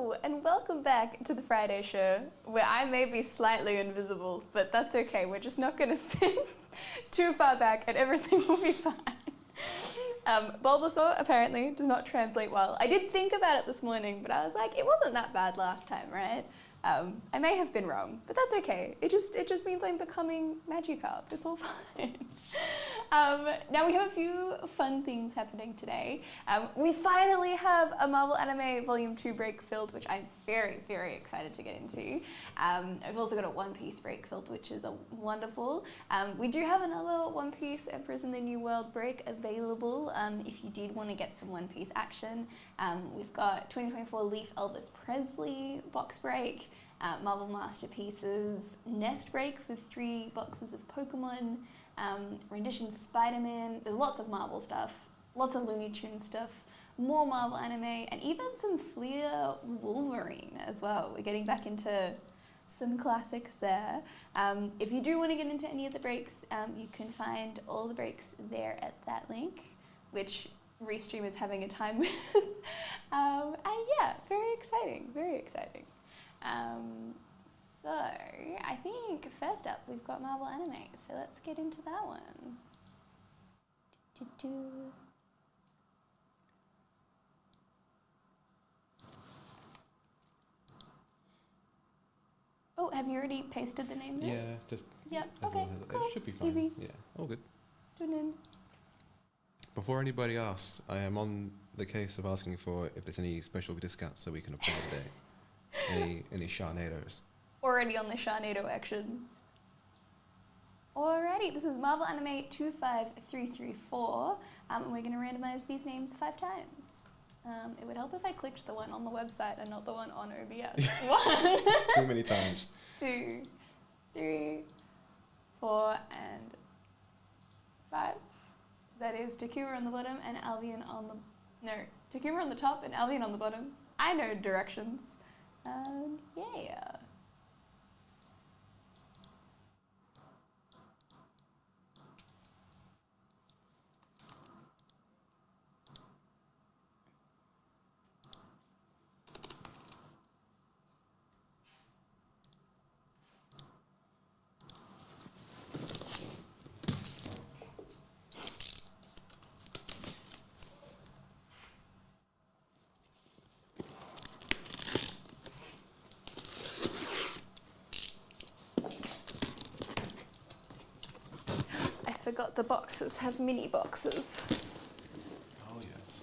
Hello, and welcome back to the Friday Show, where I may be slightly invisible, but that's okay. We're just not going to sit too far back and everything will be fine. Bulbasaur apparently does not translate well. I did think about it this morning, but I was like, it wasn't that bad last time, right? I may have been wrong, but that's okay. It just means I'm becoming Magikarp. It's all fine. Now we have a few fun things happening today. We finally have a Marvel Anime Volume 2 break filled, which I'm very, very excited to get into. I've also got a One Piece break filled, which is wonderful. We do have another One Piece Emperors in the New World break available if you did want to get some One Piece action. We've got 2024 Leaf Elvis Presley box break, Marvel Masterpieces Nest break for 3 boxes of Pokemon, Rendition Spider-Man. There's lots of Marvel stuff, lots of Looney Tunes stuff, more Marvel anime, and even some Fleer Wolverine as well. We're getting back into some classics there. If you do want to get into any of the breaks, you can find all the breaks there at that link, which Restream is having a time with. And yeah, very exciting, very exciting. So I think first up we've got Marvel Anime, so let's get into that one. Oh, have you already pasted the name there? Yeah, just Yep, as okay, long as cool. it should be fine. Easy. Yeah, all good. Student. Before anybody asks, I am on the case of asking for if there's any special discounts so we can apply today. Any Sharnados. Already on the Sharnado action. Alrighty, this is Marvel Anime 25334, and we're going to randomize these names 5 times. It would help if I clicked the one on the website and not the one on OBS. 1, Too many times. 2, 3, 4, and 5. That is Takuma on the bottom and Albion on the... No, Takuma on the top and Albion on the bottom. I know directions. Yeah. I forgot the boxes have mini boxes. Oh, yes.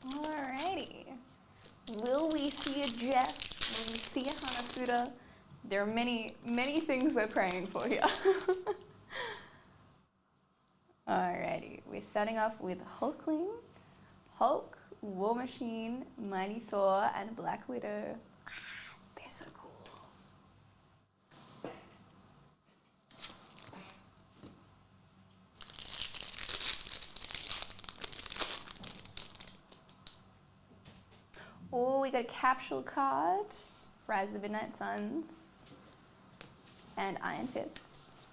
Alrighty. Will we see a Jeff? Will we see a Hanafuda? There are many, many things we're praying for here. Alrighty. We're starting off with Hulkling, Hulk, War Machine, Mighty Thor, and Black Widow. They're so cool. Oh, we got a capsule card, Rise of the Midnight Suns. and Iron Fist.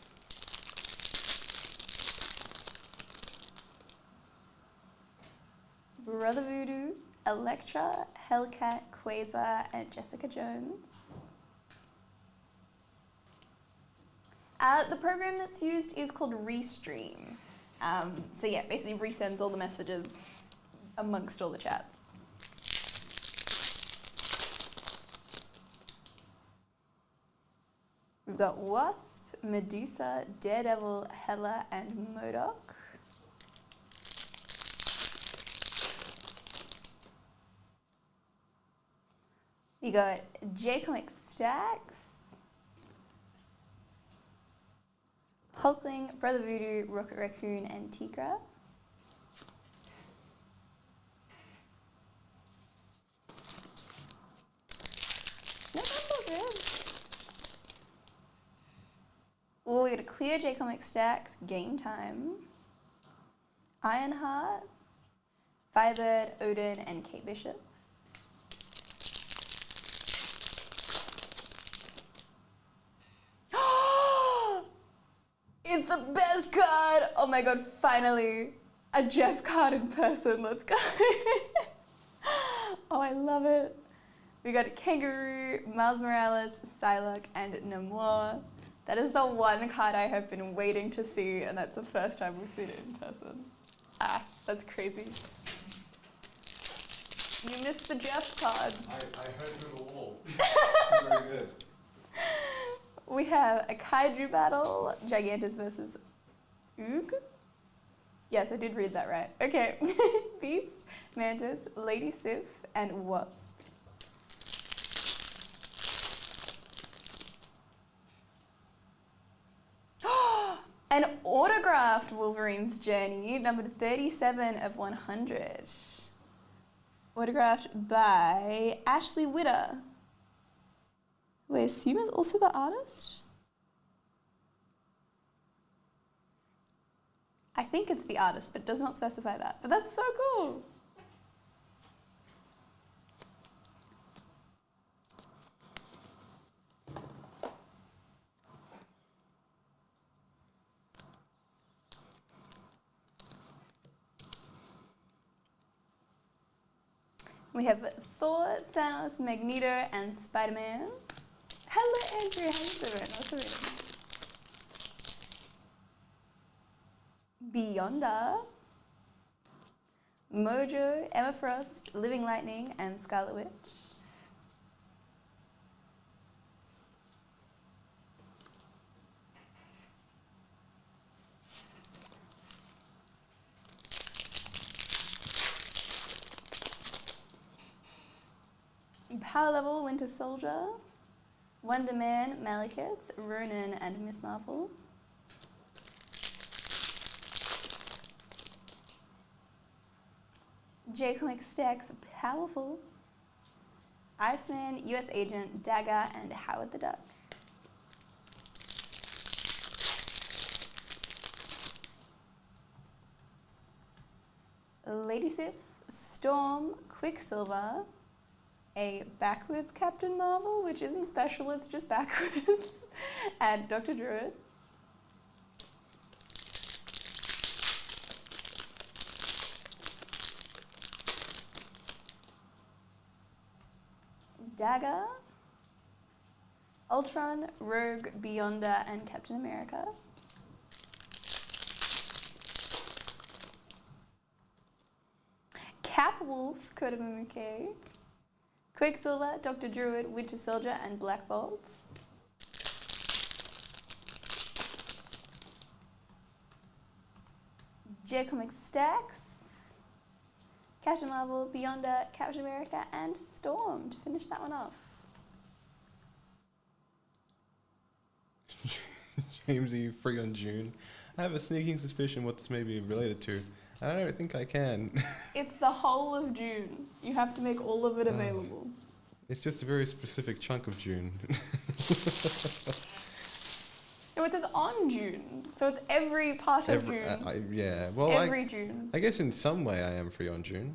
Brother Voodoo, Elektra, Hellcat, Quasar, and Jessica Jones. The program that's used is called Restream. So yeah, basically resends all the messages amongst all the chats. We've got Wasp, Medusa, Daredevil, Hela, and MODOK. You got J-Comic Stacks, Hulkling, Brother Voodoo, Rocket Raccoon, and Tigra. No, that's all good. Oh, we got a clear J-Comic Stacks, Game Time, Ironheart, Firebird, Odin, and Kate Bishop. It's the best card! Oh my god, finally! A Jeff card in person, let's go! Oh, I love it. We got Kangaroo, Miles Morales, Psylocke, and Namor. That is the one card I have been waiting to see, and that's the first time we've seen it in person. Ah, that's crazy. You missed the Jeff card. I heard through the wall. Very good. We have a Kaiju battle, Gigantus versus Oog. Yes, I did read that right. Okay. Beast, Mantis, Lady Sif, and Wasp. An autographed Wolverine's Journey, numbered 37 of 100. Autographed by Ashley Witter, who I assume is also the artist? I think it's the artist, but it does not specify that. But that's so cool. We have Thor, Thanos, Magneto, and Spider-Man. Hello, Andrew. How you doing? Welcome in. Beyonder, Mojo, Emma Frost, Living Lightning, and Scarlet Witch. Power Level, Winter Soldier, Wonder Man, Malekith, Ronan, and Miss Marvel. J-Comic Stacks, Powerful, Iceman, US Agent, Dagger, and Howard the Duck. Lady Sif, Storm, Quicksilver, a backwards Captain Marvel, which isn't special, it's just backwards, and Dr. Druid. Dagger, Ultron, Rogue, Beyonder, and Captain America. Capwolf, Kota Mamuke, Quicksilver, Dr. Druid, Winter Soldier, and Black Bolts. J-Comic Stacks, Captain Marvel, Beyonder, Captain America, and Storm to finish that one off. James, are you free on June? I have a sneaking suspicion what this may be related to. I don't think I can. It's the whole of June. You have to make all of it available. It's just a very specific chunk of June. No, it says on June, so it's every part of June. Yeah, well, every June. I guess in some way I am free on June.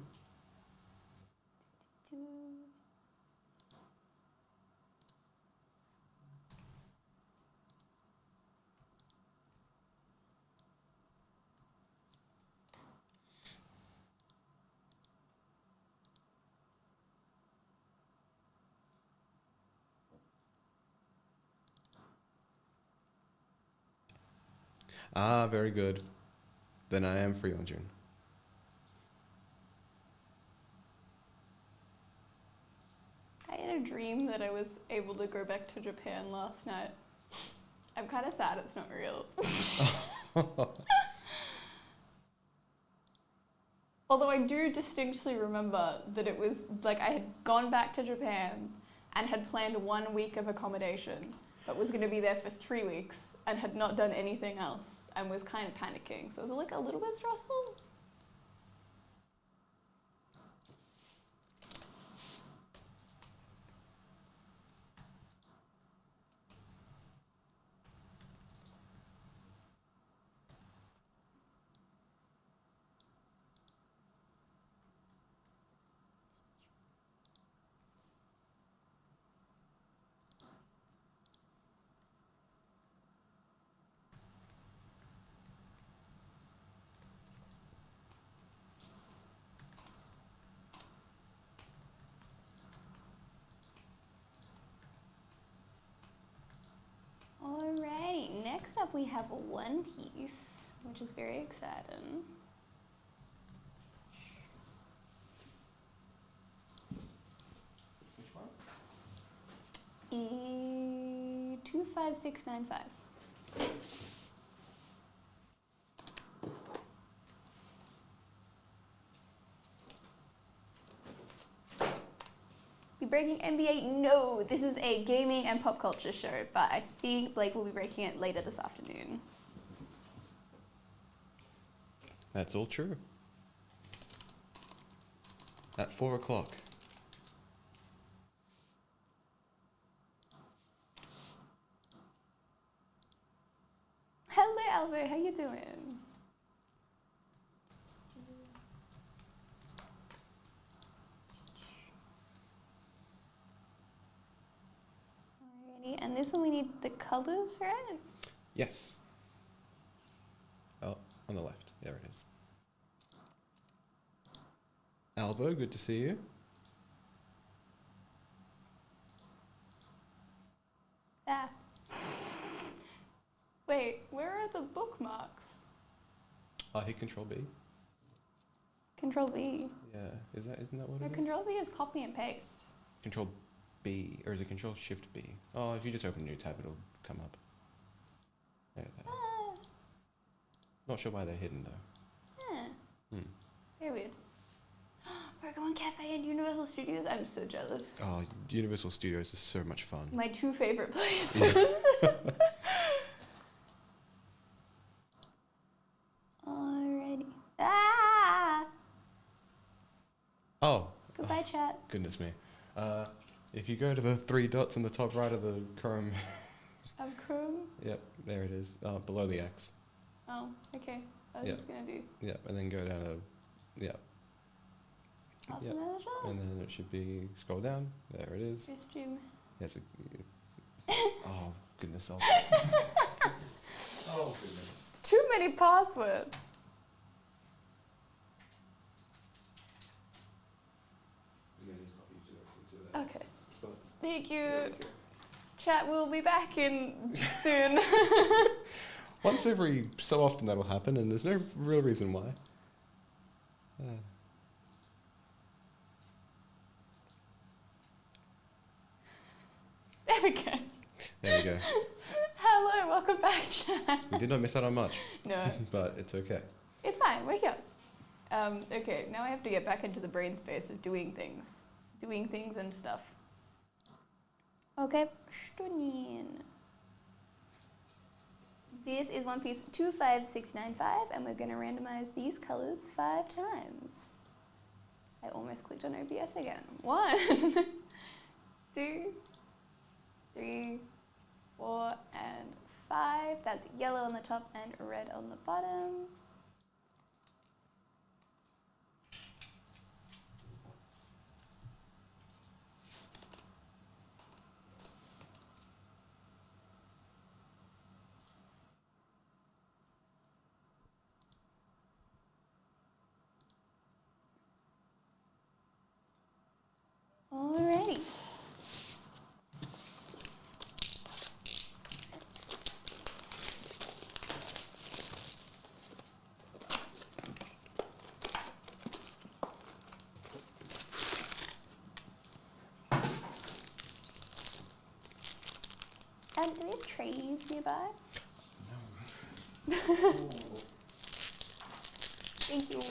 Ah, very good. Then I am free on June. I had a dream that I was able to go back to Japan last night. I'm kind of sad it's not real. Although I do distinctly remember that it was like I had gone back to Japan and had planned 1 week of accommodation, but was going to be there for 3 weeks and had not done anything else and was kind of panicking. So it was like a little bit stressful. Alrighty, next up we have a one piece, which is very exciting. Which one? E25695. Be breaking NBA? No, this is a gaming and pop culture show, but I think Blake will be breaking it later this afternoon. That's all true. At 4 o'clock. Hello, Albert. How you doing? Alrighty, and this one we need the colors, right? Yes. Oh, on the left. There it is. Alvo, good to see you. Ah. Wait, where are the bookmarks? Hit Control B. Control B. Yeah, isn't that what No, it is? Control B is copy and paste. Control B, or is it Control Shift B? Oh, if you just open a new tab, it'll come up. There, there. Ah. Not sure why they're hidden though. Yeah. Hmm. Very weird. Pokemon Cafe and Universal Studios. I'm so jealous. Oh, Universal Studios is so much fun. My two favorite places. Alrighty. Ah! Oh, Goodbye, chat. goodness me. If you go to the 3 dots on the top right of the Chrome, Chrome. yep, there it is, below the X. Oh, okay. I was Yeah. just gonna do Yep, and then go down to, yep, awesome Yep. manager. and then it should be, scroll down, there it is. Costume. There's a, oh, goodness. Oh, goodness. Too many passwords. Okay. Spots. Thank you. Chat will be back in soon. Once every so often that'll happen, and there's no real reason why. There we go. There we go. Hello, welcome back, chat. We did not miss out on much, No, but it's okay. it's fine. We're here. Okay, now I have to get back into the brain space of doing things and stuff. Okay, Stunin. This is One Piece 25695, and we're going to randomize these colors 5 times. I almost clicked on OBS again. 1, 2, 3, 4, and 5. That's yellow on the top and red on the bottom. Alrighty. Do we have trays nearby? No. Thank you.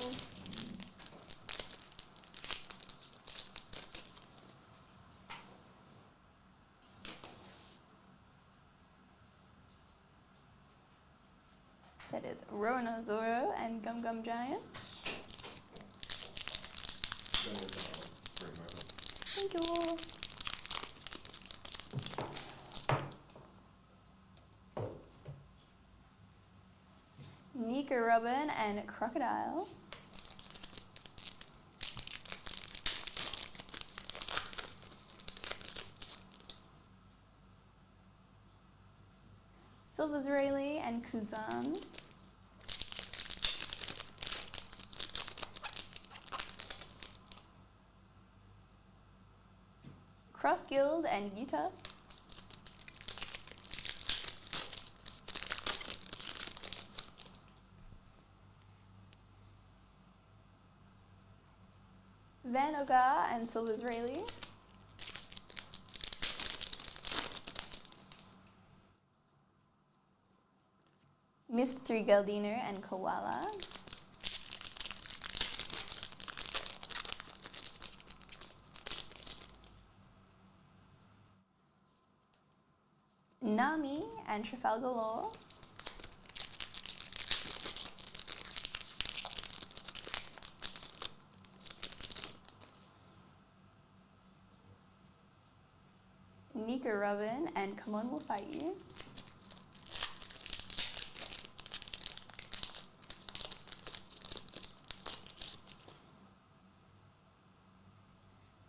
That is Rona Zoro and Gum Gum Giant. Thank you. Nika Robin and Crocodile. Silver's Rayleigh and Kuzan. Cross Guild and Utah. Van Ogar and Silver's Rayleigh. Mist 3 Galdino and Koala. Nami and Trafalgar Law. Nika Robin and Come On We'll Fight You.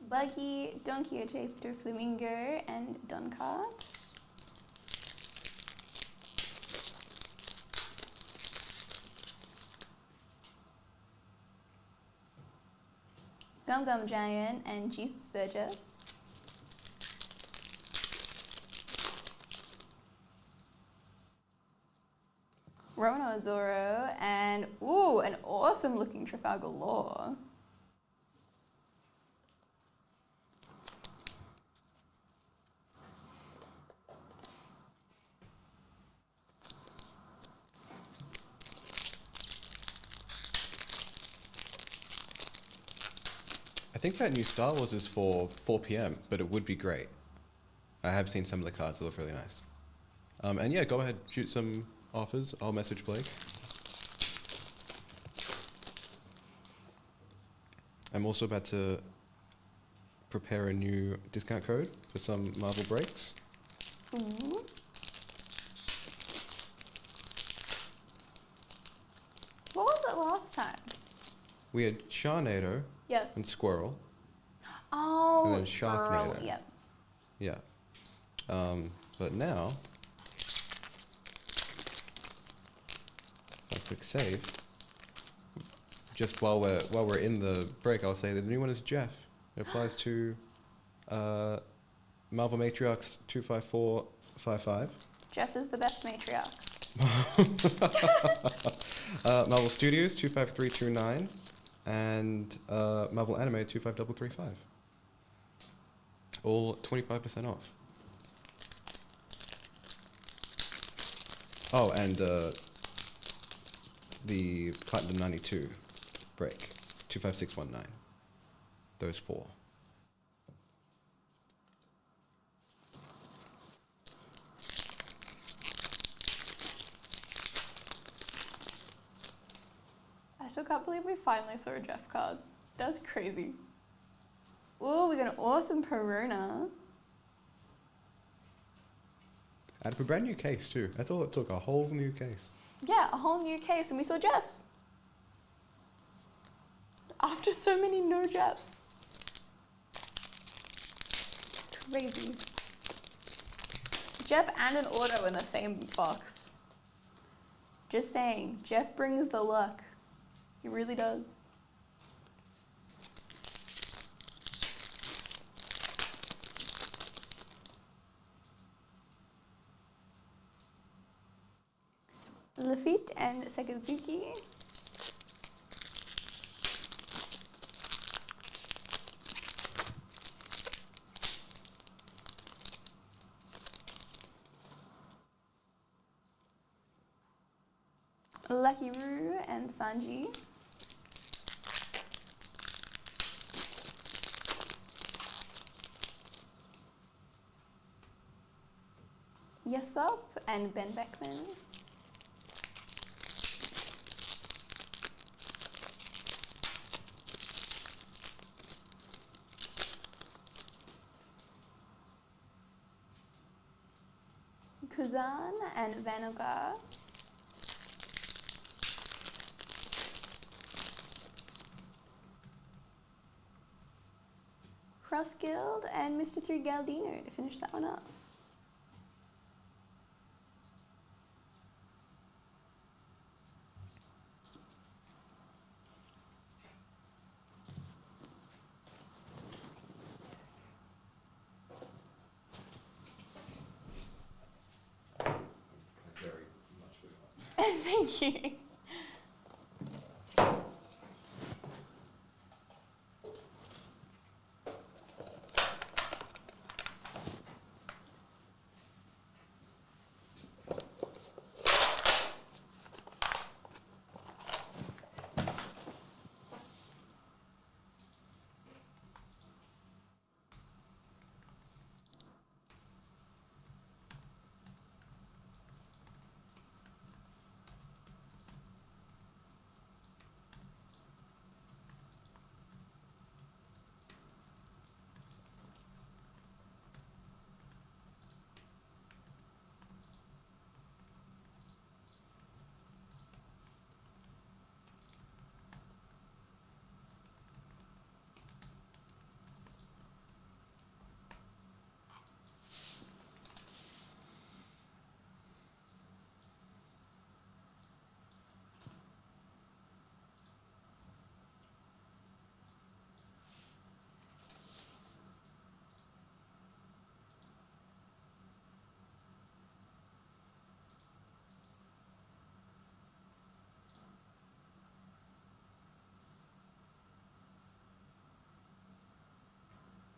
Buggy, Don Quixote, Flamingo and Don Cart. Gum Gum Giant and Jesus Burgess. Rona Zoro and, ooh, an awesome looking Trafalgar Law. I think that new Star Wars is for 4 p.m., but it would be great. I have seen some of the cards that look really nice. And yeah, go ahead, shoot some offers. I'll message Blake. I'm also about to prepare a new discount code for some Marvel breaks. Ooh. What was it last time? We had Sharknado Yes. and Squirrel. Oh, And then Squirrel, Sharknado. yep. Yeah. But now, a quick save. Just while we're in the break, I'll say that the new one is Jeff. It applies to Marvel Matriarchs 25455. Jeff is the best matriarch. Marvel Studios 25329 and Marvel Anime 25335. All 25% off. Oh, and the Platinum 92 break 25619. Those four. I still can't believe we finally saw a Jeff card. That's crazy. Ooh, we got an awesome Perona. And for a brand new case too. I thought it took a whole new case. Yeah, a whole new case, and we saw Jeff. After so many no Jeffs. Crazy. Jeff and an auto in the same box. Just saying, Jeff brings the luck. He really does. Lafitte and Sakazuki. Hiru and Sanji. Yasop and Ben Beckman. Kuzan and Vanagar. Cross Guild and Mr. 3 Galdino to finish that one up. Very much. Thank you.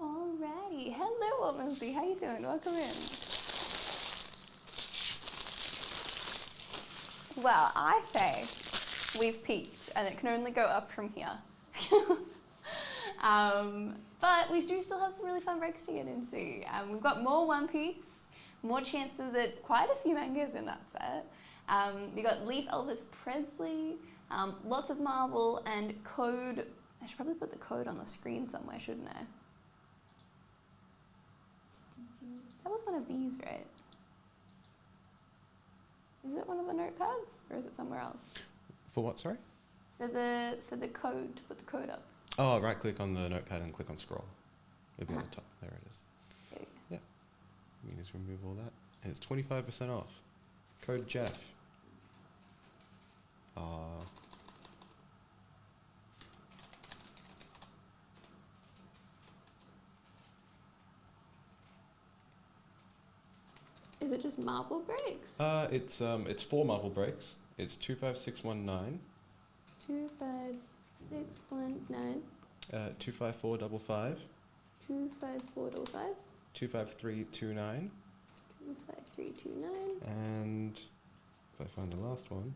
Alrighty, hello Lucy, how you doing? Welcome in. Well, I say we've peaked and it can only go up from here. But we do still have some really fun breaks to get into. We've got more One Piece, more chances at quite a few mangas in that set. You got Leaf Elvis Presley, lots of Marvel and Code. I should probably put the code on the screen somewhere, shouldn't I? That was one of these, right? Is it one of the notepads, or is it somewhere else? For what, sorry? For the code, to put the code up. Oh, right click on the notepad and click on scroll. It'll be on the top. There it is. There you Yeah. You can just remove all that. And it's 25% off. Code Jeff. Is it just Marvel breaks? It's 4 Marvel breaks. It's 25619, 25619, 25455, 25455, 25329, 25329, and if I find the last one,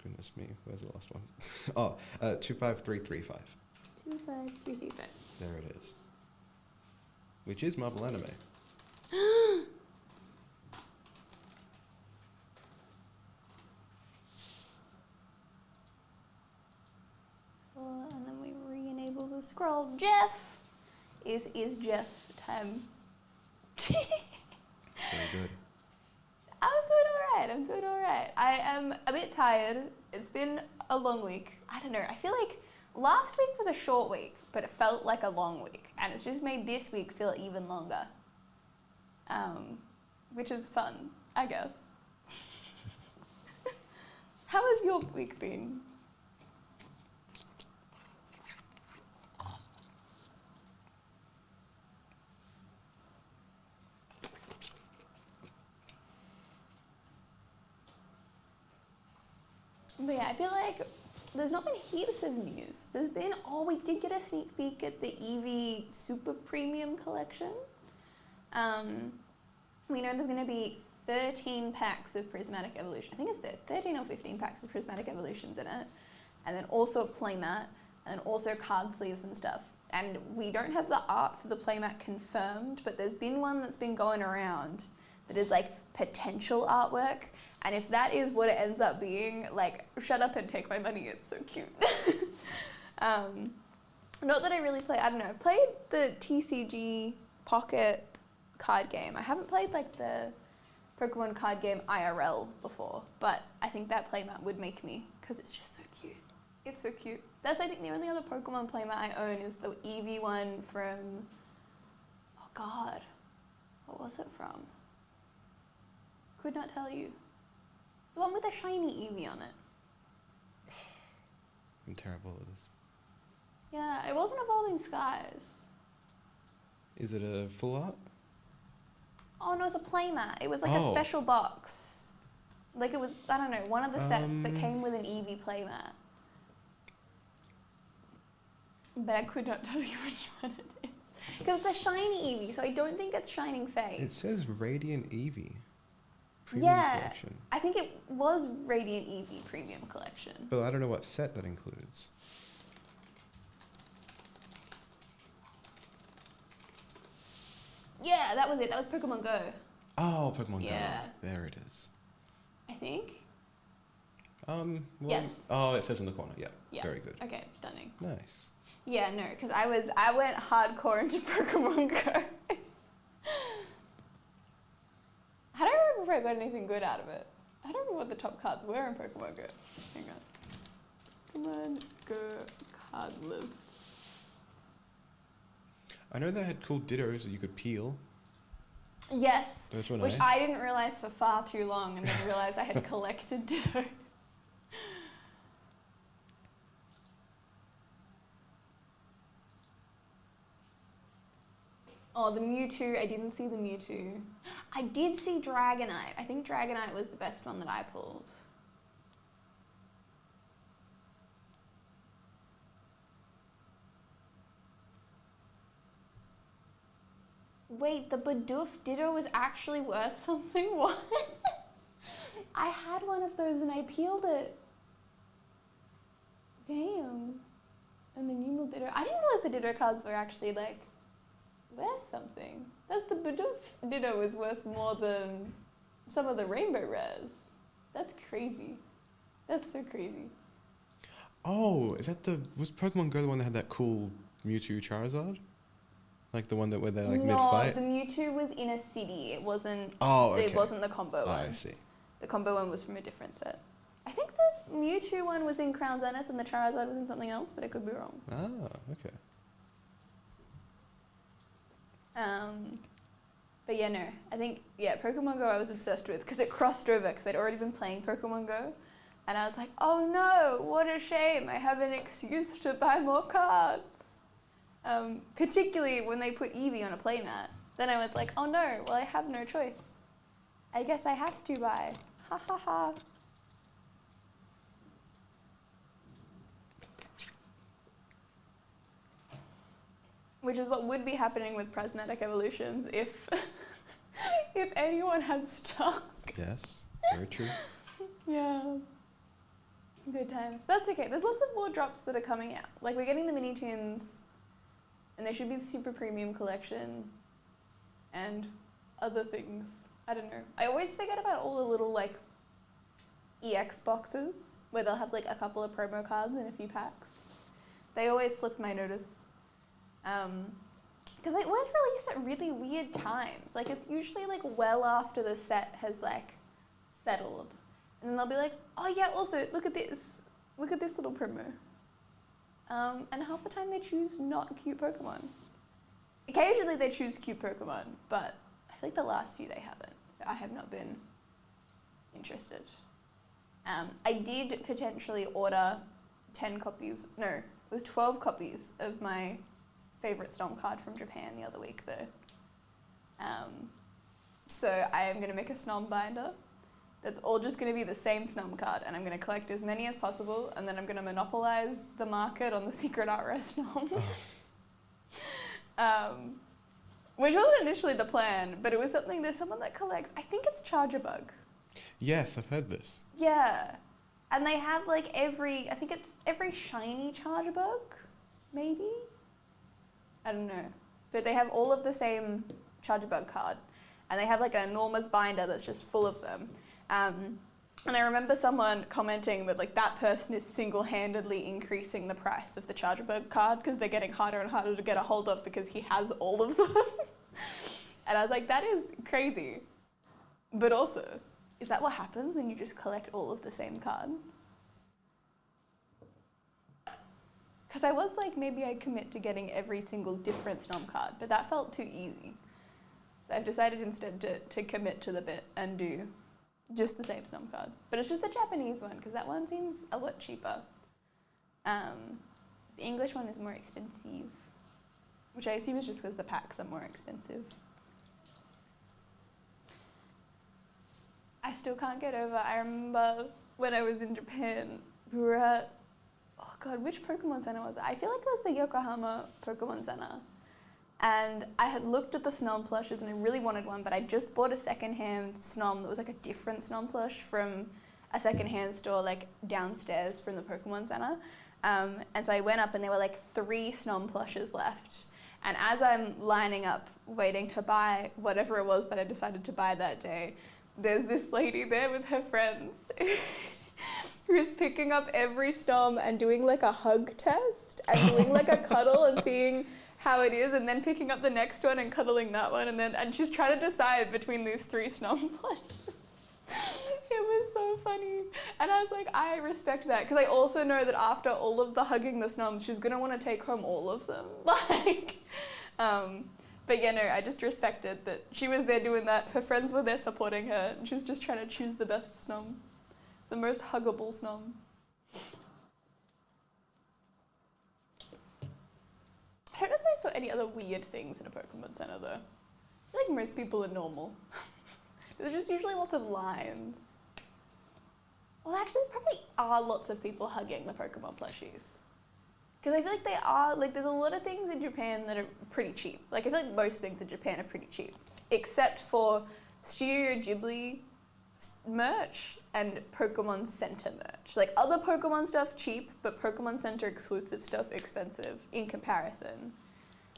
goodness me, where's the last one? 25335. 25335. There it is. Which is Marvel Anime. And then we re-enable the scroll. Jeff is Jeff time. Very good. I'm doing alright. I am a bit tired. It's been a long week. I don't know. I feel like last week was a short week, but it felt like a long week. And it's just made this week feel even longer. Which is fun, I guess. How has your week been? But yeah, I feel like there's not been heaps of news. We did get a sneak peek at the Eevee Super Premium Collection. We know there's going to be 13 packs of Prismatic Evolution. I think it's 13 or 15 packs of Prismatic Evolutions in it. And then also a playmat, and then also card sleeves and stuff. And we don't have the art for the playmat confirmed, but there's been one that's been going around that is like potential artwork. And if that is what it ends up being, like, shut up and take my money, it's so cute. Not that I really play, I don't know, I've played the TCG Pocket card game. I haven't played like the Pokemon card game IRL before, but I think that playmat would make me, because it's just so cute. It's so cute. That's, I think, the only other Pokemon playmat I own is the Eevee one from, oh God, what was it from? Could not tell you. The one with the shiny Eevee on it. I'm terrible at this. Yeah, it wasn't Evolving Skies. Is it a full art? Oh no, it was a playmat. It was like a special box. Like it was, I don't know, one of the sets that came with an Eevee playmat. But I could not tell you which one it is. Because the shiny Eevee, so I don't think it's Shining Face. It says Radiant Eevee. Premium collection. I think it was Radiant Eevee Premium Collection. But I don't know what set that includes. Yeah, that was it. That was Pokemon Go. Oh, Pokemon Go. Yeah. There it is. I think. Well, Yes. Oh, it says in the corner. Yeah. Yeah. Very good. Okay, stunning. Nice. Yeah, no, because I went hardcore into Pokemon Go. I don't remember if I got anything good out of it. I don't remember what the top cards were in Pokemon Go. Hang on. Pokemon Go card list. I know they had cool Dittos that you could peel. Yes, Those were which nice. I didn't realize for far too long, and then realized I had collected Dittos. Oh, the Mewtwo. I didn't see the Mewtwo. I did see Dragonite. I think Dragonite was the best one that I pulled. Wait, the Bidoof Ditto was actually worth something? What? I had one of those and I peeled it. Damn. And the Numel Ditto. I didn't realize the Ditto cards were actually like worth something. That's the Bidoof Ditto is worth more than some of the Rainbow Rares. That's crazy. That's so crazy. Oh, is that was Pokemon Go the one that had that cool Mewtwo Charizard? Like the one that where they're like mid-fight? No, the Mewtwo was in a city. It wasn't. Oh, okay. It wasn't the combo one. I see. The combo one was from a different set. I think the Mewtwo one was in Crown Zenith and the Charizard was in something else, but I could be wrong. Ah, okay. But yeah, no. I think, yeah, Pokemon Go I was obsessed with because it crossed over because I'd already been playing Pokemon Go. And I was like, oh no, what a shame. I have an excuse to buy more cards. Particularly when they put Eevee on a playmat. Then I was like, oh no, well I have no choice. I guess I have to buy. Ha ha ha. Which is what would be happening with Prismatic Evolutions if if anyone had stock. Yes, very true. Yeah. Good times. But that's okay. There's lots of more drops that are coming out. Like we're getting the mini tins and there should be the super premium collection and other things. I don't know. I always forget about all the little like EX boxes where they'll have like a couple of promo cards in a few packs. They always slip my notice. Because they always release at really weird times. Like it's usually like well after the set has like settled. And then they'll be like, oh yeah, also look at this. Look at this little promo. And half the time they choose not cute Pokemon. Occasionally they choose cute Pokemon, but I feel like the last few they haven't. So I have not been interested. I did potentially order 10 copies, no, it was 12 copies of my favorite Stomp card from Japan the other week though. So I am going to make a Snom binder. That's all just going to be the same Snom card, and I'm going to collect as many as possible, and then I'm going to monopolize the market on the Secret Art Rare Snom. Which wasn't initially the plan, but it was something, there's someone that collects, I think it's Chargerbug. Yes, I've heard this. Yeah. And they have like I think it's every shiny Chargerbug, maybe? I don't know. But they have all of the same Chargerbug card. And they have like an enormous binder that's just full of them. And I remember someone commenting that like that person is single-handedly increasing the price of the Chargerbug card because they're getting harder and harder to get a hold of because he has all of them. And I was like, that is crazy. But also, is that what happens when you just collect all of the same card? Because I was like, maybe I'd commit to getting every single different Snom card, but that felt too easy. So I've decided instead to commit to the bit and do just the same Snom card. But it's just the Japanese one, because that one seems a lot cheaper. The English one is more expensive, which I assume is just because the packs are more expensive. I still can't get over, I remember when I was in Japan, we were at, oh god, which Pokemon Center was it? I feel like it was the Yokohama Pokemon Center. And I had looked at the Snom plushes and I really wanted one, but I just bought a secondhand Snom that was like a different Snom plush from a secondhand store like downstairs from the Pokemon Center. And so I went up and there were like 3 Snom plushes left. And as I'm lining up, waiting to buy whatever it was that I decided to buy that day, there's this lady there with her friends who's picking up every Snom and doing like a hug test and doing like a cuddle and seeing how it is, and then picking up the next one and cuddling that one, and she's trying to decide between these 3 Snom plushes. It was so funny. And I was like, I respect that, because I also know that after all of the hugging the Snoms, she's gonna want to take home all of them. Like, but yeah, no, I just respected that she was there doing that. Her friends were there supporting her, and she was just trying to choose the best Snom, the most huggable Snom. I don't know if I saw any other weird things in a Pokemon Center though. I feel like most people are normal. There's just usually lots of lines. Well, actually, there probably are lots of people hugging the Pokemon plushies. Because I feel like they are, like, there's a lot of things in Japan that are pretty cheap. Like, I feel like most things in Japan are pretty cheap. Except for Studio Ghibli merch and Pokemon Center merch. Like, other Pokemon stuff cheap, but Pokemon Center exclusive stuff expensive in comparison.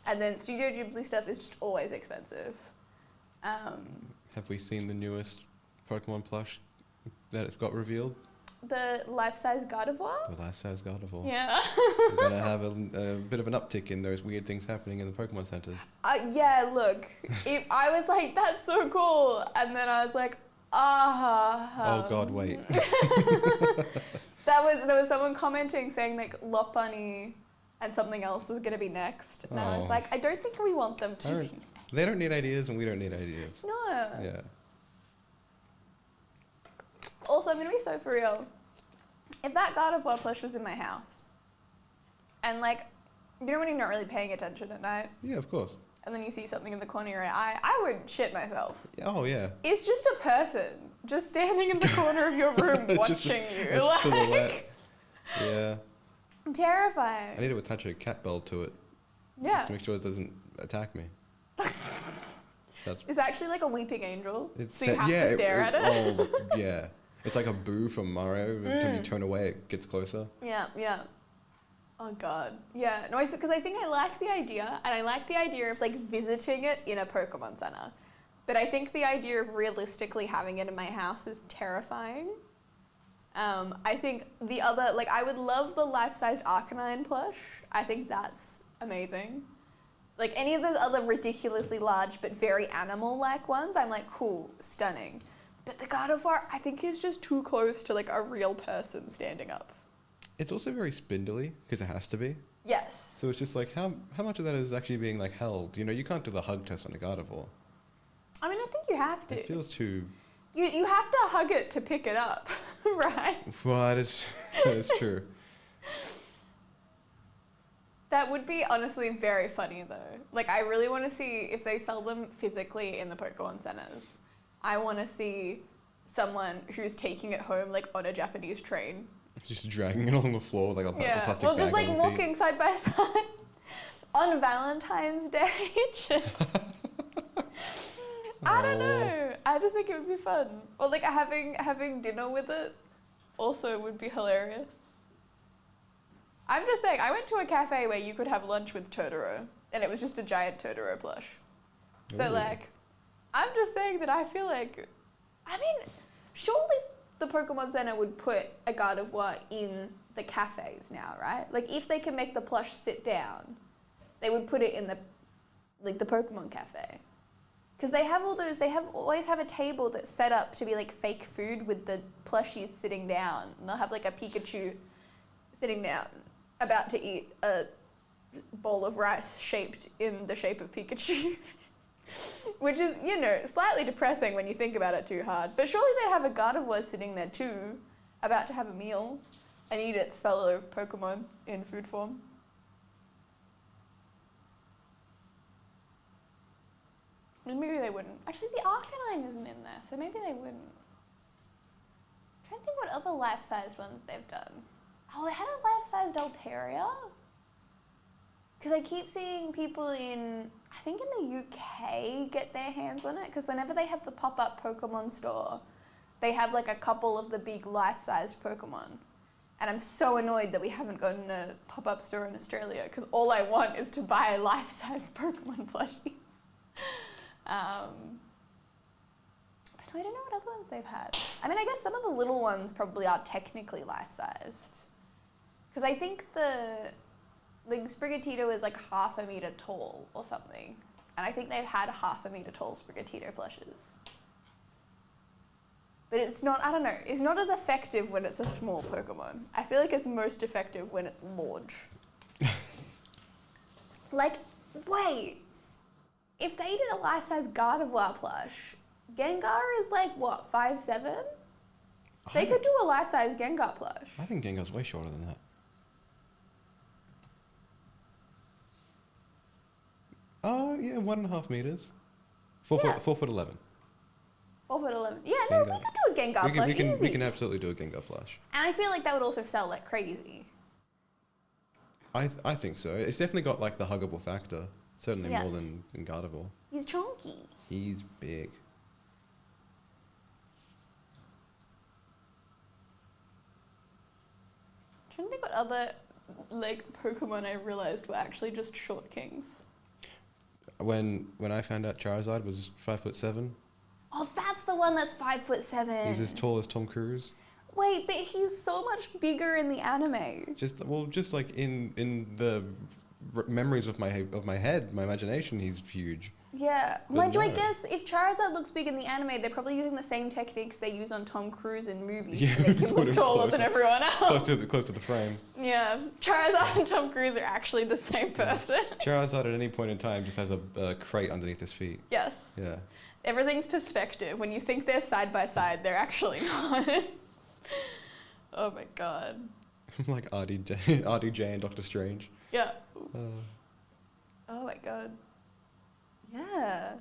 And then Studio Ghibli stuff is just always expensive. Have we seen the newest Pokemon plush that it's got revealed? The life-size Gardevoir? The life-size Gardevoir. Yeah. We're going to have a bit of an uptick in those weird things happening in the Pokemon centers. Yeah, look, I was like, that's so cool. And then I was like, oh god, wait. There was someone commenting saying like Lopunny and something else is going to be next. And I was like, I don't think we want them to be next. They don't need ideas and we don't need ideas. No. Yeah. Also, I'm going to be so for real. If that Gardevoir plush was in my house, and like, you know when you're not really paying attention at night? Yeah, of course. And then you see something in the corner of your eye, I would shit myself. Oh, yeah. It's just a person just standing in the corner of your room watching you. A like, silhouette. Yeah. Terrifying. I need to attach a cat bell to it. Yeah. To make sure it doesn't attack me. It's actually like a weeping angel. It's so you have to stare at it. Oh, yeah. It's like a boo from Mario. Every time you turn away, it gets closer. Yeah, yeah. Oh god. Yeah, no, because I think I like the idea, and I like the idea of like visiting it in a Pokemon Center. But I think the idea of realistically having it in my house is terrifying. I think the other, like I would love the life-sized Arcanine plush. I think that's amazing. Like any of those other ridiculously large but very animal-like ones, I'm like, cool, stunning. But the Gardevoir, I think is just too close to like a real person standing up. It's also very spindly, because it has to be. Yes. So it's just like, how much of that is actually being like held? You know, you can't do the hug test on a Gardevoir. I mean, I think you have to. It feels too... You have to hug it to pick it up, right? Well, that is true. That would be honestly very funny though. Like I really want to see if they sell them physically in the Pokemon Centers. I want to see someone who's taking it home like on a Japanese train. Just dragging it along the floor like a plastic well, bag just like on walking side by side on Valentine's Day. I don't know. I just think it would be fun. Or like having dinner with it also would be hilarious. I'm just saying, I went to a cafe where you could have lunch with Totoro, and it was just a giant Totoro plush. So Ooh. like, I'm just saying that I feel like, I mean, surely the Pokemon Center would put a Gardevoir in the cafes now, right? Like if they can make the plush sit down, they would put it in the Pokemon cafe. Because they have all those, always have a table that's set up to be like fake food with the plushies sitting down. And they'll have like a Pikachu sitting down, about to eat a bowl of rice shaped in the shape of Pikachu. Which is, you know, slightly depressing when you think about it too hard. But surely they'd have a Gardevoir sitting there too, about to have a meal and eat its fellow Pokemon in food form. Maybe they wouldn't. Actually, the Arcanine isn't in there, so maybe they wouldn't. I'm trying to think what other life-sized ones they've done. Oh, they had a life-sized Altaria? Because I keep seeing people in, I think in the UK, get their hands on it. Because whenever they have the pop-up Pokemon store, they have like a couple of the big life-sized Pokemon. And I'm so annoyed that we haven't gotten a pop-up store in Australia, because all I want is to buy life-sized Pokemon plushies. But I don't know what other ones they've had. I mean, I guess some of the little ones probably are technically life-sized. Because I think the Sprigatito is like half a meter tall or something. And I think they've had half a meter tall Sprigatito plushes. But it's not, I don't know, it's not as effective when it's a small Pokemon. I feel like it's most effective when it's large. Like, wait. If they did a life-size Gardevoir plush, Gengar is like, what, 5'7"? They could do a life-size Gengar plush. I think Gengar's way shorter than that. Oh, yeah, 1.5 meters. 4 Yeah. foot, 4'11". 4'11". Yeah, no, we Gengar. could do a Gengar plush easy. We can absolutely do a Gengar plush. And I feel like that would also sell like crazy. I think so. It's definitely got like the huggable factor. Certainly more Yes. than Gardevoir. He's chunky. He's big. I'm trying to think what other like Pokemon I realized were actually just short kings. When I found out Charizard was 5'7", Oh, that's the one that's 5'7". he's as tall as Tom Cruise. Wait, but he's so much bigger in the anime. Just like in the memories of my head, my imagination, he's huge. Yeah. But Mind you, I no. guess if Charizard looks big in the anime, they're probably using the same techniques they use on Tom Cruise in movies Yeah, to make him put look him taller closer. than everyone else. Close to the frame. Yeah. Charizard and Tom Cruise are actually the same person. Charizard at any point in time just has a crate underneath his feet. Yes. Yeah. Everything's perspective. When you think they're side by side, they're actually not. Oh my god. Like RDJ and Doctor Strange. Yeah. Uh, Oh my god. Yeah.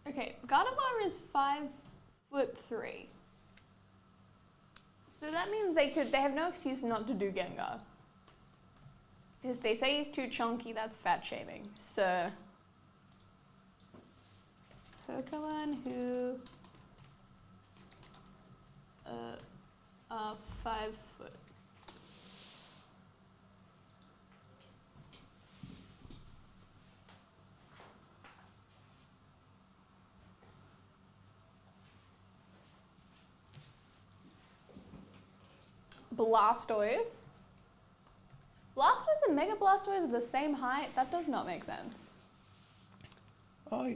Okay, Gardevoir is 5'3". So that means they have no excuse not to do Gengar. If they say he's too chunky, that's fat shaming. So, Pokemon who are 5 foot. Blastoise. Blastoise and Mega Blastoise are the same height? That does not make sense. oh,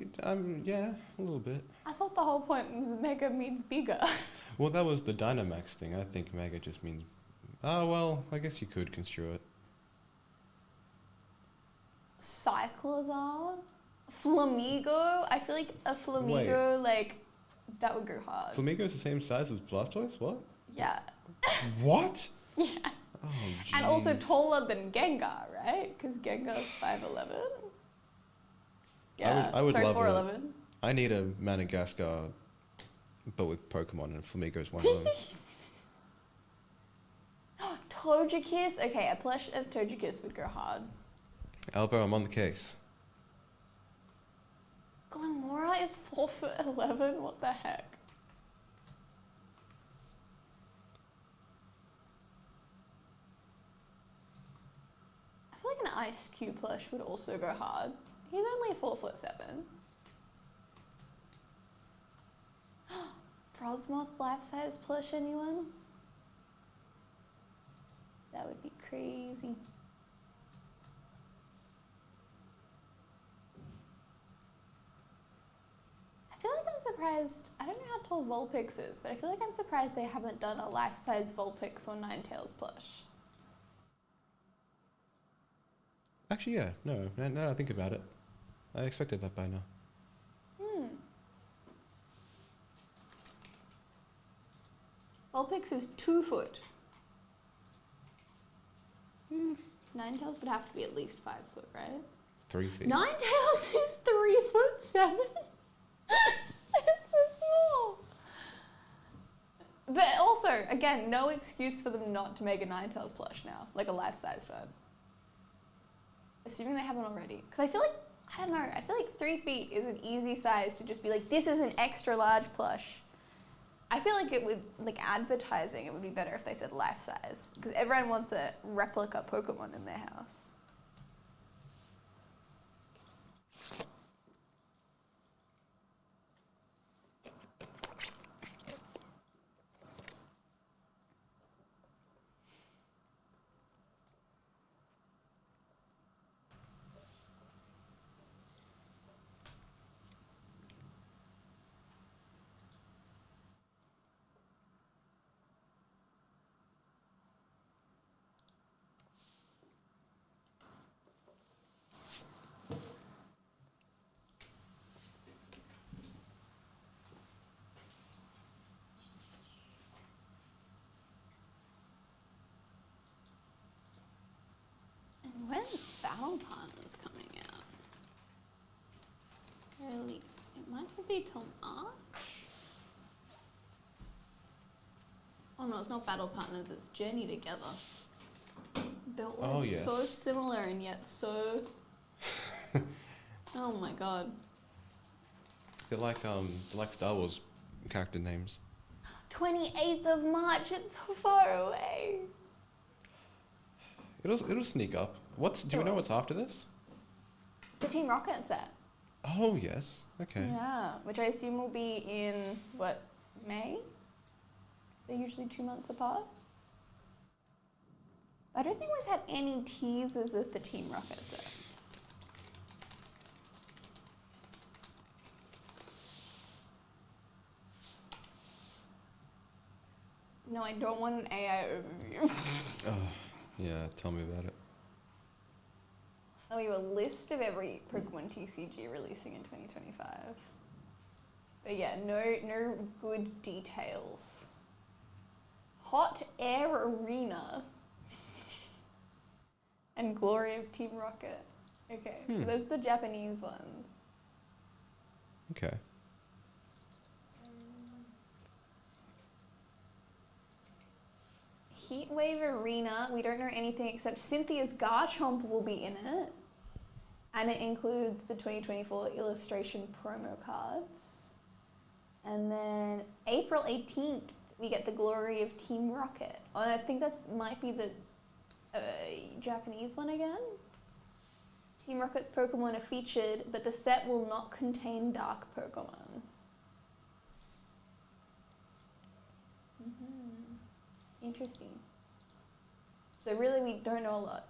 yeah, a little bit. I thought the whole point was Mega means bigger. Well, that was the Dynamax thing. I think Mega just means... Oh, well, I guess you could construe it. Cyclizar? Flamigo? I feel like a Flamigo, like, that would go hard. Flamigo is the same size as Blastoise? What? Yeah. What? Yeah. Oh, And also jeez. taller than Gengar, right? Because Gengar's 5'11". Yeah. I would Sorry, love 4'11". I need a Madagascar, but with Pokemon, and Flamigo's one of them. Togekiss. Okay, a plush of Togekiss would go hard. Alvo, I'm on the case. Glenmora is 4'11". What the heck? I feel like an Ice Cube plush would also go hard. He's only 4'7". Frosmoth life-size plush, anyone? That would be crazy. I feel like I'm surprised, I don't know how tall Vulpix is, but I feel like I'm surprised they haven't done a life-size Vulpix or Ninetales plush. Actually, yeah. No, I think about it. I expected that by now. Vulpix is 2 foot. Ninetales would have to be at least 5 foot, right? 3 feet. Ninetales is 3'7". It's so small. But also, again, no excuse for them not to make a Ninetales plush now, like a life-size one. Assuming they haven't already. Because I feel like, I don't know, I feel like 3 feet is an easy size to just be like, this is an extra large plush. I feel like it would, like advertising, it would be better if they said life size. Because everyone wants a replica Pokemon in their house. When's Battle Partners coming out? Release. It might not be till March. Oh no, it's not Battle Partners, it's Journey Together. They're all Oh, yes. so similar and yet so... Oh my god. They're like Star Wars character names. 28th of March, it's so far away. It'll sneak up. Do we know what's after this? The Team Rocket set. Oh yes. Okay. Yeah, which I assume will be in, what, May? They're usually 2 months apart. I don't think we've had any teasers of the Team Rocket set. No, I don't want an AI overview. Oh, yeah. Tell me about it. Oh, you a list of every Pokemon TCG releasing in 2025. But yeah, no good details. Hot Air Arena. And Glory of Team Rocket. Okay, so those are the Japanese ones. Okay. Heatwave Arena, we don't know anything except Cynthia's Garchomp will be in it. And it includes the 2024 illustration promo cards. And then April 18th, we get the Glory of Team Rocket. Oh, I think that might be the Japanese one again. Team Rocket's Pokemon are featured, but the set will not contain dark Pokemon. Interesting. So really we don't know a lot.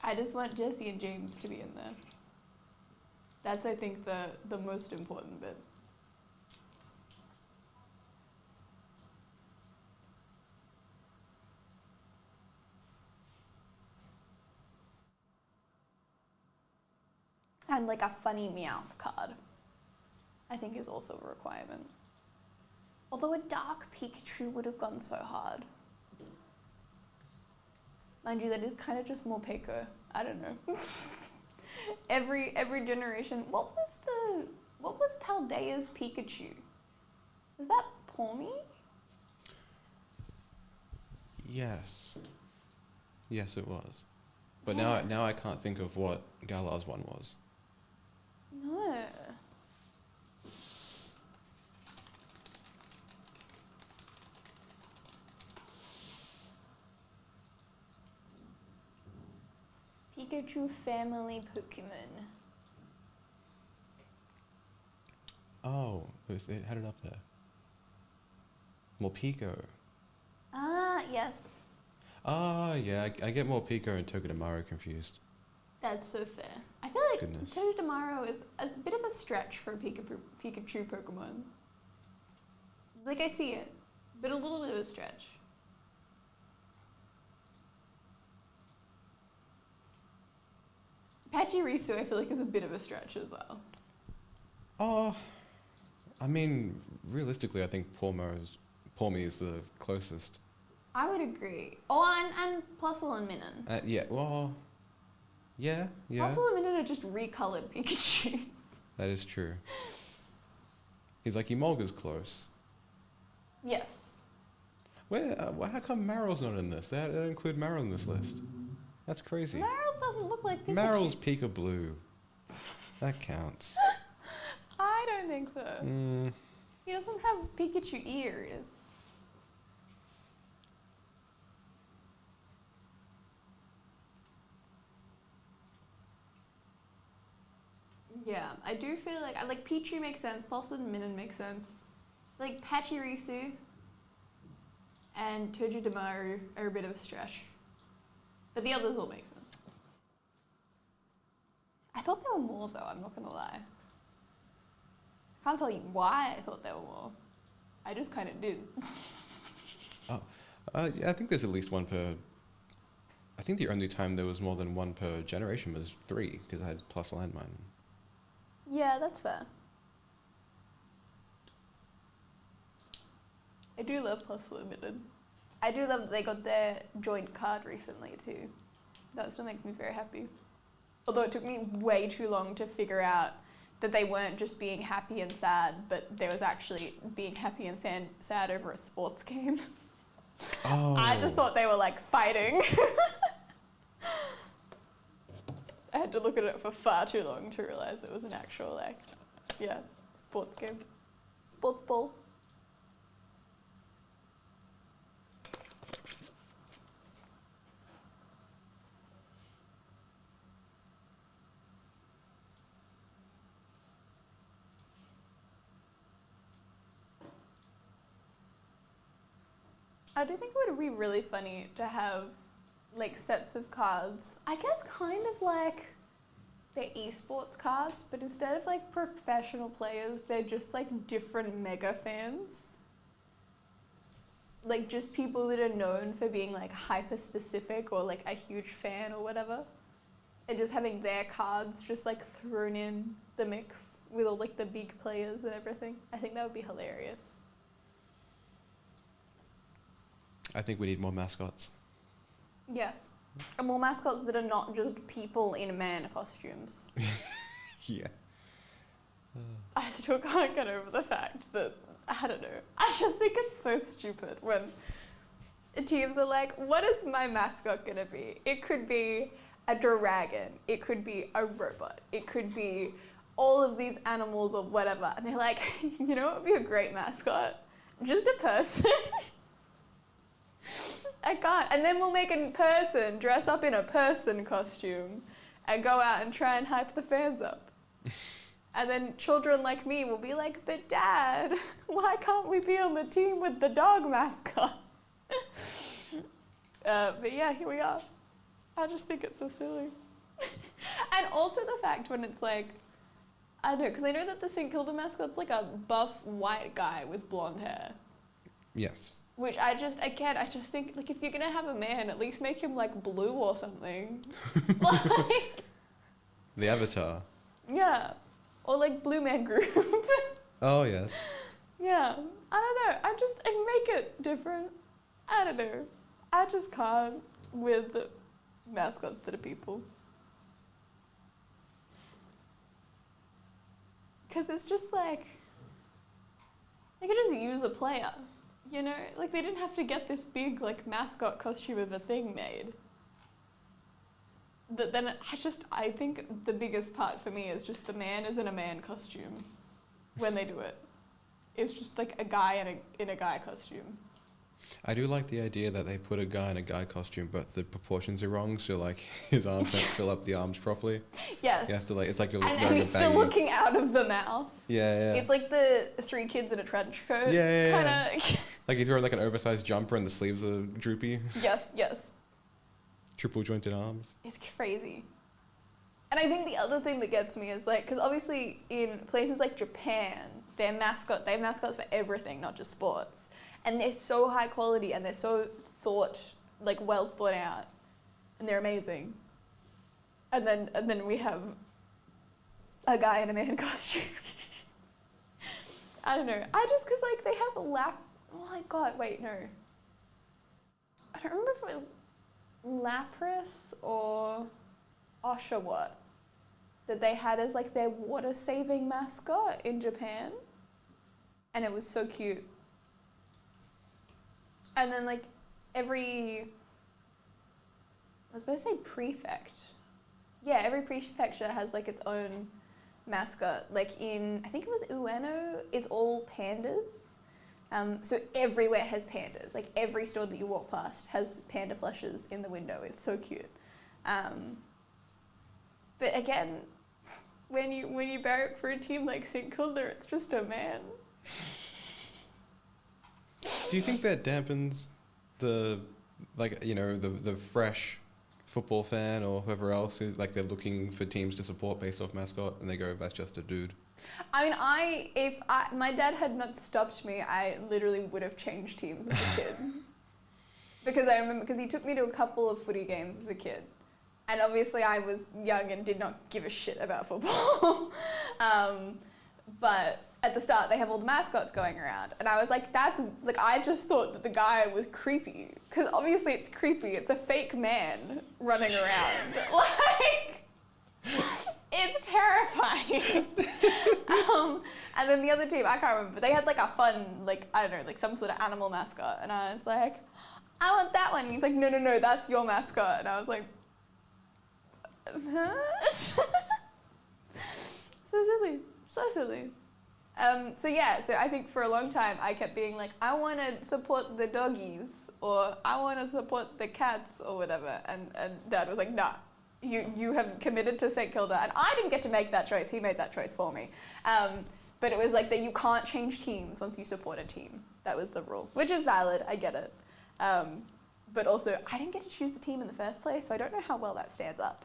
I just want Jesse and James to be in there. That's, I think, the most important bit. And like a funny Meowth card, I think is also a requirement. Although a dark Pikachu would have gone so hard. Mind you, that is kind of just more Peko. I don't know. every generation. What was Paldea's Pikachu? Was that Pawmi? Yes. Yes, it was. But Yeah. now I can't think of what Galar's one was. No. Pikachu family Pokemon. Oh, it had it up there. Morpeko. Ah, yes. Ah, yeah, I get Morpeko and Togedemaru confused. That's so fair. I feel like Goodness. Togedemaru is a bit of a stretch for a Pikachu Pokemon. Like, I see it, but a little bit of a stretch. Pachirisu, I feel like, is a bit of a stretch as well. Oh, I mean, realistically, I think Pawmi is the closest. I would agree. Oh, and Plusle and Minun. Yeah, well, yeah. Plusle and Minun are just recolored Pikachus. That is true. He's like, Emolga's close. Yes. How come Maryl's not in this? They don't include Maryl in this list. That's crazy. Marill doesn't look like Pikachu. Maryl's Pika Blue. That counts. I don't think so. Mm, He doesn't have Pikachu ears. Yeah, I do feel like Pichu makes sense, Pulse and Minun makes sense. Like Pachirisu and Togedemaru are a bit of a stretch. But the others all make sense. I thought there were more though, I'm not gonna lie. Can't tell you why I thought there were more. I just kind of did. yeah, I think there's at least one per. I think the only time there was more than one per generation was 3, because I had Plus Landmine. Yeah, that's fair. I do love Plus Limited. I do love that they got their joint card recently too. That still makes me very happy. Although it took me way too long to figure out that they weren't just being happy and sad, but there was actually being happy and sad over a sports game. Oh. I just thought they were like fighting. I had to look at it for far too long to realise it was an actual, like, yeah, sports game. Sports ball. I do think it would be really funny to have like sets of cards. I guess kind of like the esports cards, but instead of like professional players, they're just like different mega fans. Like just people that are known for being like hyper specific or like a huge fan or whatever. And just having their cards just like thrown in the mix with all like the big players and everything. I think that would be hilarious. I think we need more mascots. Yes. And more mascots that are not just people in man costumes. Yeah. I still can't get over the fact that, I don't know, I just think it's so stupid when teams are like, what is my mascot gonna be? It could be a dragon, it could be a robot, it could be all of these animals or whatever. And they're like, you know what would be a great mascot? Just a person. I can't. And then we'll make a person dress up in a person costume and go out and try and hype the fans up. And then children like me will be like, but Dad, why can't we be on the team with the dog mascot? But yeah, here we are. I just think it's so silly. And also the fact when it's like, I don't know, because I know that the St. Kilda mascot's like a buff white guy with blonde hair. Yes. Which I just think, like, if you're gonna have a man, at least make him, like, blue or something. Like, The Avatar. yeah. Or, like, Blue Man Group. Oh, yes. Yeah. I don't know. I make it different. I don't know. I just can't with mascots that are people. Because it's just like, they could just use a player, you know? Like, they didn't have to get this big, like, mascot costume of a thing made. But then I think the biggest part for me is just the man is in a man costume when they do it. It's just like a guy in a guy costume. I do like the idea that they put a guy in a guy costume, but the proportions are wrong. So like his arms don't fill up the arms properly. Yes. He has to like, it's like you're and wearing he's a baggy. still looking out of the mouth. Yeah, yeah. It's like the three kids in a trench coat. Yeah. Kinda. Like he's wearing like an oversized jumper and the sleeves are droopy. Yes. Triple jointed arms. It's crazy. And I think the other thing that gets me is like, because obviously in places like Japan, they have mascots for everything, not just sports. And they're so high quality and they're so well thought out. And they're amazing. And then we have a guy in a man costume. I don't know. Because like they have oh my god, wait, no. I don't remember if it was Lapras or Oshawott that they had as like their water saving mascot in Japan. And it was so cute. And then like I was about to say prefect. Yeah, every prefecture has like its own mascot. Like I think it was Ueno, it's all pandas. So everywhere has pandas. Like every store that you walk past has panda plushes in the window. It's so cute. But again, when you barrack for a team like St Kilda, it's just a man. Do you think that dampens the fresh football fan or whoever else who's like they're looking for teams to support based off mascot and they go, that's just a dude? I mean, if my dad had not stopped me, I literally would have changed teams as a kid. Because I remember, because he took me to a couple of footy games as a kid. And obviously I was young and did not give a shit about football. But at the start, they have all the mascots going around. And I was like, I just thought that the guy was creepy. Because obviously it's creepy. It's a fake man running around. Like, it's terrifying. And then the other team, I can't remember, but they had like a fun, like, I don't know, like some sort of animal mascot. And I was like, I want that one. And he's like, no, that's your mascot. And I was like, huh? So silly. So I think for a long time I kept being like, I want to support the doggies or I want to support the cats or whatever. And Dad was like, nah, you have committed to St Kilda. And I didn't get to make that choice. He made that choice for me. But it was like that you can't change teams once you support a team. That was the rule, which is valid. I get it. But also, I didn't get to choose the team in the first place, so I don't know how well that stands up.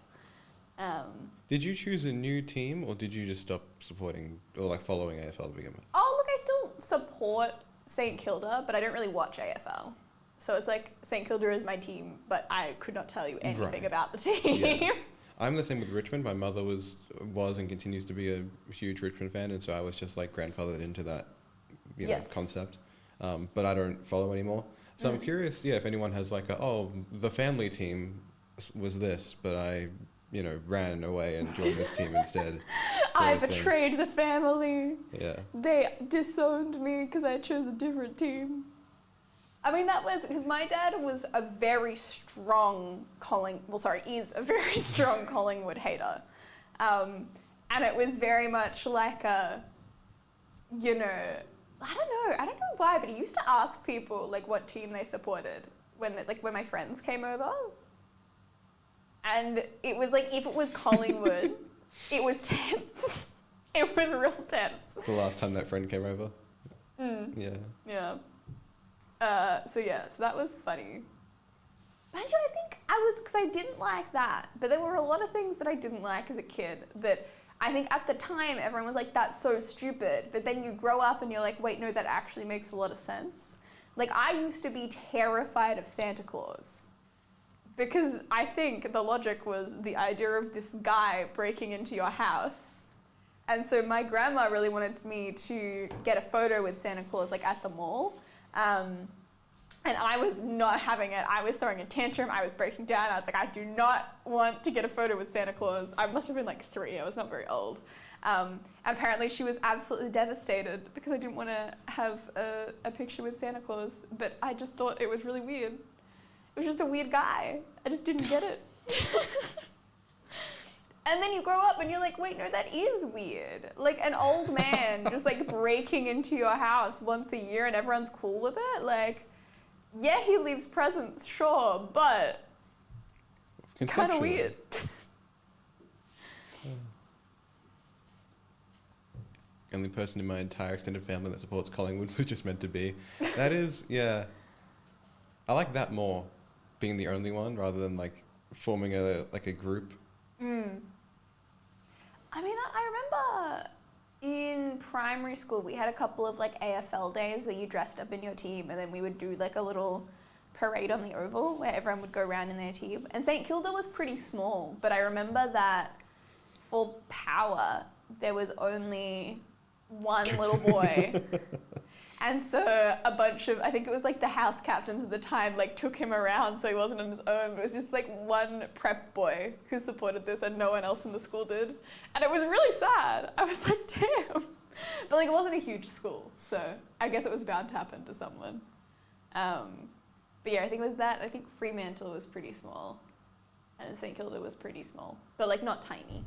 Did you choose a new team or did you just stop supporting or like following AFL to begin with? Oh, look, I still support St Kilda, but I don't really watch AFL. So it's like St Kilda is my team, but I could not tell you anything about the team. Yeah. I'm the same with Richmond. My mother was and continues to be a huge Richmond fan, and so I was just like grandfathered into that, concept. But I don't follow anymore. So I'm curious, if anyone has like the family team was this, but I ran away and joined this team instead. I betrayed the family. Yeah. They disowned me because I chose a different team. I mean, that was because my dad was a very strong is a very strong Collingwood hater. And it was very much like I don't know why, but he used to ask people like what team they supported when my friends came over. And it was like, if it was Collingwood, it was tense. It was real tense. The last time that friend came over? Yeah. Yeah. So that was funny. Mind you, I think because I didn't like that, but there were a lot of things that I didn't like as a kid that I think at the time everyone was like, that's so stupid. But then you grow up and you're like, wait, no, that actually makes a lot of sense. Like, I used to be terrified of Santa Claus. Because I think the logic was the idea of this guy breaking into your house And so my grandma really wanted me to get a photo with Santa Claus like at the mall. And I was not having it. I was throwing a tantrum. I was breaking down. I was like, I do not want to get a photo with Santa Claus. I must have been like 3. I was not very old. And apparently she was absolutely devastated because I didn't want to have a picture with Santa Claus. But I just thought it was really weird. It was just a weird guy. I just didn't get it. And then you grow up and you're like, wait, no, that is weird. Like an old man just like breaking into your house once a year and everyone's cool with it. Like, yeah, he leaves presents, sure, but kind of weird. Only person in my entire extended family that supports Collingwood was just meant to be. That is, yeah. I like that more, being the only one rather than like forming a group. I mean, I remember in primary school we had a couple of like AFL days where you dressed up in your team and then we would do like a little parade on the oval where everyone would go around in their team. And St Kilda was pretty small, but I remember that for power there was only one little boy. And so a bunch of, I think it was like the house captains at the time, like took him around so he wasn't on his own. It was just like one prep boy who supported this and no one else in the school did. And it was really sad. I was like, damn. But like it wasn't a huge school, so I guess it was bound to happen to someone. But yeah, I think it was that. I think Fremantle was pretty small and St Kilda was pretty small, but like not tiny.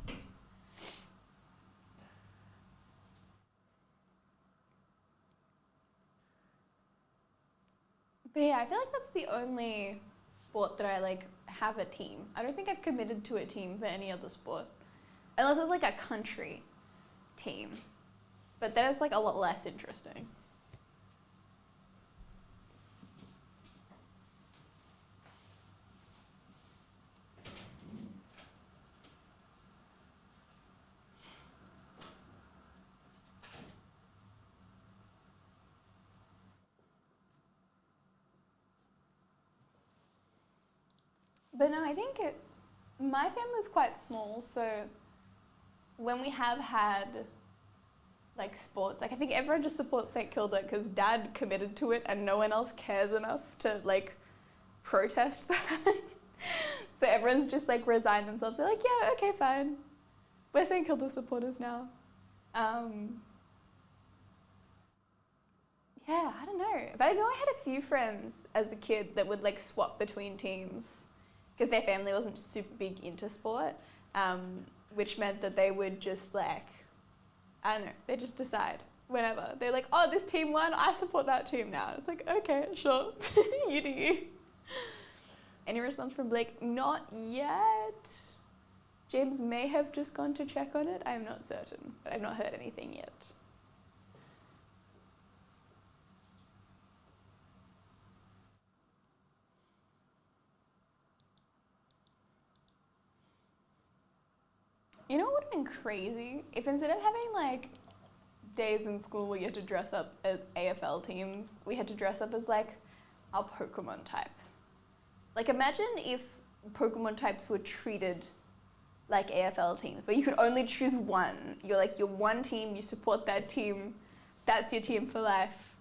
But yeah, I feel like that's the only sport that I like have a team. I don't think I've committed to a team for any other sport. Unless it's like a country team. But that is like a lot less interesting. But no, I think my family's quite small, so when we have had like sports, like I think everyone just supports St Kilda because Dad committed to it and no one else cares enough to like protest that. So everyone's just like resigned themselves. They're like, yeah, okay, fine. We're St Kilda supporters now. Yeah, I don't know. But I know I had a few friends as a kid that would like swap between teams because their family wasn't super big into sport, which meant that they would just like, I don't know, they just decide whenever. They're like, oh, this team won, I support that team now. It's like, okay, sure, you do you. Any response from Blake? Not yet. James may have just gone to check on it. I am not certain, but I've not heard anything yet. You know what would have been crazy? If instead of having like days in school where you had to dress up as AFL teams, we had to dress up as like our Pokemon type. Like imagine if Pokemon types were treated like AFL teams, where you could only choose one. You're like, you're one team, you support that team, that's your team for life.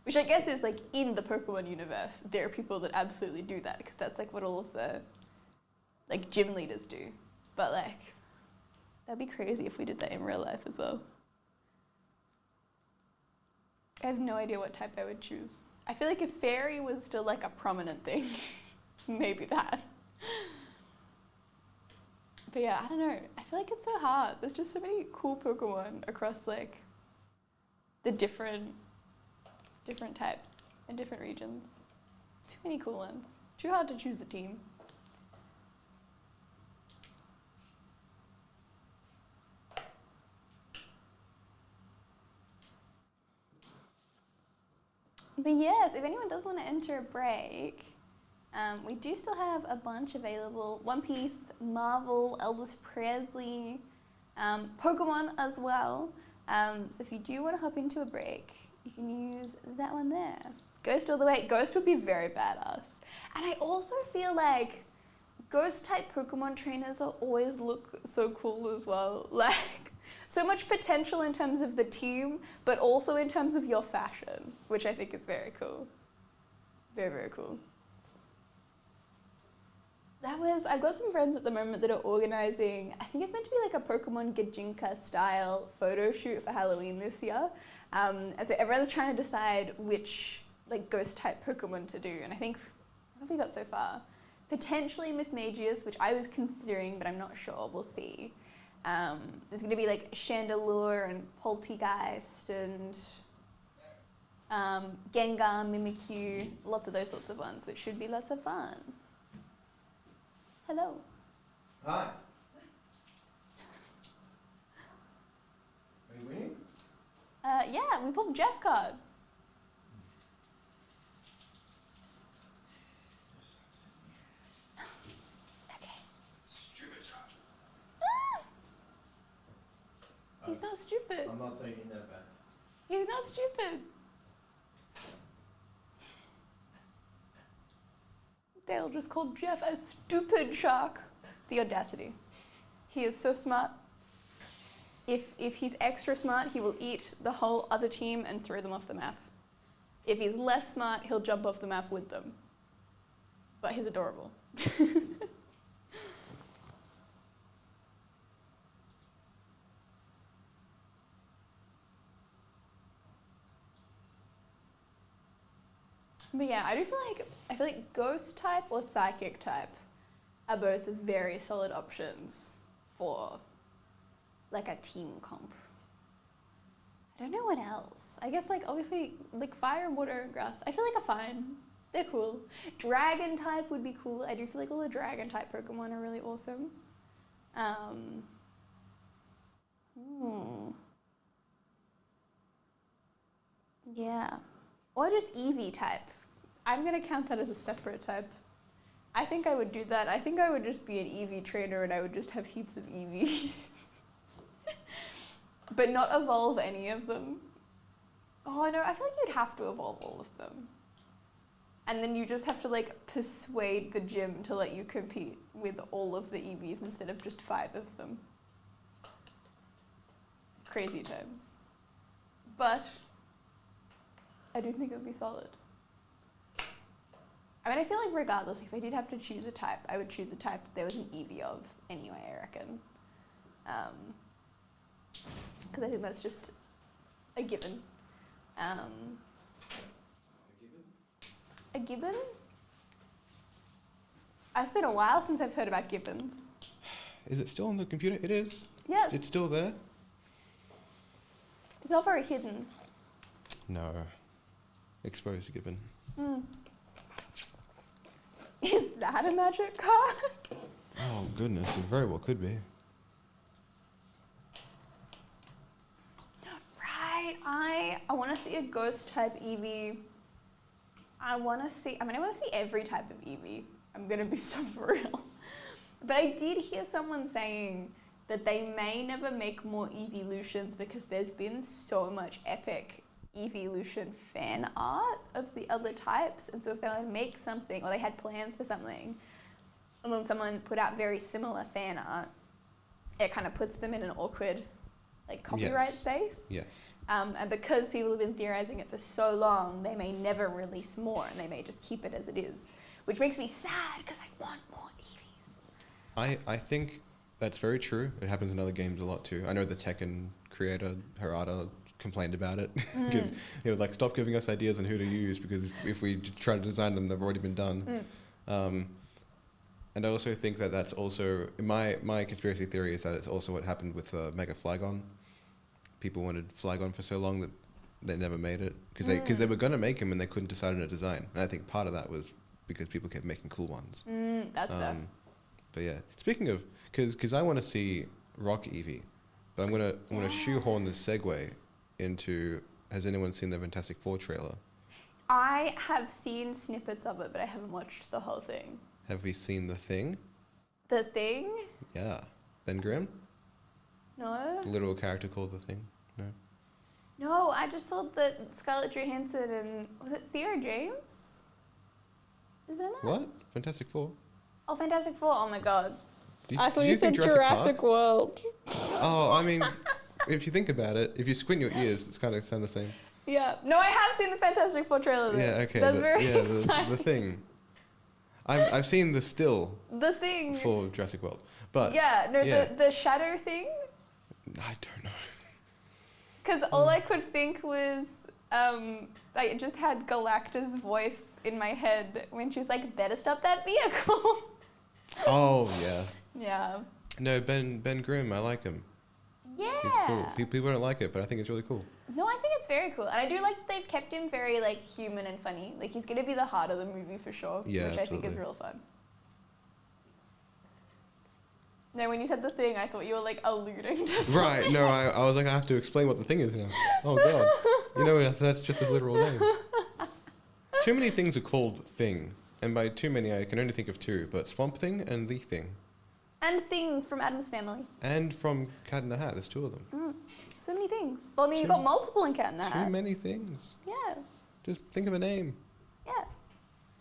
Which I guess is like in the Pokemon universe, there are people that absolutely do that because that's like what all of the like gym leaders do. But like, that'd be crazy if we did that in real life as well. I have no idea what type I would choose. I feel like if fairy was still like a prominent thing, maybe that. But yeah, I don't know. I feel like it's so hard. There's just so many cool Pokemon across like the different types and different regions. Too many cool ones. Too hard to choose a team. But yes, if anyone does want to enter a break, we do still have a bunch available. One Piece, Marvel, Elvis Presley, Pokemon as well. So if you do want to hop into a break, you can use that one there. Ghost all the way. Ghost would be very badass. And I also feel like Ghost type Pokemon trainers always look so cool as well. Like So much potential in terms of the team, but also in terms of your fashion, which I think is very cool. Very, very cool. I've got some friends at the moment that are organizing, I think it's meant to be like a Pokemon Gajinka style photo shoot for Halloween this year. And so everyone's trying to decide which like ghost type Pokemon to do. And I think, what have we got so far? Potentially Mismagius, which I was considering, but I'm not sure, we'll see. There's gonna be like Chandelure and Poltegeist and Gengar, Mimikyu, lots of those sorts of ones, which should be lots of fun. Hello. Hi. Are you winning? Yeah, we pulled Jeff card. Okay. Stupid shot. He's not stupid. I'm not taking that back. He's not stupid. Dale just called Jeff a stupid shark. The audacity. He is so smart. If he's extra smart, he will eat the whole other team and throw them off the map. If he's less smart, he'll jump off the map with them. But he's adorable. But yeah, I feel like ghost type or psychic type are both very solid options for like a team comp. I don't know what else. I guess like obviously like fire, water, and grass. I feel like are fine. They're cool. Dragon type would be cool. I do feel like all the dragon type Pokemon are really awesome. Yeah. Or just Eevee type. I'm gonna count that as a separate type. I think I would do that. I think I would just be an Eevee trainer and I would just have heaps of Eevees. But not evolve any of them. Oh no, I feel like you'd have to evolve all of them. And then you just have to like persuade the gym to let you compete with all of the Eevees instead of just 5 of them. Crazy times. But I do think it would be solid. I mean, I feel like regardless, if I did have to choose a type, I would choose a type that there was an Eevee of anyway, I reckon. Because I think that's just a given. A gibbon? It's been a while since I've heard about gibbons. Is it still on the computer? It is. Yes. It's still there? It's not very hidden. No. Exposed gibbon. Is that a magic card? Oh goodness, it very well could be. Right, I want to see a ghost type Eevee. I want to see every type of Eevee. I'm going to be so for real. But I did hear someone saying that they may never make more Eeveelutions because there's been so much epic Eeveelution fan art of the other types, and so if they want to make something, or they had plans for something, and then someone put out very similar fan art, it kind of puts them in an awkward like copyright space. Yes. And because people have been theorizing it for so long, they may never release more, and they may just keep it as it is, which makes me sad because I want more Eevees. I think that's very true. It happens in other games a lot too. I know the Tekken creator, Harada, complained about it because he was like, stop giving us ideas on who to use because if we try to design them, they've already been done. And I also think that that's also, my conspiracy theory is that it's also what happened with Mega Flygon. People wanted Flygon for so long that they never made it because they were going to make him and they couldn't decide on a design. And I think part of that was because people kept making cool ones. That's fair. But yeah, speaking of, because I want to see Rock Eevee, but I'm gonna shoehorn this segue into, has anyone seen the Fantastic Four trailer? I have seen snippets of it, but I haven't watched the whole thing. Have we seen The Thing? The Thing? Yeah. Ben Grimm? No. A literal character called The Thing? No. No, I just saw that Scarlett Johansson and, was it Theo James? Is that it? What? Fantastic Four? Oh, Fantastic Four, oh my god. Do I thought do you think said Jurassic Park? World. Oh, I mean, if you think about it, if you squint your ears, it's kind of sound the same. Yeah. No, I have seen the Fantastic Four trailer. Though. Yeah, okay. That's very the exciting. Thing. I've seen the still The Thing. for Jurassic World, but Yeah, no, yeah. the shadow thing. I don't know. Because all I could think was, I just had Galacta's voice in my head when she's like, "Better stop that vehicle." Oh yeah. Yeah. No, Ben Grimm. I like him. Yeah. He's cool. People don't like it, but I think it's really cool. No, I think it's very cool, and I do like that they've kept him very like human and funny. Like he's gonna be the heart of the movie for sure, Yeah, which I think is absolutely. real fun. No, when you said The Thing, I thought you were like alluding to something. Right. No, I was like, I have to explain what the thing is now. Oh god. You know, that's just his literal name. Too many things are called Thing, and by too many, I can only think of two. But Swamp Thing and The Thing, And Thing from Addams Family. and from Cat in the Hat. There's two of them. So many things. Well, I mean, you've Too- got multiple in Cat in the Too Hat. many things. Yeah. Just think of a name. Yeah.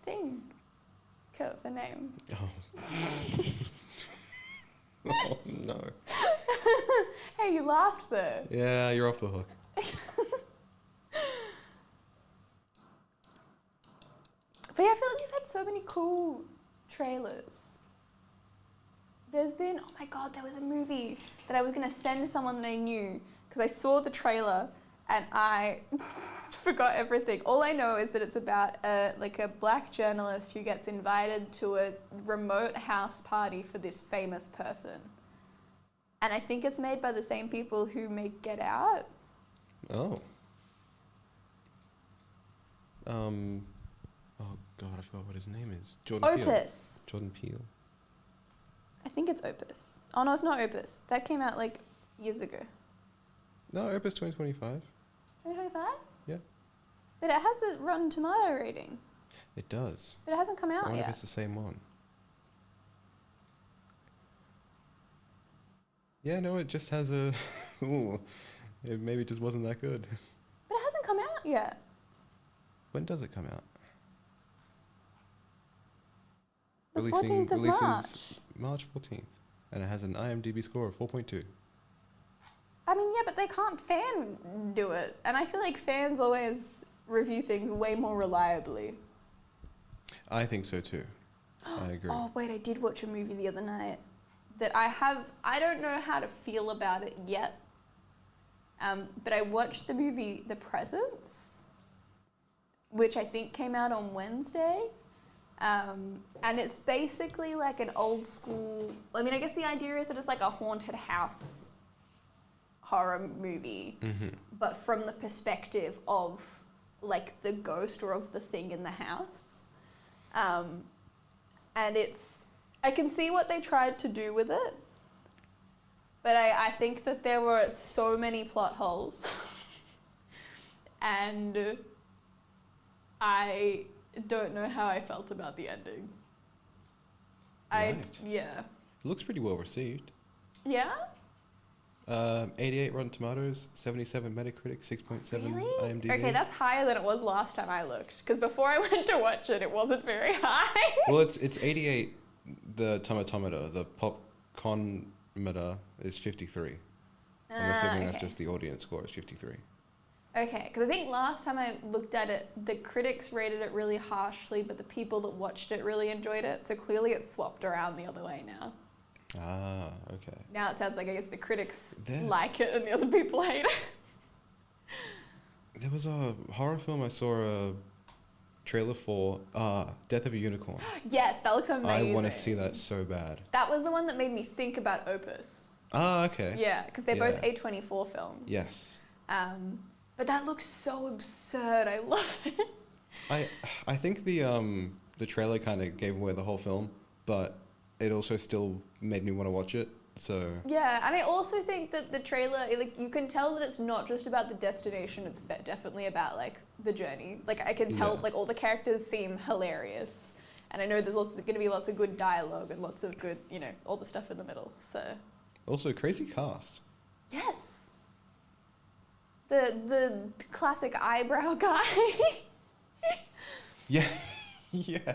Thing. Cool, the name. Oh. Oh no. Hey, you laughed though. Yeah, you're off the hook. But yeah, I feel like we've had so many cool trailers. There's been, oh my god, there was a movie that I was going to send someone that I knew because I saw the trailer and I forgot everything. All I know is that it's about a black journalist who gets invited to a remote house party for this famous person. And I think it's made by the same people who make Get Out. Oh. Oh god, I forgot what his name is. Jordan Peele. Opus. Jordan Peele. I think it's Opus. Oh no, it's not Opus. That came out like years ago. No, Opus 2025. 2025? Yeah. But it has a Rotten Tomato rating. It does. But it hasn't come I out wonder if yet. it's the same one. Yeah, no, it just has a. Ooh, it maybe just wasn't that good. But it hasn't come out yet. When does it come out? The 14th of releases March 14th, and it has an IMDb score of 4.2. I mean, yeah, but they can't fan do it. And I feel like fans always review things way more reliably. I think so too. I agree. Oh, wait, I did watch a movie the other night that I don't know how to feel about it yet. But I watched the movie The Presence, which I think came out on Wednesday. And it's basically like an old school, I mean, I guess the idea is that it's like a haunted house horror movie, but from the perspective of like the ghost or of the thing in the house. And I can see what they tried to do with it, but I think that there were so many plot holes. And I don't know how I felt about the ending. Right. Yeah. It looks pretty well received. Yeah? 88 Rotten Tomatoes, 77 Metacritic, 6.7 Really? IMDb. Okay, that's higher than it was last time I looked. Because before I went to watch it, it wasn't very high. Well, it's 88. The tomatometer, the popcornometer is 53. I'm assuming that's just the audience score is 53. Okay, because I think last time I looked at it, the critics rated it really harshly, but the people that watched it really enjoyed it. So clearly it's swapped around the other way now. Ah, okay. Now it sounds like I guess the critics There- like it and the other people hate it. There was a horror film I saw a trailer for, Death of a Unicorn. Yes, that looks amazing. I want to see that so bad. That was the one that made me think about Opus. Ah, okay. Yeah, because they're both Yeah. A24 films. Yes. But that looks so absurd. I love it. I think the trailer kind of gave away the whole film, but it also still made me want to watch it. So Yeah, and I also think that the trailer, like, you can tell that it's not just about the destination. It's definitely about like the journey. Like I can tell, Yeah. like all the characters seem hilarious, and I know there's going to be lots of good dialogue and lots of good, all the stuff in the middle. So also crazy cast. yes, the classic eyebrow guy. Yeah, yeah.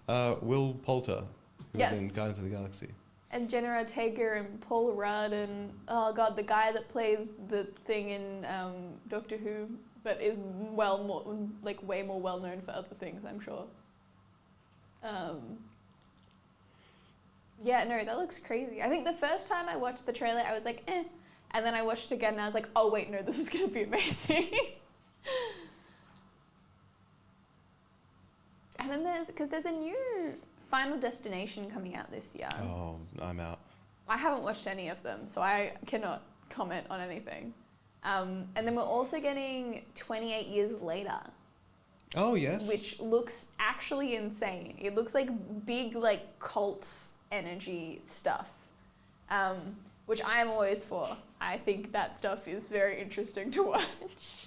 Will Poulter, who was in Yes. Guardians of the Galaxy. And Jenna Ortega and Paul Rudd and, oh god, the guy that plays the thing in Doctor Who, but is way more well known for other things, I'm sure. Yeah, no, that looks crazy. I think the first time I watched the trailer, I was like, eh. And then I watched it again and I was like, oh wait, no, this is gonna be amazing. And then there's a new Final Destination coming out this year. Oh, I'm out. I haven't watched any of them, so I cannot comment on anything. And then we're also getting 28 Years Later. Oh, yes. Which looks actually insane. It looks like big, like, cult energy stuff, which I am always for. I think that stuff is very interesting to watch.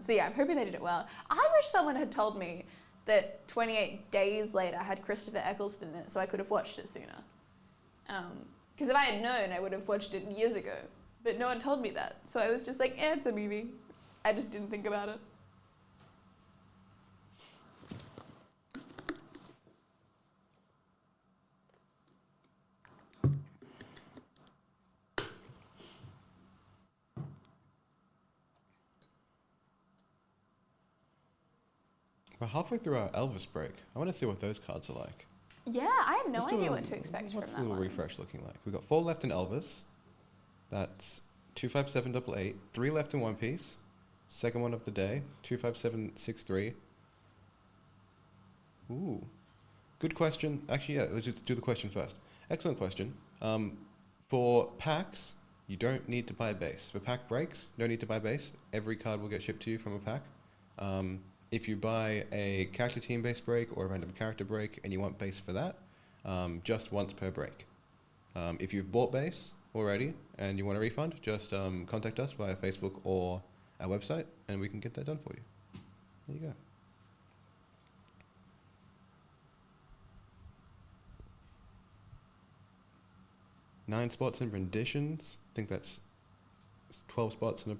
So yeah, I'm hoping they did it well. I wish someone had told me that 28 Days Later had Christopher Eccleston in it, so I could have watched it sooner. Because if I had known, I would have watched it years ago. But no one told me that, so I was just like, it's a movie. I just didn't think about it. We're halfway through our Elvis break. I want to see what those cards are like. Yeah, I have no idea what to expect from that one. What's the little refresh looking like? We've got 4 left in Elvis. That's 25788. 3 left in One Piece. Second one of the day. 25763. Ooh. Good question. Actually, yeah, let's just do the question first. Excellent question. For packs, you don't need to buy a base. For pack breaks, no need to buy base. Every card will get shipped to you from a pack. If you buy a character team base break or a random character break and you want base for that, just once per break. If you've bought base already and you want a refund, just contact us via Facebook or our website and we can get that done for you. There you go. Nine spots in renditions. I think that's 12 spots in a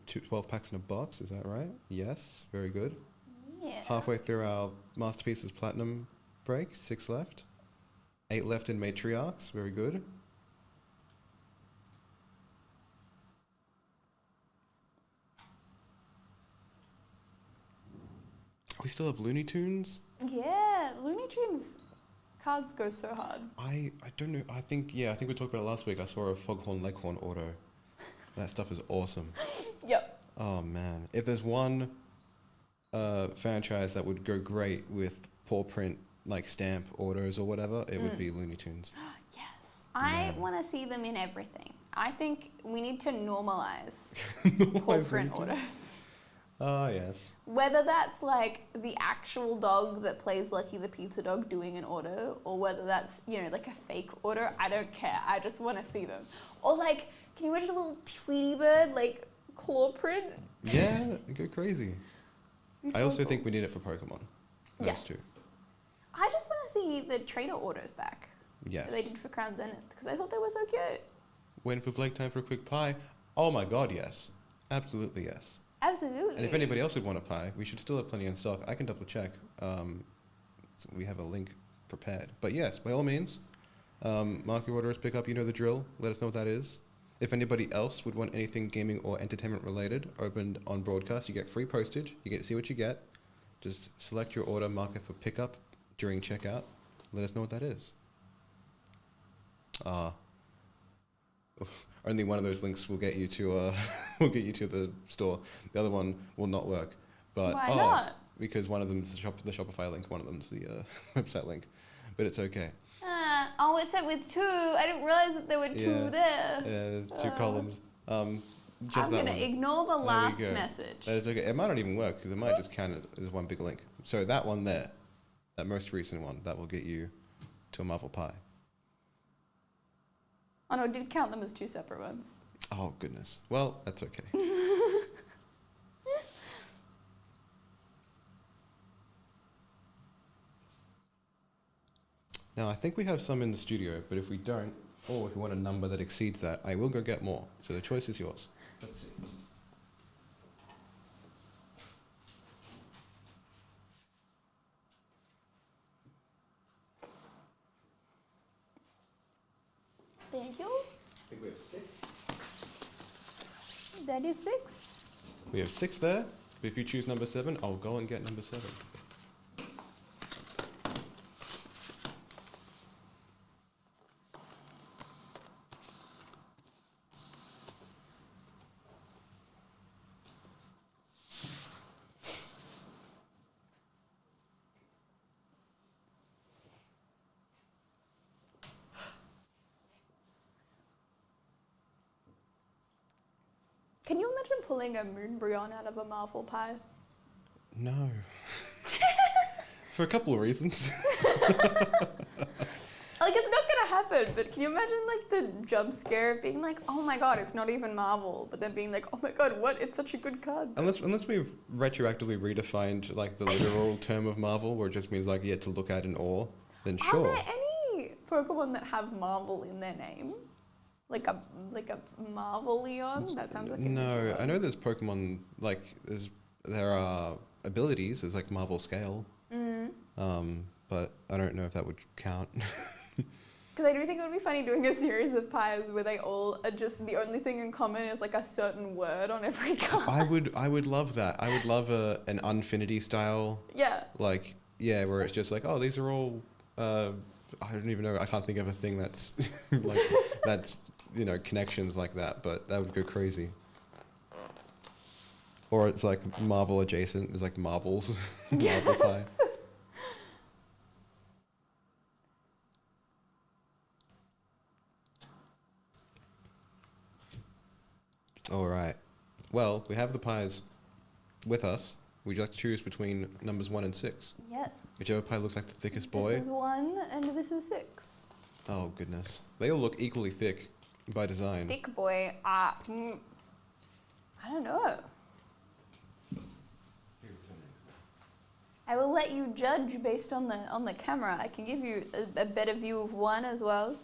12 packs in a box, is that right? Yes, very good. Yeah. Halfway through our Masterpieces Platinum break, 6 left. 8 left in Matriarchs, very good. We still have Looney Tunes? Yeah, Looney Tunes cards go so hard. I don't know, I think we talked about it last week. I saw a Foghorn Leghorn auto. That stuff is awesome. Yep. Oh man, if there's one franchise that would go great with paw print like stamp autos or whatever, it would be Looney Tunes. Yes. I want to see them in everything. I think we need to normalize paw print autos. Oh, yes. Whether that's like the actual dog that plays Lucky the Pizza Dog doing an auto, or whether that's, like a fake auto, I don't care. I just want to see them. Or like, can you imagine a little Tweety Bird, like, claw print? Yeah, go crazy. I also think we need it for Pokemon. Those two. I just want to see the trainer autos back. Yes. That they did for Crown Zenith, because I thought they were so cute. Waiting for Blake time for a quick pie. Oh my god, yes. Absolutely yes. Absolutely. And if anybody else would want a pie, we should still have plenty in stock. I can double check. So we have a link prepared. But yes, by all means, mark your order as pick up. You know the drill. Let us know what that is. If anybody else would want anything gaming or entertainment related opened on broadcast, you get free postage. You get to see what you get. Just select your order, mark it for pickup during checkout. Let us know what that is. Only one of those links will get you to the store. The other one will not work. But why not? Because one of them's the Shopify link, one of them's the website link. But it's okay. It's sent with 2. I didn't realize that there were 2 there. Yeah, there's 2 columns. I'm going to ignore the last message. That is okay. It might not even work because it might just count it as one big link. So that one there, that most recent one, that will get you to a Marvel pie. Oh no, it did count them as 2 separate ones. Oh goodness. Well, that's okay. Now, I think we have some in the studio, but if we don't, or if you want a number that exceeds that, I will go get more. So the choice is yours. Let's see. Thank you. I think we have 6. That is 6. We have 6 there. But if you choose number 7, I'll go and get number 7. Can you imagine pulling a Moonbryon out of a Marvel pie? No. For a couple of reasons. Like, it's not gonna happen, but can you imagine, like, the jump scare of being like, oh my god, it's not even Marvel, but then being like, oh my god, what? It's such a good card. Unless we've retroactively redefined like the literal term of Marvel, where it just means like to look at in awe, then sure. Are there any Pokemon that have Marvel in their name? Like a Marvelion? That sounds like No, I know there's Pokemon like there are abilities. There's like Marvel scale. But I don't know if that would count. Because I do think it would be funny doing a series of pies where they all are just the only thing in common is like a certain word on every card. I would love that. I would love an Unfinity style. Yeah. Like where it's just like, oh, these are all. I don't even know. I can't think of a thing that's like that's connections like that. But that would go crazy. Or it's like Marvel adjacent. It's like marbles. Yes. Marble pie. All right. Well, we have the pies with us. Would you like to choose between numbers 1 and 6? Yes. Whichever pie looks like the thickest boy. This is 1 and this is 6. Oh, goodness. They all look equally thick by design. Thick boy. I don't know. I will let you judge based on the camera. I can give you a better view of one as well.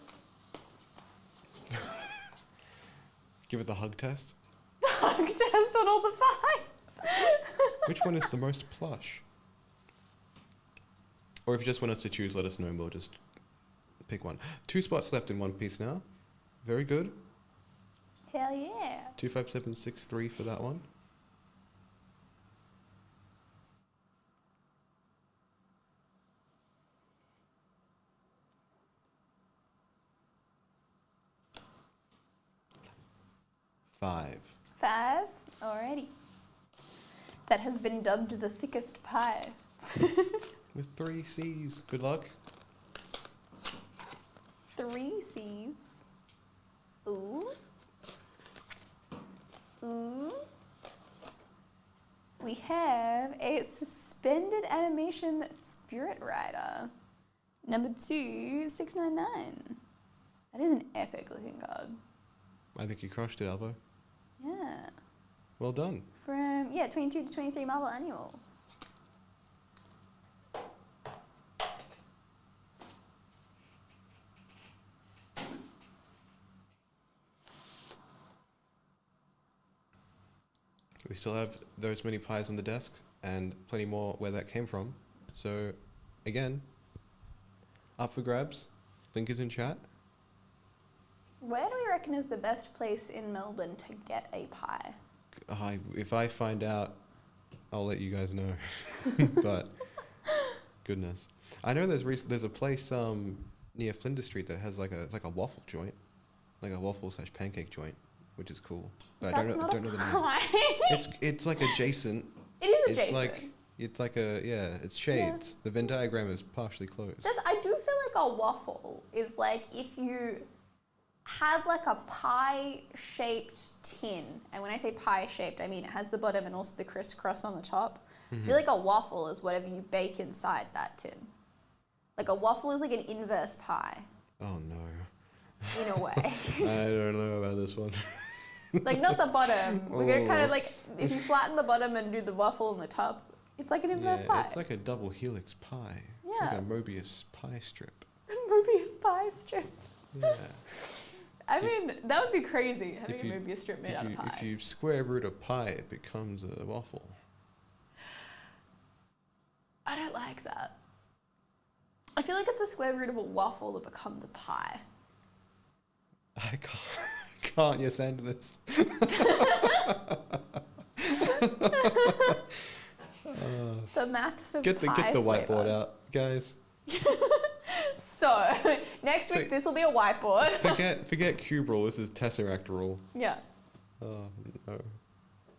Give it the hug test. Hug test on all the pies. Which one is the most plush? Or if you just want us to choose, let us know and we'll just pick one. 2 spots left in One Piece now. Very good. Hell yeah. 25763 for that one. Five. 5? Alrighty. That has been dubbed the thickest pie. With 3 C's. Good luck. 3 C's. Ooh. Ooh. We have a suspended animation Spirit Rider. Number 2699. That is an epic looking card. I think you crushed it, Alvo. Yeah. Well done. From, 22 to 23 Marvel Annual. We still have those many pies on the desk and plenty more where that came from. So, again, up for grabs. Link is in chat. Where do we reckon is the best place in Melbourne to get a pie? If I find out, I'll let you guys know. But, goodness. I know there's a place near Flinders Street that has it's like a waffle joint. Like a waffle/pancake joint, which is cool. But That's I don't know the name. It's like adjacent. It is adjacent. It's like it's shades. Yeah. The Venn diagram is partially closed. I do feel like a waffle is like if you had like a pie-shaped tin, and when I say pie-shaped, I mean it has the bottom and also the crisscross on the top. I feel like a waffle is whatever you bake inside that tin. Like a waffle is like an inverse pie. Oh no. In a way. I don't know about this one. Like not the bottom. We're gonna kind of like, if you flatten the bottom and do the waffle on the top, it's like an inverse pie. It's like a double helix pie. Yeah. It's like a Mobius pie strip. Mobius pie strip. Yeah. I mean, that would be crazy, having a Mobius strip made out of pie. If you square root a pie, it becomes a waffle. I don't like that. I feel like it's the square root of a waffle that becomes a pie. I can't yes end this. The maths of Get the pie whiteboard flavor. out, guys. So next week this will be a whiteboard. Forget cube rule. This is tesseract rule. Yeah. Oh no.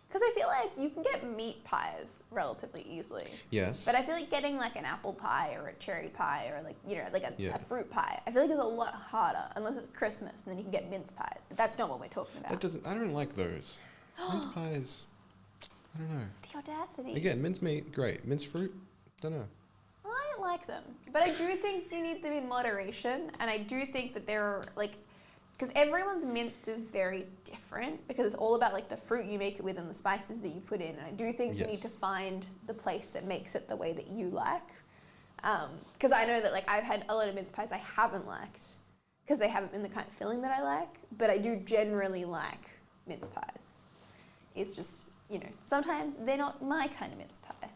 Because I feel like you can get meat pies relatively easily. Yes. But I feel like getting like an apple pie or a cherry pie or like, you know, like Yeah. a fruit pie, I feel like it's a lot harder unless it's Christmas and then you can get mince pies. But that's not what we're talking about. That doesn't. I don't like those. Mince pies. I don't know. The audacity. Again, mince meat, great. Mince fruit, don't know. I don't like them. But I do think you need them in moderation. And I do think that they're like, because everyone's mince is very different because it's all about like the fruit you make it with and the spices that you put in. And I do think you need to Yes. find the place that makes it the way that you like. Because I know that like I've had a lot of mince pies I haven't liked because they haven't been the kind of filling that I like. But I do generally like mince pies. It's just, you know, sometimes they're not my kind of mince pie.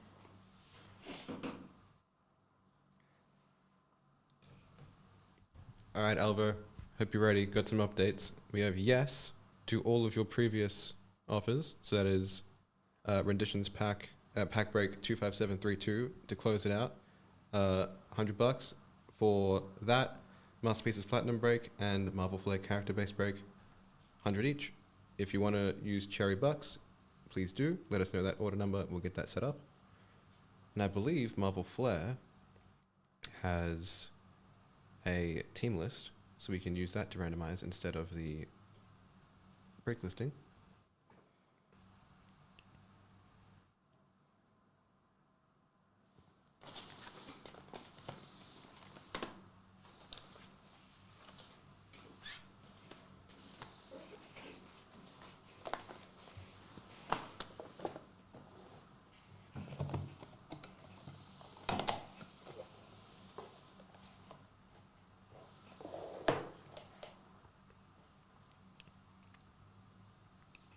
All right, Alvo. Hope you're ready. Got some updates. We have yes to all of your previous offers. So that is renditions pack break 25732 to close it out. $100 for that. Masterpieces Platinum break and Marvel Flair character base break. 100 each. If you want to use Cherry Bucks, please do. Let us know that order number. We'll get that set up. And I believe Marvel Flair has a team list, so we can use that to randomize instead of the break listing.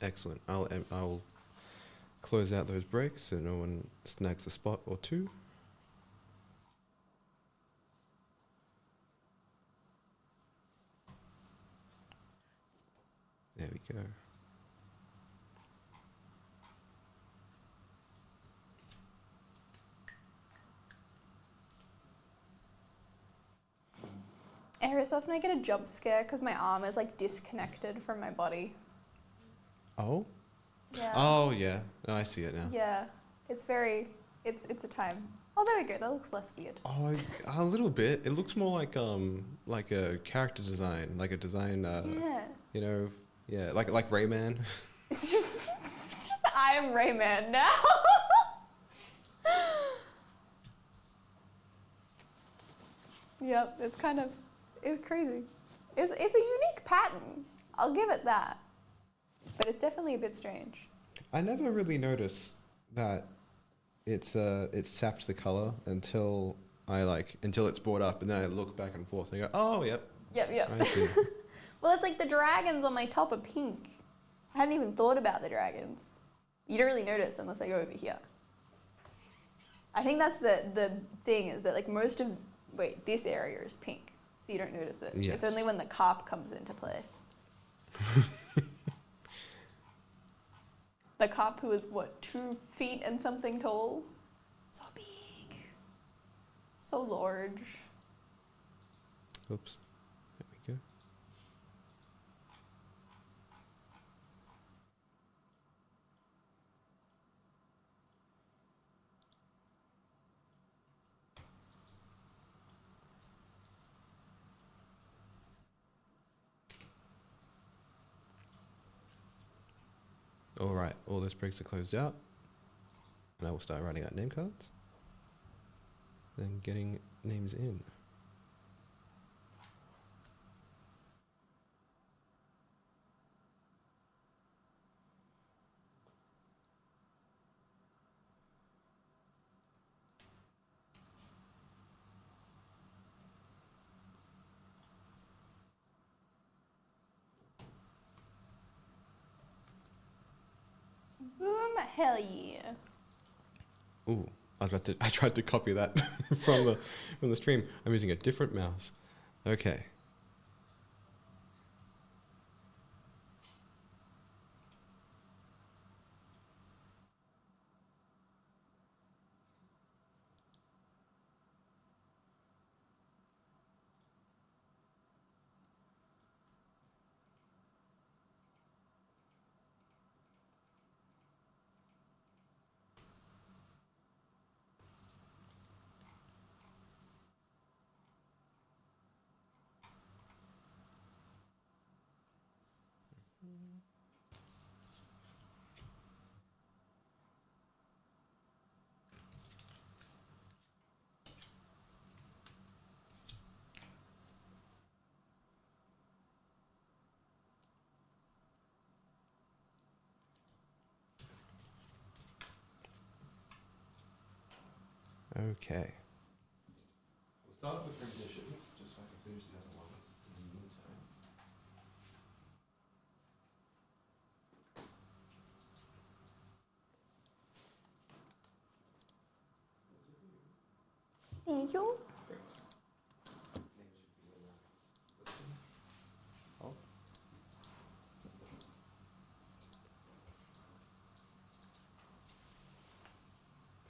Excellent. I'll close out those breaks so no one snags a spot or two. There we go. Every so often I get a jump scare because my arm is like disconnected from my body. Oh? Yeah. Oh, yeah. Oh, I see it now. Yeah. It's very, it's a time. Oh, there we go. That looks less weird. Oh, a little bit. It looks more like a character design, like a design. Yeah. You know, yeah, like Rayman. I am Rayman now. Yep, it's crazy. It's a unique pattern. I'll give it that. But it's definitely a bit strange. I never really noticed that it's sapped the color until it's brought up, and then I look back and forth and I go, oh, yep, Yep. I see. Well, it's like the dragons on my top are pink. I hadn't even thought about the dragons. You don't really notice unless I go over here. I think that's the thing is that like this area is pink, so you don't notice it. Yes. It's only when the carp comes into play. The carp who is what, 2 feet and something tall? So big. So large. Oops. There we go. All right, all those breaks are closed out. And I will start writing out name cards. Then getting names in. Boom, hell yeah. Ooh, I tried to copy that from the stream. I'm using a different mouse. Okay. Okay. We'll start with renditions, just so I can finish the other ones in the meantime. Thank you. Oh.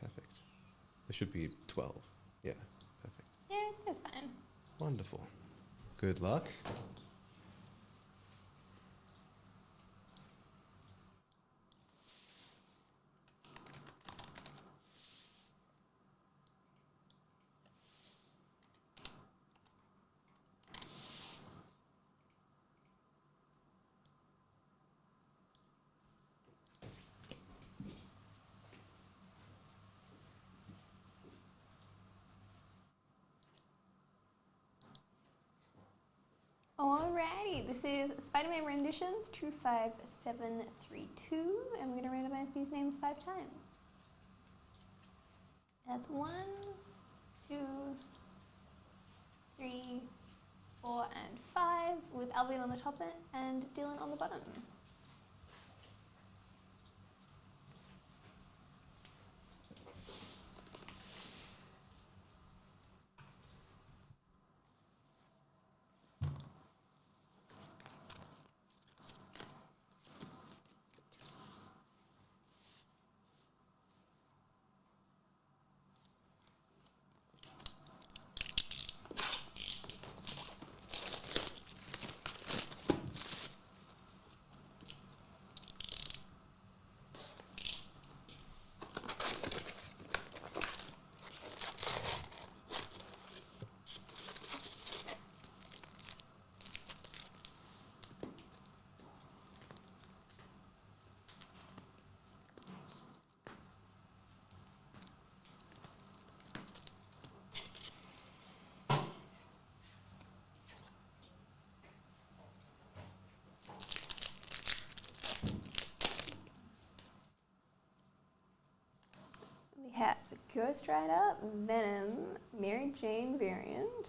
Perfect. There should be 12. Yeah, perfect. Yeah, that's fine. Wonderful. Good luck. Alrighty, this is Spider-Man Renditions 25732, and we're going to randomize these names 5 times. That's 1, 2, 3, 4, and 5, with Alvin on the top and Dylan on the bottom. We have Ghost Rider, Venom, Mary Jane variant,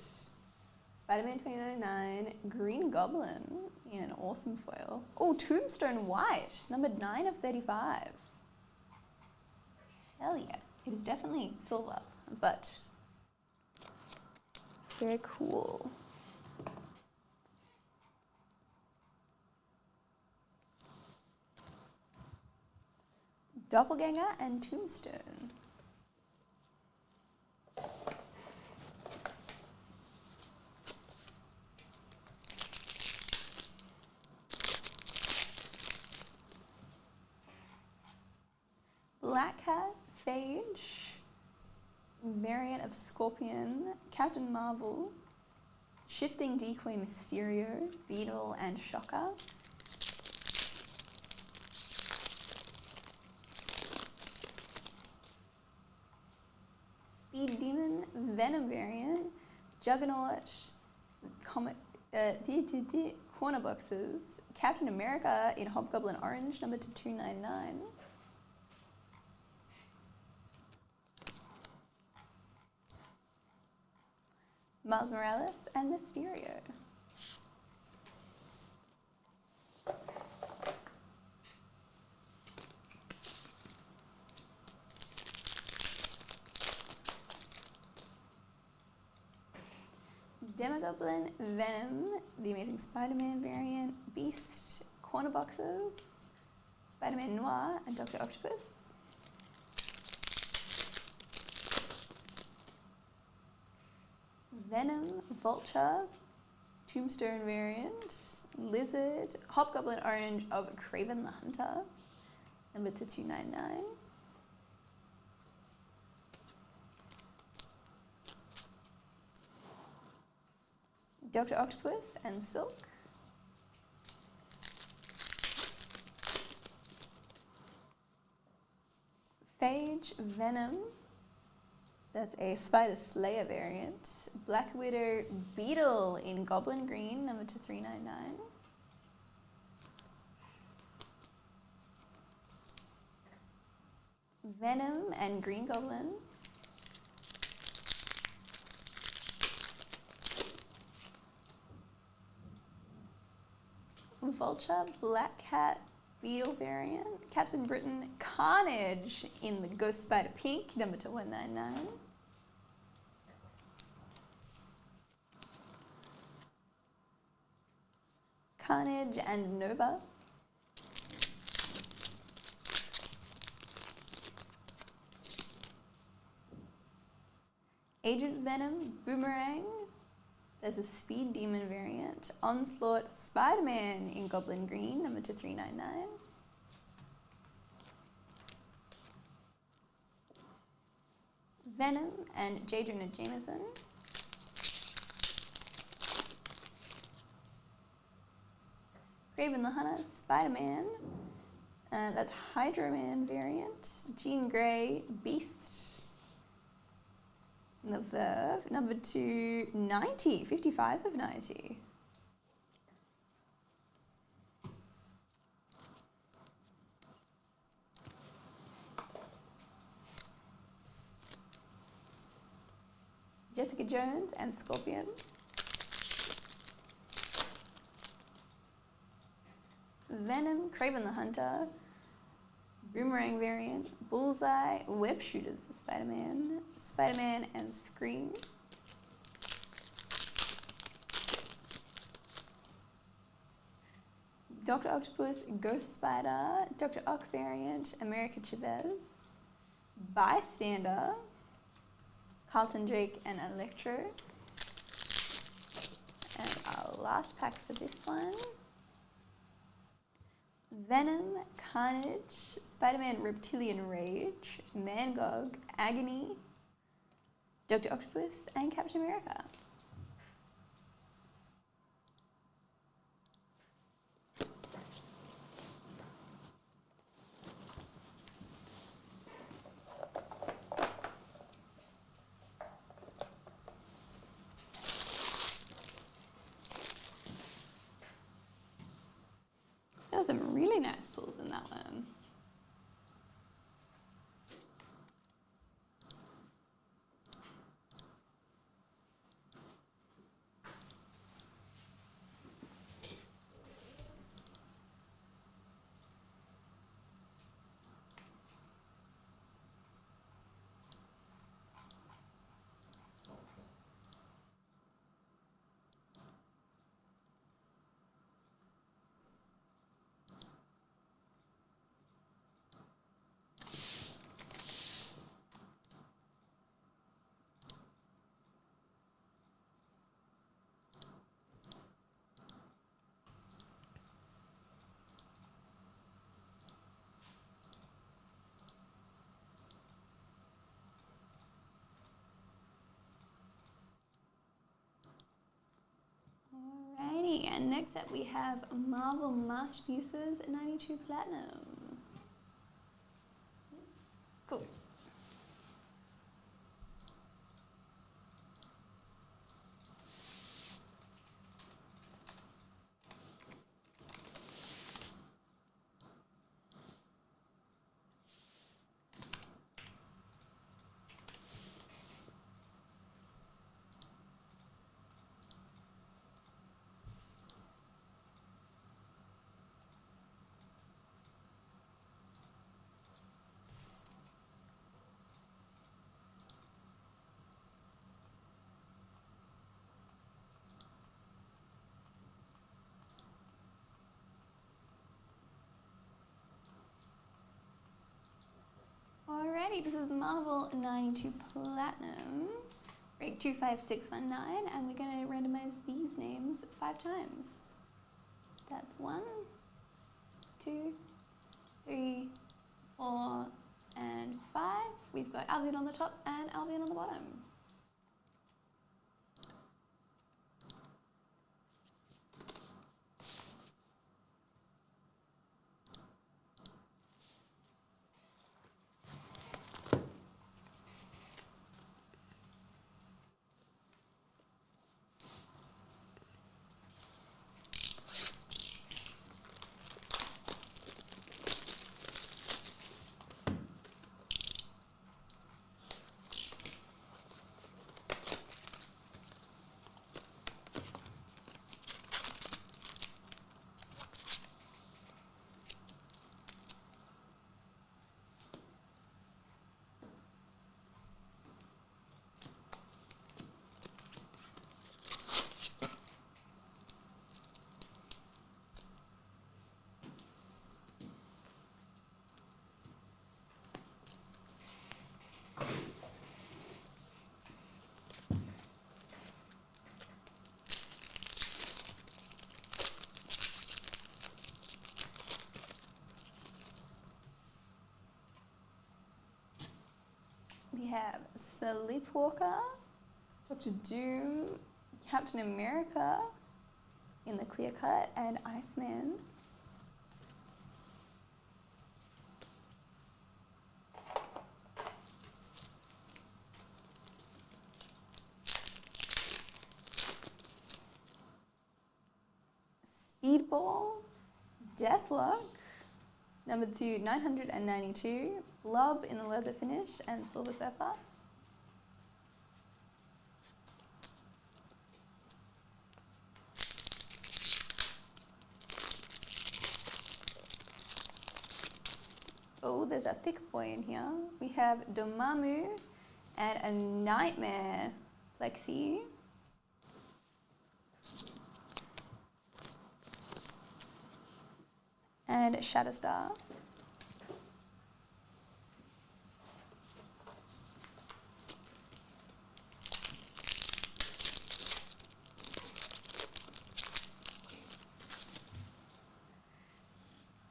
Spider-Man 2099, Green Goblin in an awesome foil. Oh, Tombstone White, number 9 of 35. Hell yeah. It is definitely silver, but very cool. Doppelganger and Tombstone. Black Cat, Phage, variant of Scorpion, Captain Marvel, Shifting Decoy Mysterio, Beetle and Shocker. Speed Demon, Venom variant, Juggernaut, corner boxes, Captain America in Hobgoblin Orange, number 299. Miles Morales and Mysterio. Demogoblin, Venom, The Amazing Spider-Man variant, Beast, corner boxes, Spider-Man Noir and Dr. Octopus. Venom, Vulture, Tombstone variant, Lizard, Hobgoblin Orange of Kraven the Hunter, number 299. Dr. Octopus and Silk. Phage, Venom. That's a Spider Slayer variant. Black Widow, Beetle in Goblin Green, number 2399. Venom and Green Goblin. Vulture, Black Cat, Beetle variant, Captain Britain, Carnage in the Ghost Spider Pink, number 2199. Carnage and Nova. Agent Venom, Boomerang. There's a Speed Demon variant. Onslaught, Spider-Man in Goblin Green, number 2399. Venom and J. Jonah Jameson. Kraven the Hunter, Spider-Man. That's Hydro Man variant. Jean Grey, Beast. The Verve, number 290, 55 of 90. Jessica Jones and Scorpion. Venom, Kraven the Hunter, Boomerang variant, Bullseye, Web Shooters, Spider-Man, Spider-Man and Scream. Dr. Octopus, Ghost Spider, Dr. Ock variant, America Chavez, Bystander, Carlton Drake and Electro. And our last pack for this one. Venom, Carnage, Spider-Man Reptilian Rage, Mangog, Agony, Dr. Octopus, and Captain America. There were some really nice pulls in that one. Alrighty, and next up we have Marvel Masterpieces 92 Platinum. Cool. Alrighty, this is Marvel 92 Platinum, break 25619, and we're going to randomize these names 5 times. That's 1, 2, 3, 4, and 5. We've got Albion on the top and Albion on the bottom. have Sleepwalker, Doctor Doom, Captain America in the clear cut, and Iceman. Speedball, Deathlock, number 2, 992, Blob in the leather finish, and Silver Surfer. Oh, there's a thick boy in here. We have Dormammu and a Nightmare Plexi. And Shatterstar.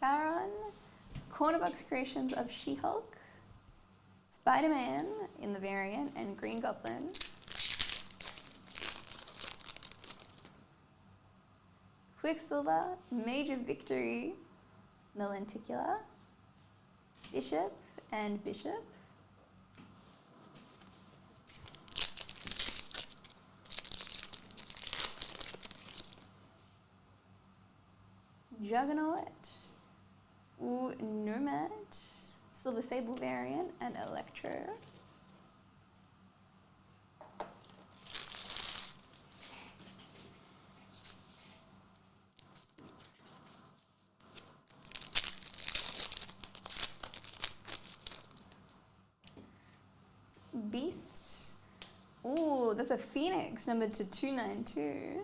Sauron, Cornerbox Creations of She-Hulk, Spider-Man in the variant, and Green Goblin. Quicksilver, Major Victory, the Lenticular, Bishop and Bishop. Juggernaut, Nomad, Silver Sable variant, and Electro. Beast. Ooh, that's a Phoenix, numbered to 292.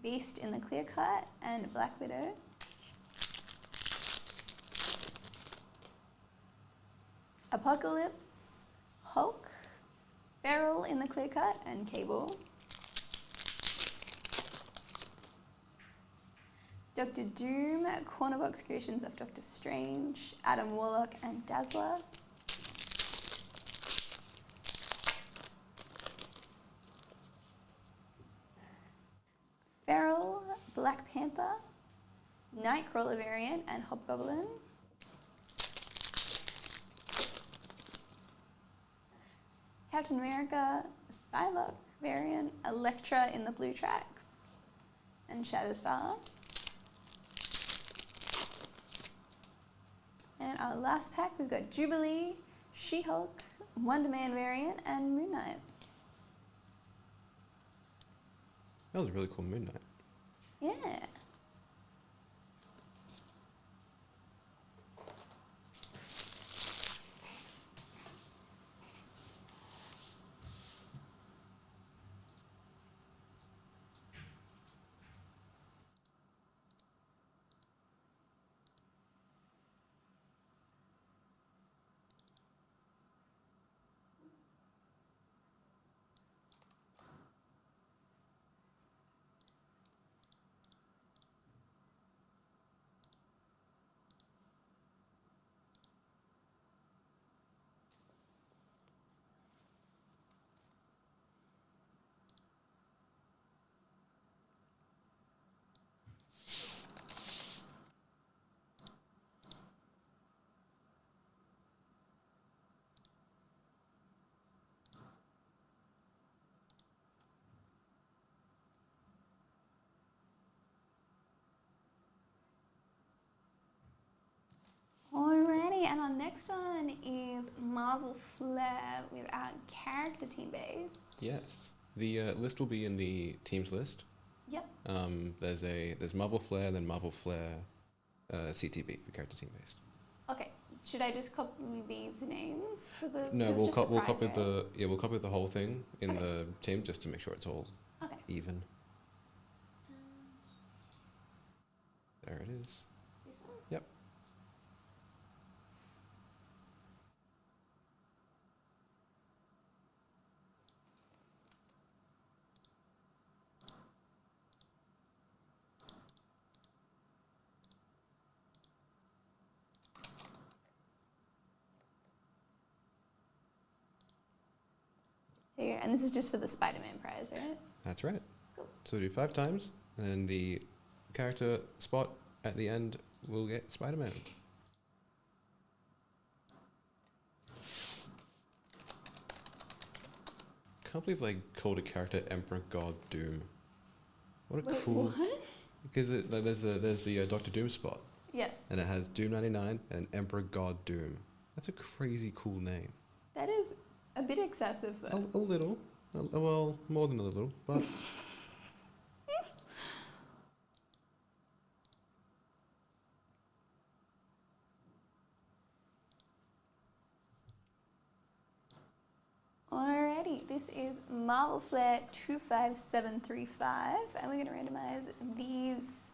Beast in the clear cut, and Black Widow. Apocalypse, Hulk, Feral in the clear cut, and Cable. Doctor Doom, Cornerbox Creations of Doctor Strange, Adam Warlock, and Dazzler. Feral, Black Panther, Nightcrawler variant, and Hobgoblin. Captain America, Psylocke variant, Elektra in the blue tracks, and Shatterstar. And our last pack, we've got Jubilee, She-Hulk, Wonder Man variant, and Moon Knight. That was a really cool Moon Knight. Yeah. Alrighty, and our next one is Marvel Flair with our character team based. Yes. The list will be in the teams list. Yep. There's Marvel Flair, then Marvel Flair CTB for character team based. Okay. Should I just copy these names for the? No, it's we'll just the we'll prize, copy right? we'll copy the whole thing in Okay. the team just to make sure it's all Okay. even. There it is. This one? Yep. There you go. And this is just for the Spider-Man prize, right? That's right. Cool. So do 5 times, and the character spot at the end will get Spider-Man. Can't believe they called a character Emperor God Doom. What a Wait, cool. what? Because there's the Doctor Doom spot, Yes. and it has Doom 99 and Emperor God Doom. That's a crazy cool name. That is a bit excessive, though. A little, well, more than a little, but. Alrighty, this is Marvel Flair 25735, and we're going to randomize these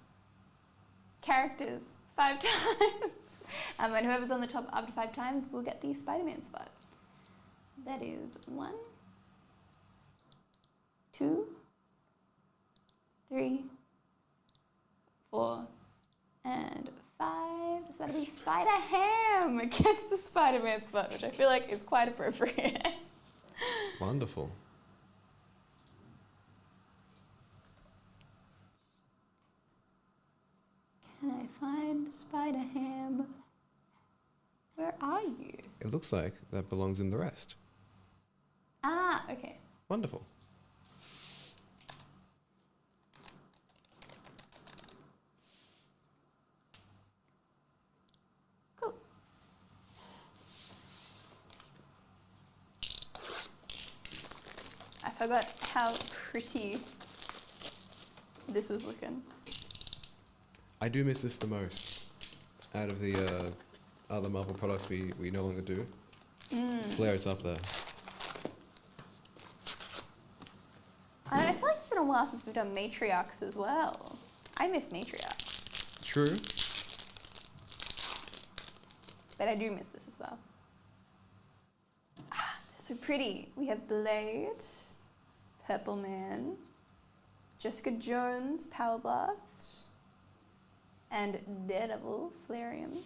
characters 5 times. And whoever's on the top after 5 times will get the Spider-Man spot. That is 1, 2, 3, 4, and 5. So that'll be Spider-Ham gets the Spider-Man spot, which I feel like is quite appropriate. Wonderful. Can I find Spider-Ham? Where are you? It looks like that belongs in the rest. Ah, okay. Wonderful. Cool. I forgot how pretty this was looking. I do miss this the most out of the other Marvel products we no longer do. Flair's up there. I feel like it's been a while since we've done Matriarchs as well. I miss Matriarchs, True. but I do miss this as well. Ah, they're so pretty. We have Blade, Purple Man, Jessica Jones, Power Blast, and Daredevil, Flareum.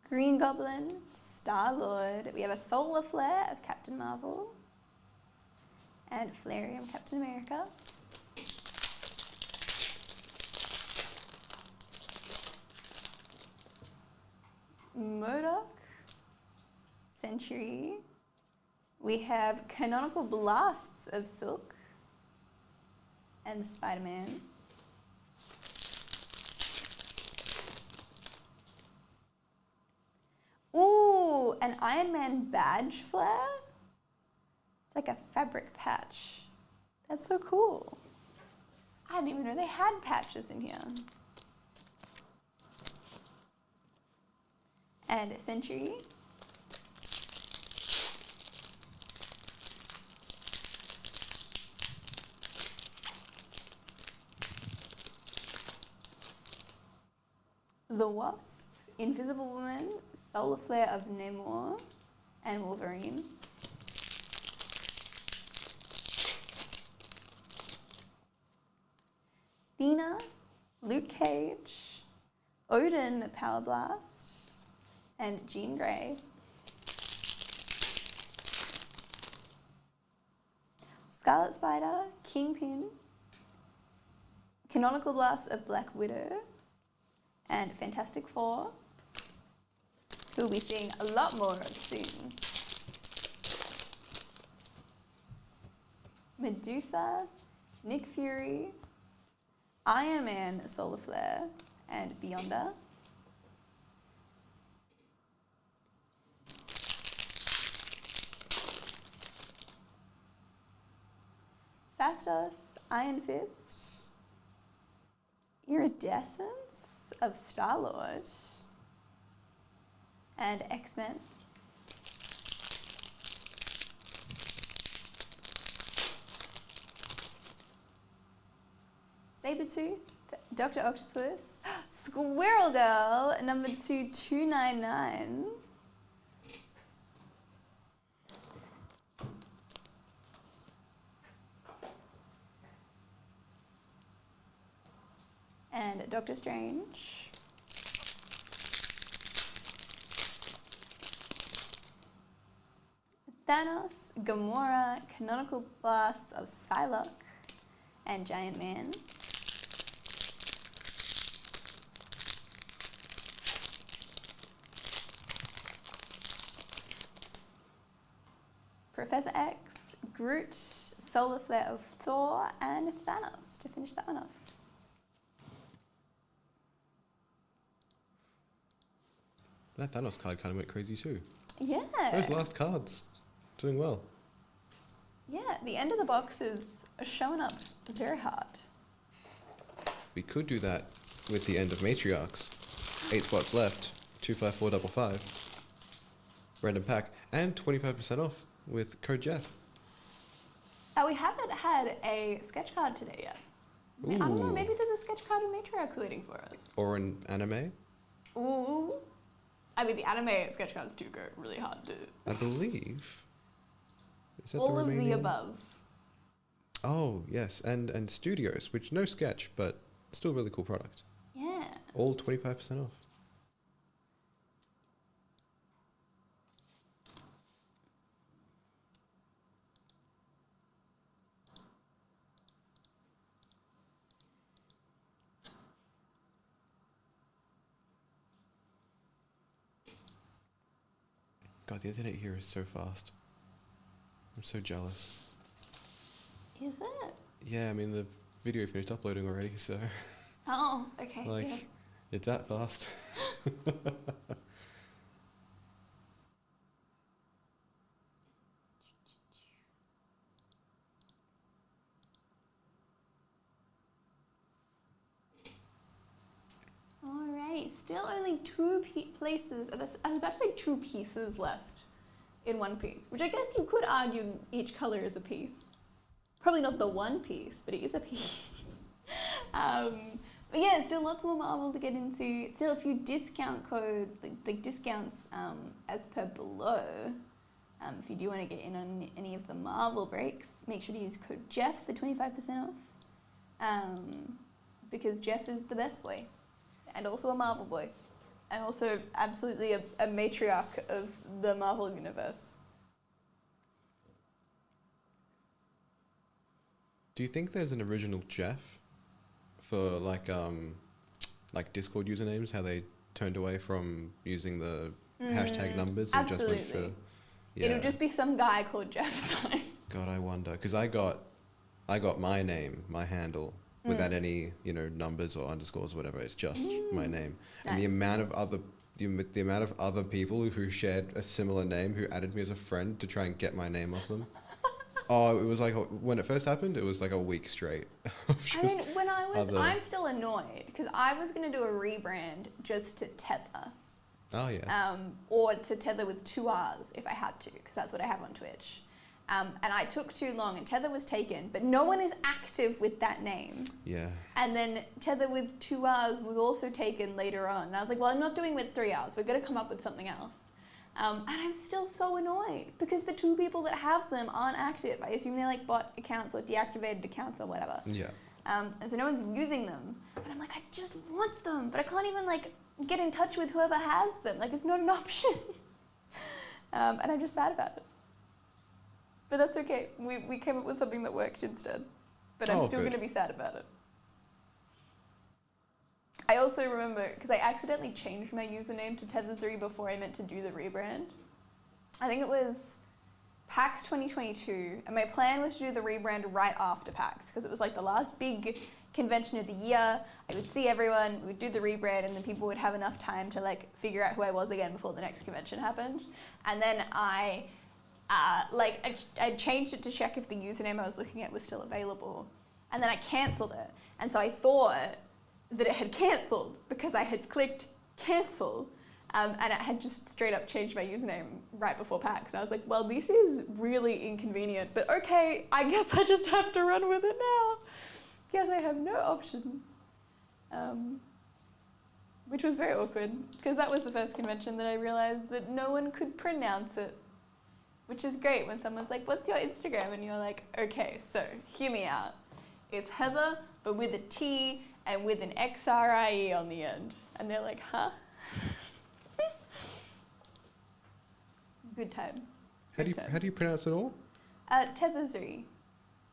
Green Goblin, Star-Lord. We have a Solar Flare of Captain Marvel, and Flareum, Captain America. MODOK, Sentry. We have Canonical Blasts of Silk and Spider-Man. Ooh, an Iron Man badge flare? It's like a fabric patch. That's so cool. I didn't even know they had patches in here. And Sentry. The Wasp, Invisible Woman, Solar Flare of Namor, and Wolverine. Athena, Luke Cage, Odin, Power Blast, and Jean Grey. Scarlet Spider, Kingpin, Canonical Blast of Black Widow, and Fantastic Four, who we'll be seeing a lot more of soon. Medusa, Nick Fury, Iron Man, Solar Flare, and Beyonder. Phastos, Iron Fist, Iridescence of Star-Lord, and X-Men. Sabretooth, Dr. Octopus, Squirrel Girl, number 2299. and Doctor Strange. Thanos, Gamora, Canonical Blasts of Psylocke, and Giant Man. Professor X, Groot, Solar Flare of Thor, and Thanos to finish that one off. That Thanos card kind of went crazy too. Yeah. Those last cards, doing well. Yeah, the end of the box is showing up very hard. We could do that with the end of Matriarchs. 8 spots left, 25455. Random pack, and 25% off with code Jeff. We haven't had a sketch card today yet. I don't know, maybe there's a sketch card of Matriarchs waiting for us. Or an anime? Ooh. I mean, the anime sketch cards do go really hard too. I believe. Is that All the of the Romanian? above. Oh, yes, and Studios, which no sketch, but still a really cool product. Yeah. All 25% off. God, the internet here is so fast. I'm so jealous. Is it? Yeah, I mean, the video finished uploading already, so... Oh, okay. Like, yeah. it's that fast. Alright, still only two places, I was about to say 2 pieces left in one piece, which I guess you could argue each color is a piece. Probably not the one piece, but it is a piece. But yeah, still lots more Marvel to get into. Still a few discount code, like discounts as per below. If you do want to get in on any of the Marvel breaks, make sure to use code Jeff for 25% off. Because Jeff is the best boy, and also a Marvel boy, and also absolutely a matriarch of the Marvel universe. Do you think there's an original Jeff for like Discord usernames? How they turned away from using the hashtag numbers and absolutely. just went for yeah. It'll just be some guy called Jeff. God, I wonder, because I got my name, my handle, without any numbers or underscores or whatever. It's just my name, and the amount of other people who shared a similar name who added me as a friend to try and get my name off them. Oh, it was like, when it first happened, it was like a week straight. I mean, when I'm still annoyed because I was going to do a rebrand just to Tether. Oh, yes. Or to Tether with 2 R's if I had to, because that's what I have on Twitch. And I took too long and Tether was taken, but no one is active with that name. Yeah. And then Tether with 2 R's was also taken later on. And I was like, well, I'm not doing with 3 R's. We're going to come up with something else. And I'm still so annoyed because the 2 people that have them aren't active. I assume they're like bot accounts or deactivated accounts or whatever. Yeah. And so no one's using them. And I'm like, I just want them, but I can't even like get in touch with whoever has them. Like, it's not an option. And I'm just sad about it. But that's okay. We came up with something that worked instead. But I'm still going to be sad about it. I also remember, because I accidentally changed my username to Tetherzuri before I meant to do the rebrand. I think it was PAX 2022, and my plan was to do the rebrand right after PAX, because it was like the last big convention of the year. I would see everyone, we would do the rebrand, and then people would have enough time to like figure out who I was again before the next convention happened. And then I changed it to check if the username I was looking at was still available. And then I cancelled it. And so I thought that it had cancelled because I had clicked cancel. And it had just straight up changed my username right before PAX. And I was like, well, this is really inconvenient, but okay, I guess I just have to run with it now. Guess I have no option. Which was very awkward, because that was the first convention that I realized that no one could pronounce it. Which is great when someone's like, what's your Instagram? And you're like, okay, so hear me out. It's Heather, but with a T and with an XRIE on the end. And they're like, huh? Good times. How do you pronounce it all? Tetherzuri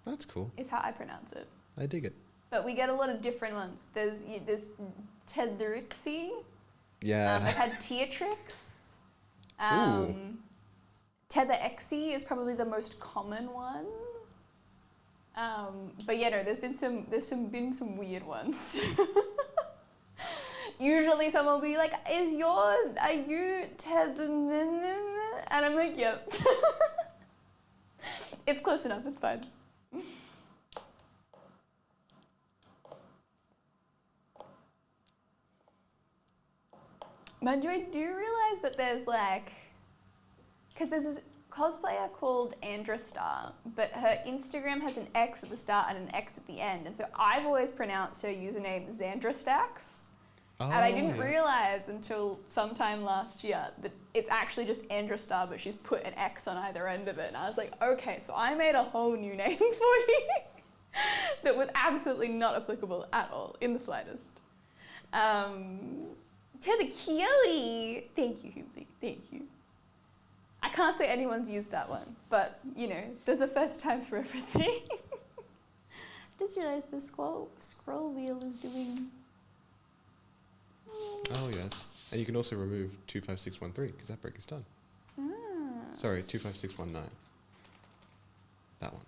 That's cool. is how I pronounce it. I dig it. But we get a lot of different ones. There's Tedrixie. Yeah. I've had Teatrix. Tetherexie is probably the most common one. But yeah, no, there's been some weird ones. Usually someone will be like, are you Tether? And I'm like, yep. It's close enough, it's fine. Manju, do you realize that there's like, because there's this cosplayer called Andrastar, but her Instagram has an X at the start and an X at the end, and so I've always pronounced her username Xandrastax, and I didn't realize until sometime last year that it's actually just Andrastar, but she's put an X on either end of it, and I was like, okay, so I made a whole new name for you that was absolutely not applicable at all, in the slightest. Tether Coyote, thank you, Hubley, thank you. I can't say anyone's used that one, but you know, there's a first time for everything. Just realised the scroll wheel is doing. Oh yes, and you can also remove 25613 because that break is done. Sorry, 25619. That one.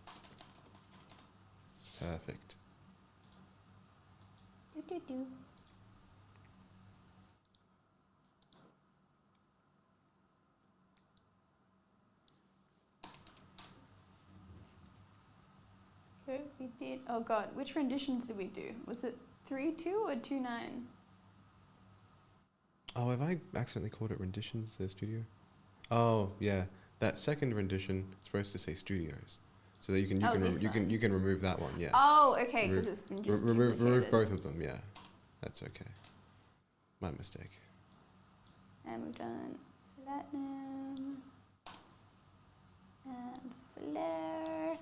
Perfect. Do. Okay, we did. Oh god, which renditions did we do? Was it 3.2 or 2.9? Oh, have I accidentally called it renditions, the studio? Oh, yeah. That second rendition is supposed to say studios. So that you can remove that one, yes. Oh, okay, because it's been just remove both of them, yeah. That's okay. My mistake. And we've done platinum and flare.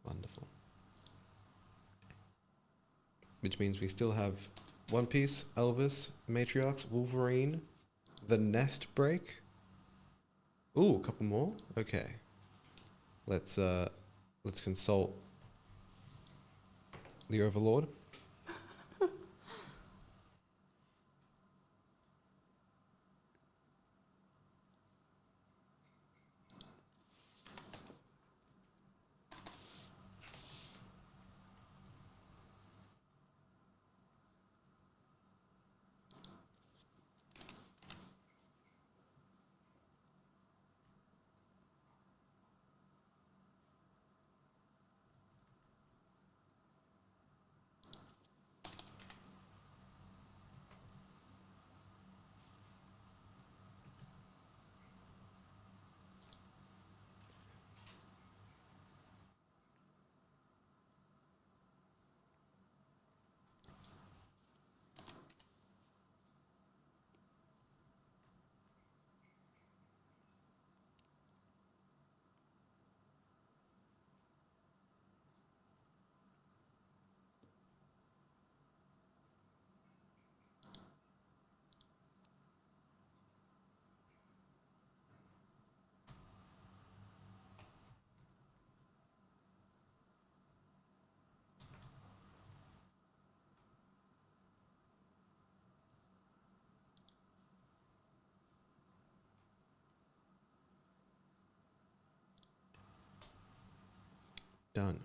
Wonderful. Which means we still have One Piece, Elvis, Matriarchs, Wolverine, the Nest Break. Ooh, a couple more? Okay. Let's consult the Overlord. Done.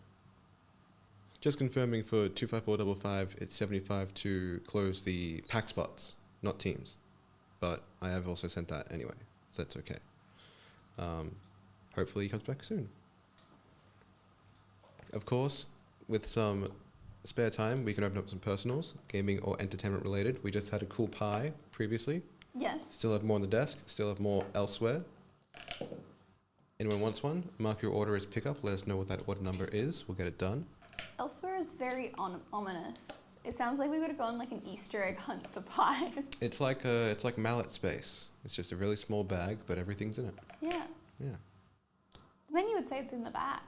Just confirming for 25455, it's 75 to close the pack spots, not teams. But I have also sent that anyway, so that's okay. Hopefully he comes back soon. Of course, with some spare time, we can open up some personals, gaming or entertainment related. We just had a cool pie previously. Yes. Still have more on the desk, still have more elsewhere. Anyone wants one? Mark your order as pickup. Let us know what that order number is. We'll get it done. Elsewhere is very ominous. It sounds like we would have gone like an Easter egg hunt for pies. It's like mallet space. It's just a really small bag, but everything's in it. Yeah. Yeah. Then you would say it's in the bag.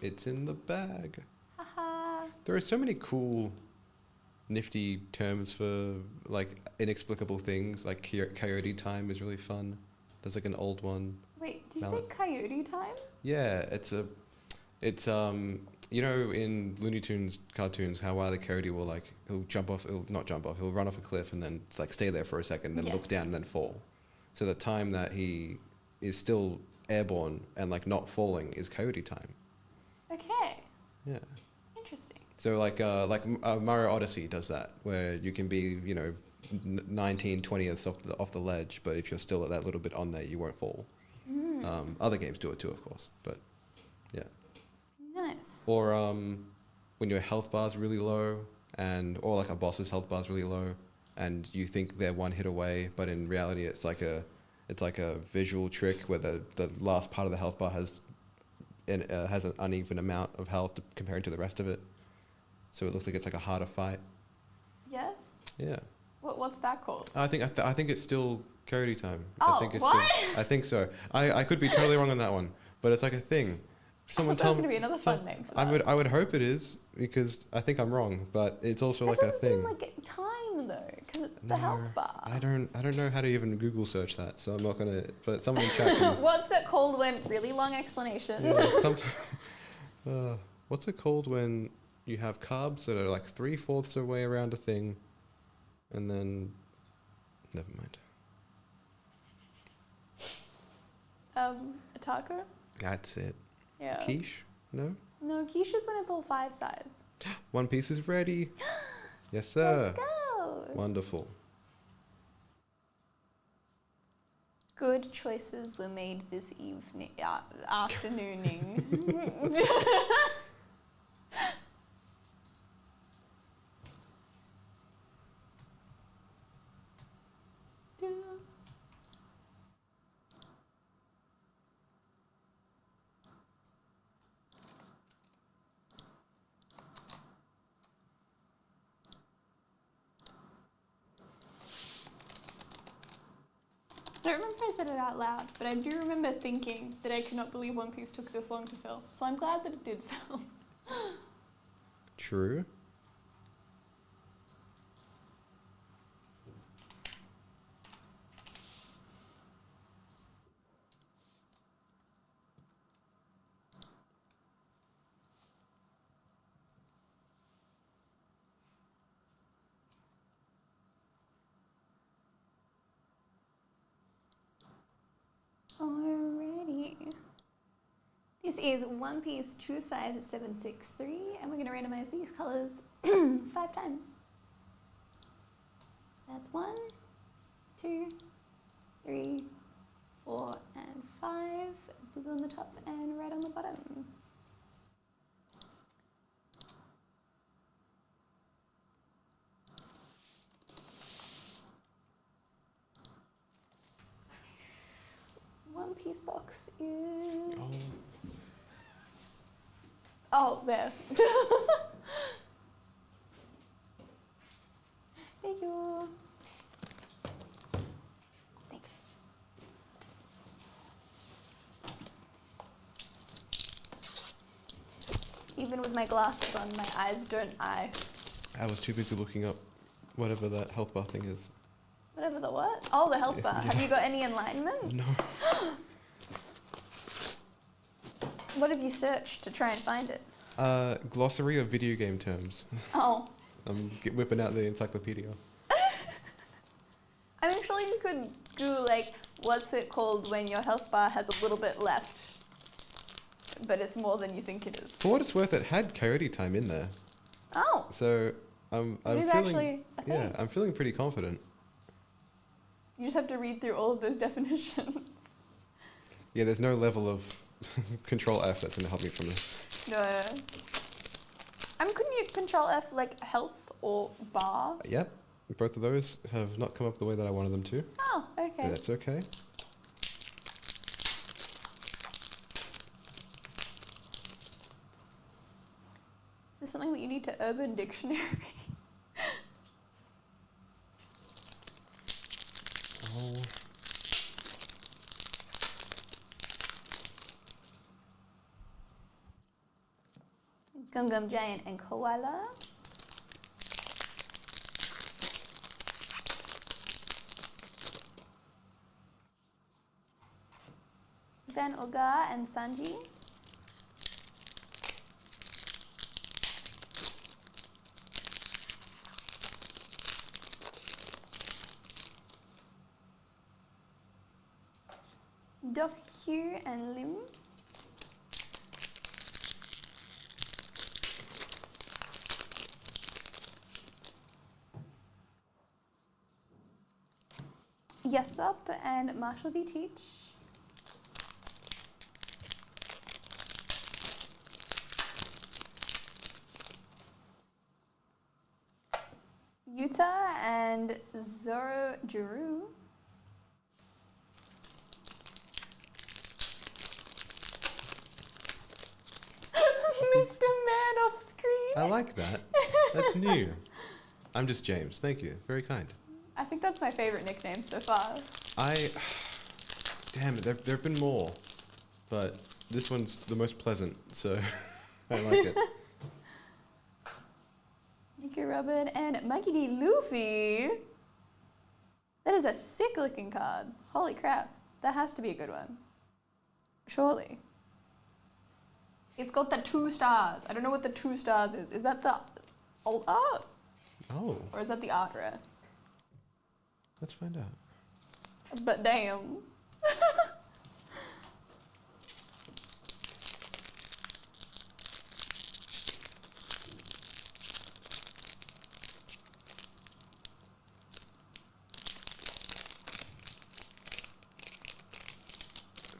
It's in the bag. Haha. There are so many cool, nifty terms for like inexplicable things. Like coyote time is really fun. There's like an old one. Wait, did you Mallet. say coyote time? Yeah, it's you know, in Looney Tunes cartoons, how Wile E. Coyote will like he'll not jump off, he'll run off a cliff and then it's like stay there for a second, then look Yes. down and then fall. So the time that he is still airborne and like not falling is coyote time. Okay, Yeah. interesting. So like Mario Odyssey does that, where you can be, you know, 19, 20ths off the ledge, but if you're still at that little bit on there, you won't fall. Other games do it too, of course, but yeah. Nice. Or when your health bar's really low, or like a boss's health bar's really low, and you think they're one hit away, but in reality it's like a visual trick where the last part of the health bar has an uneven amount of health compared to the rest of it, so it looks like it's like a harder fight. Yes? Yeah. What's that called? I think it's still coyote time. Oh, I think it's what? I think so. I could be totally wrong on that one, but it's like a thing. Someone tell me. There's going to be another fun name for that. I would hope it is, because I think I'm wrong, but it's also That like a doesn't thing. seem like time though, because it's the health bar. I don't know how to even Google search that, so I'm not gonna. But someone in chat can. What's it called when really long explanation? Yeah, what's it called when you have carbs that are like 3/4 of the way around a thing, and then, never mind. A taco? That's it. Yeah. Quiche? No. No, quiche is when it's all 5 sides. One piece is ready. Yes, sir. Let's go. Wonderful. Good choices were made this evening, afternooning. I don't remember if I said it out loud, but I do remember thinking that I could not believe One Piece took this long to fill. So I'm glad that it did fill. True. Alrighty. This is One Piece 25763, and we're going to randomize these colors 5 times. That's 1, 2, 3, 4, and 5. Blue on the top and red on the bottom. One Piece box is... Oh, there. Thank you. Thanks. Even with my glasses on, my eyes don't eye. I was too busy looking up whatever that health bar thing is. Whatever the what? Oh, the health bar. Yeah. Have you got any enlightenment? No. What have you searched to try and find it? Glossary of video game terms. Oh. I'm whipping out the encyclopedia. I mean, surely you could do, like, what's it called when your health bar has a little bit left, but it's more than you think it is. For what it's worth, it had coyote time in there. Oh. So I'm It is feeling actually a thing. yeah, I'm feeling pretty confident. You just have to read through all of those definitions. Yeah, there's no level of Control F that's going to help me from this. No. Couldn't you Control F, like, health or bar? Yep, both of those have not come up the way that I wanted them to. Oh, okay. But that's okay. There's something that you need to Urban Dictionary. Oh. Gum Gum Giant and Koala. Van Oga and Sanji. Doc Hugh and Lim. Yesop and Marshall D. Teach. Yuta and Zoro Juru. Mr. Man off screen. I like that. That's new. I'm just James. Thank you. Very kind. I think that's my favorite nickname so far. Damn it, there have been more, but this one's the most pleasant, so I like it. Nicky Robin and Monkey D. Luffy. That is a sick looking card. Holy crap. That has to be a good one. Surely. It's got the 2 stars. I don't know what the 2 stars is. Is that the alt art? Oh, Or is that the art rare? let's find out. But damn.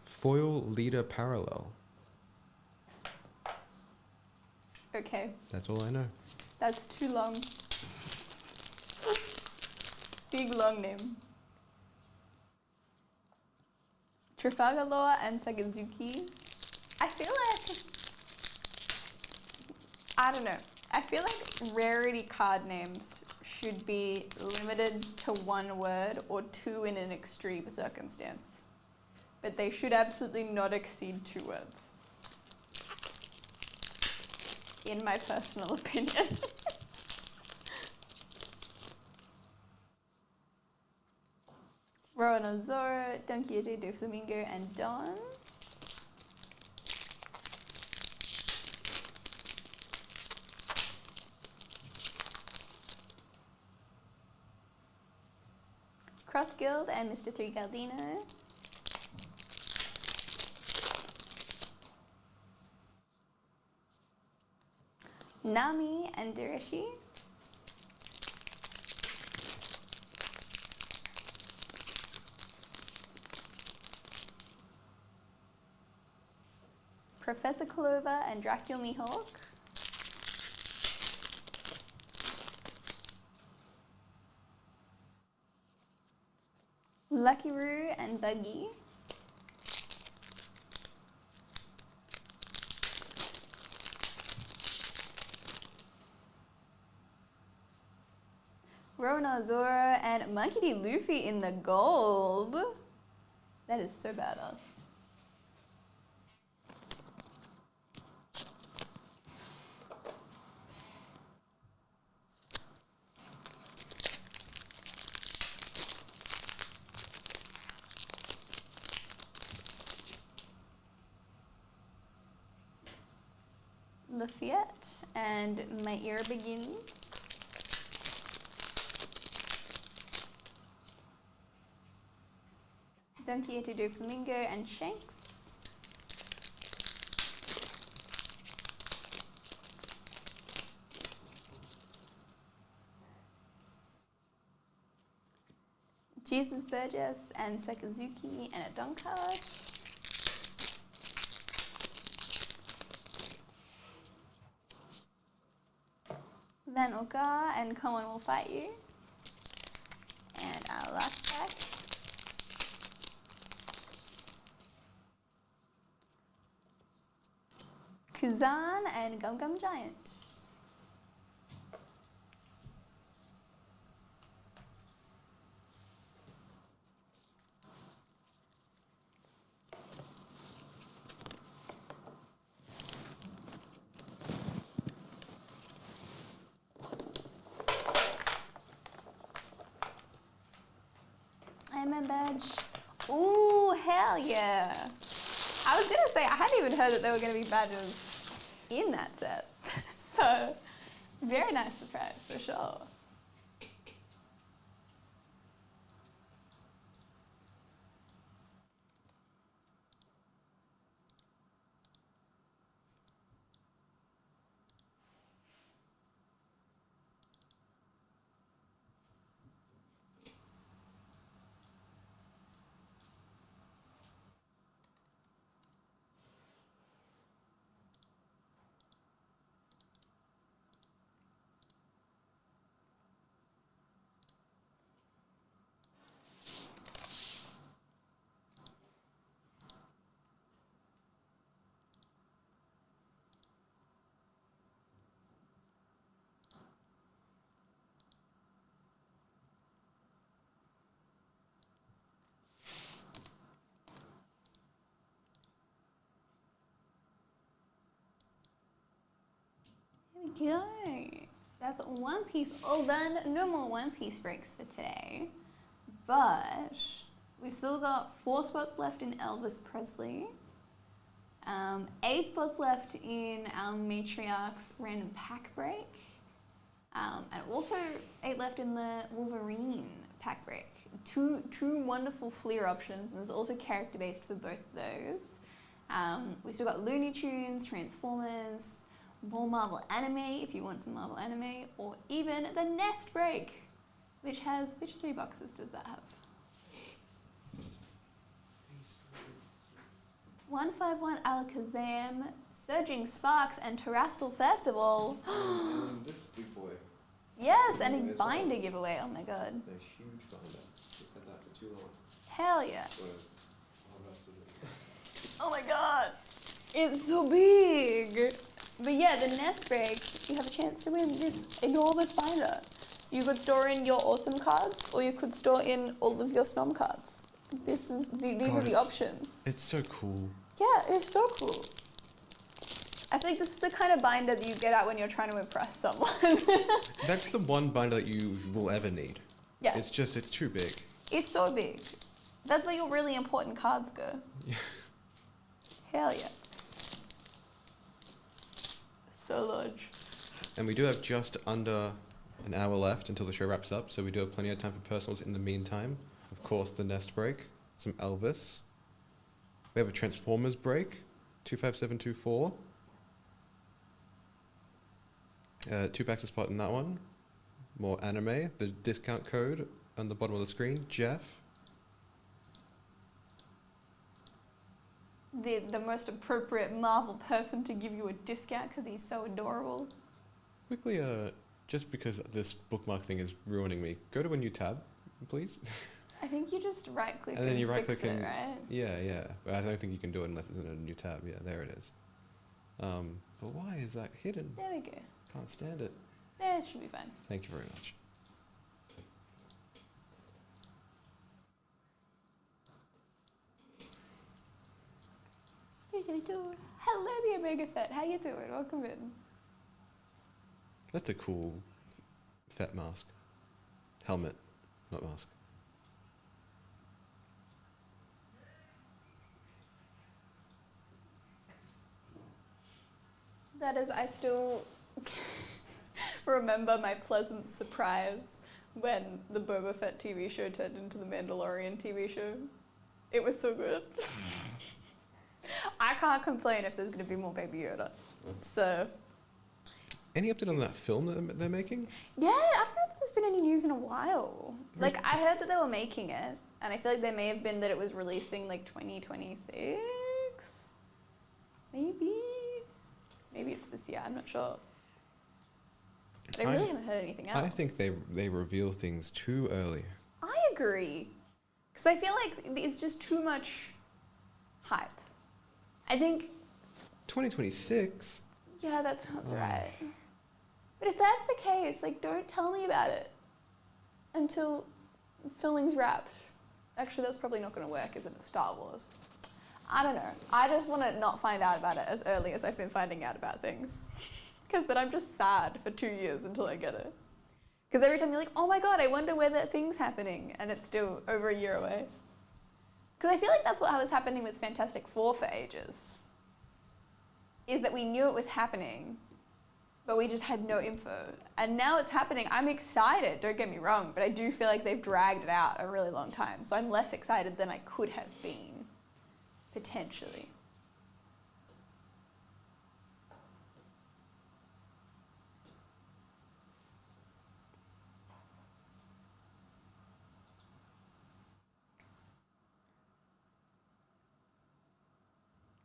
Foil leader parallel. Okay, That's all I know. that's too long. Big long name. Trafalgar Law and Sakazuki. I feel like, I don't know. I feel like rarity card names should be limited to 1 word or 2 in an extreme circumstance. But they should absolutely not exceed 2 words. In my personal opinion. Rowan Zoro, Don Quixote de Flamingo, and Don. Cross Guild and Mr. 3 Galdino. Nami and Durashi. Professor Clover and Dracula Mihawk. Lucky Roo and Buggy. Rona Zoro and Monkey D. Luffy in the gold. That is so badass. Lafayette and My Era Begins. Don Quixote do Flamingo and Shanks. Jesus Burgess and Sakazuki and a Dunkard. Van Oka and Cohen Will Fight You. And our last pack. Kuzan and Gum Gum Giant. Spider-Man badge. Ooh, hell yeah. I was gonna say, I hadn't even heard that there were gonna be badges in that set. So, very nice surprise for sure. There we go. So that's One Piece all done. No more One Piece breaks for today. But we've still got 4 spots left in Elvis Presley. 8 spots left in our Matriarch's random pack break. And also 8 left in the Wolverine pack break. Two wonderful Fleer options, and there's also character based for both of those. We've still got Looney Tunes, Transformers, more Marvel anime if you want some Marvel anime, or even the Nest break, which 3 boxes does that have? 151 Alakazam, Surging Sparks, and Terrestrial Festival. And this big boy. Yes, and a binder giveaway. Oh my god. A huge binder. We've had that for too long. Hell yeah. Oh my god. It's so big. But yeah, the Nest break, you have a chance to win this enormous binder. You could store in your awesome cards, or you could store in all of your Snom cards. These are the options. It's so cool. Yeah, it's so cool. I think this is the kind of binder that you get out when you're trying to impress someone. That's the one binder that you will ever need. Yes. It's too big. It's so big. That's where your really important cards go. Yeah. Hell yeah. So large. And we do have just under an hour left until the show wraps up, so we do have plenty of time for personals in the meantime. Of course, the Nest break, some Elvis. We have a Transformers break, 25724. 2 packs of spot in that one. More anime, the discount code on the bottom of the screen, Jeff. The most appropriate Marvel person to give you a discount because he's so adorable. Quickly, just because this bookmark thing is ruining me, go to a new tab, please. I think you just right click And then you fix right-click it, and- right? Yeah. But I don't think you can do it unless it's in a new tab. Yeah, there it is. But why is that hidden? There we go. Can't stand it. Yeah, it should be fine. Thank you very much. Hello, the Omega Fett. How you doing? Welcome in. That's a cool Fett mask. Helmet, not mask. That is, I still remember my pleasant surprise when the Boba Fett TV show turned into the Mandalorian TV show. It was so good. I can't complain if there's going to be more Baby Yoda. So, Any update on that film that they're making? yeah, I don't know if there's been any news in a while. Like, I heard that they were making it, and I feel like there may have been that it was releasing like 2026? Maybe? Maybe it's this year, I'm not sure. But I really haven't heard anything else. I think they reveal things too early. I agree. Because I feel like it's just too much hype. I think, 2026? yeah, that sounds right. But if that's the case, like, don't tell me about it until filming's wrapped. Actually, that's probably not going to work, is it? It's Star Wars. I don't know. I just want to not find out about it as early as I've been finding out about things. Because then I'm just sad for 2 years until I get it. Because every time you're like, oh my god, I wonder where that thing's happening, and it's still over a year away. Because I feel like that's what was happening with Fantastic Four for ages. Is that we knew it was happening, but we just had no info. And now it's happening. I'm excited, don't get me wrong, but I do feel like they've dragged it out a really long time. So I'm less excited than I could have been, potentially.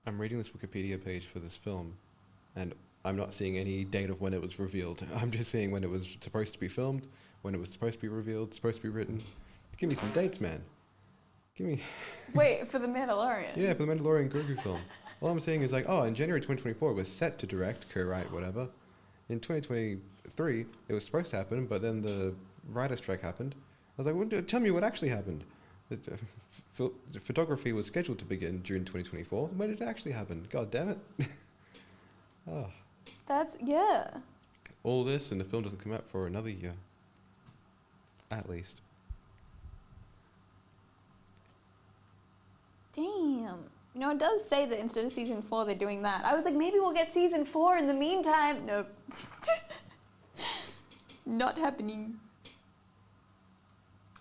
I'm reading this Wikipedia page for this film, and I'm not seeing any date of when it was revealed. I'm just seeing when it was supposed to be filmed, when it was supposed to be revealed, supposed to be written. Give me some dates, man. Give me... Wait, for The Mandalorian? Yeah, for the Mandalorian Grogu film. All I'm saying is like, oh, in January 2024 it was set to direct, co-write, whatever. In 2023 it was supposed to happen, but then the writer's strike happened. I was like, well, tell me what actually happened. The photography was scheduled to begin June 2024. When did it actually happen? God damn it. Oh. That's, yeah. All this and the film doesn't come out for another year. At least. Damn. You know, it does say that instead of season 4, they're doing that. I was like, maybe we'll get season 4 in the meantime. Nope. Not happening.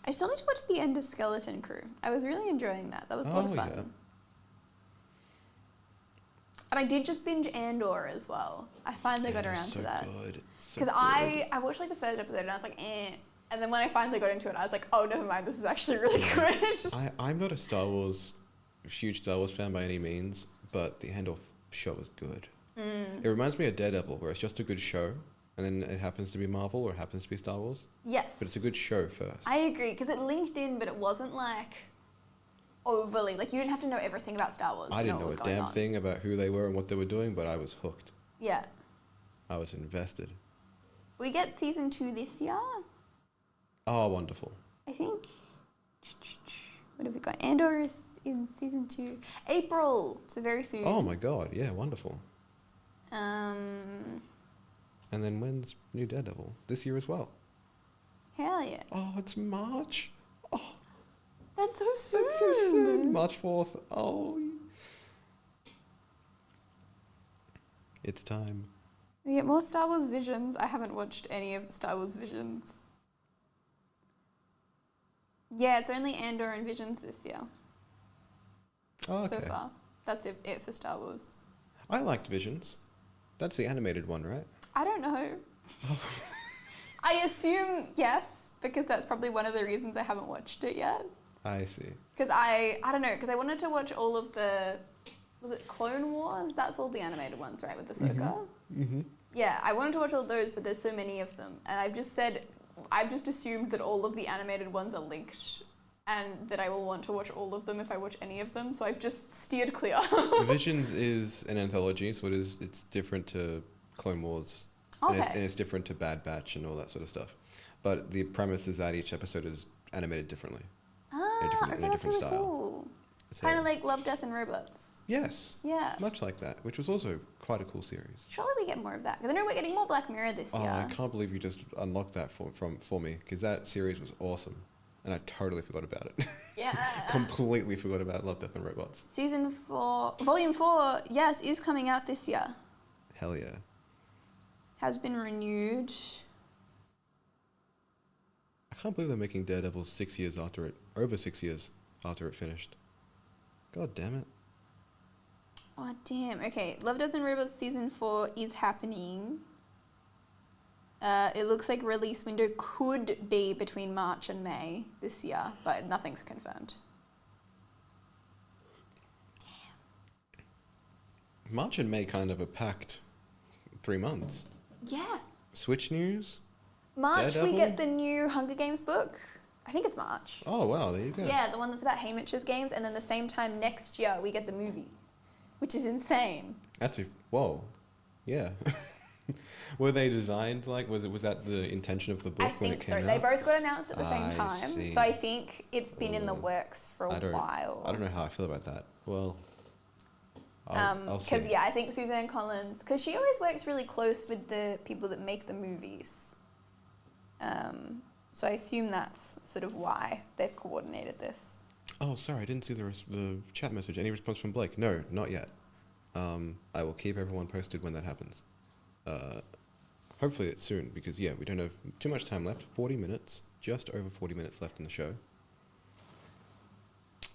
I still need to watch the end of Skeleton Crew. I was really enjoying that. That was a lot of fun. Yeah. And I did just binge Andor as well. I finally got around to that. Good. So Because good. I watched like the first episode and I was like, eh. And then when I finally got into it, I was like, oh, never mind, this is actually really good. I'm not a huge Star Wars fan by any means, but the Andor show is good. It reminds me of Daredevil, where it's just a good show, and then it happens to be Marvel or it happens to be Star Wars. Yes. But it's a good show first. I agree, because it linked in, but it wasn't like overly, like you didn't have to know everything about Star Wars I to know didn't what know was a going damn on. thing about who they were and what they were doing, but I was hooked. Yeah. I was invested. We get season 2 this year, Oh, wonderful. I think. What have we got? Andor is in season 2. April, so very soon. Oh my god, yeah, wonderful. Um, And then when's New Daredevil? This year as well. hell yeah. Oh, it's March. Oh, That's so soon. that's so soon. March 4th. Oh. It's time. We get more Star Wars Visions. I haven't watched any of Star Wars Visions. Yeah, it's only Andor and Visions this year Oh, okay. so far. That's it for Star Wars. I liked Visions. That's the animated one, right? I don't know. I assume yes, because that's probably one of the reasons I haven't watched it yet. I see. Because I don't know, because I wanted to watch all of the, was it Clone Wars? That's all the animated ones, right, with Ahsoka? Mm-hmm. Yeah, I wanted to watch all those, but there's so many of them. And I've just assumed that all of the animated ones are linked and that I will want to watch all of them if I watch any of them, so I've just steered clear. Visions is an anthology, so it's different to Clone Wars. Okay. And it's different to Bad Batch and all that sort of stuff. But the premise is that each episode is animated differently. Ah, in a different okay, that's style. really cool. So, Kind of like Love, Death and Robots. yes, Yeah. much like that, which was also quite a cool series. Surely we get more of that, because I know we're getting more Black Mirror this Oh, year. I can't believe you just unlocked that for me, because that series was awesome. And I totally forgot about it. Yeah. Completely forgot about Love, Death and Robots. Season 4, Volume 4, yes, is coming out this year. Hell yeah. Has been renewed. I can't believe they're making Daredevil over 6 years after it finished. God damn it. Oh, damn. Okay, Love, Death and Robots Season 4 is happening. It looks like release window could be between March and May this year, but nothing's confirmed. March and May kind of a packed 3 months. Yeah. Switch news? March, we Daredevil? get the new Hunger Games book. I think it's March. Oh, wow, there you go. Yeah, the one that's about Haymitch's games, and then the same time next year we get the movie, which is insane. Whoa. Yeah. Were they designed was that the intention of the book I when think it came so. out? They both got announced at the same I time, see. so I think it's been in the Ooh. works for a while. I don't know how I feel about that. Well, I'll see. Because yeah, I think Suzanne Collins, because she always works really close with the people that make the movies. So I assume that's sort of why they've coordinated this. Oh, sorry, I didn't see the chat message. Any response from Blake? No, not yet. I will keep everyone posted when that happens. Hopefully it's soon, because yeah, we don't have too much time left. 40 minutes, just over 40 minutes left in the show.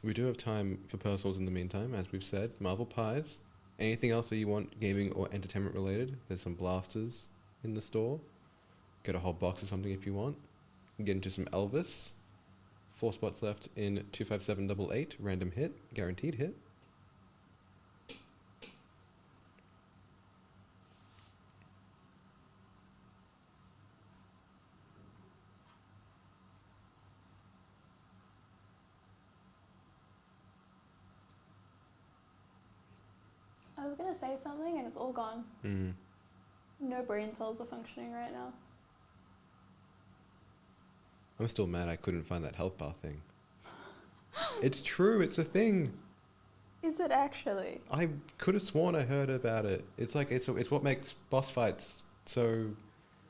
We do have time for personals in the meantime, as we've said. Marvel Pies. Anything else that you want gaming or entertainment related? There's some blasters in the store. Get a whole box of something if you want. Get into some Elvis. 4 spots left in 25788. Random hit. Guaranteed hit. I was gonna say something and it's all gone. No brain cells are functioning right now. I'm still mad I couldn't find that health bar thing. It's true, it's a thing. Is it actually? I could have sworn I heard about it. It's like it's what makes boss fights so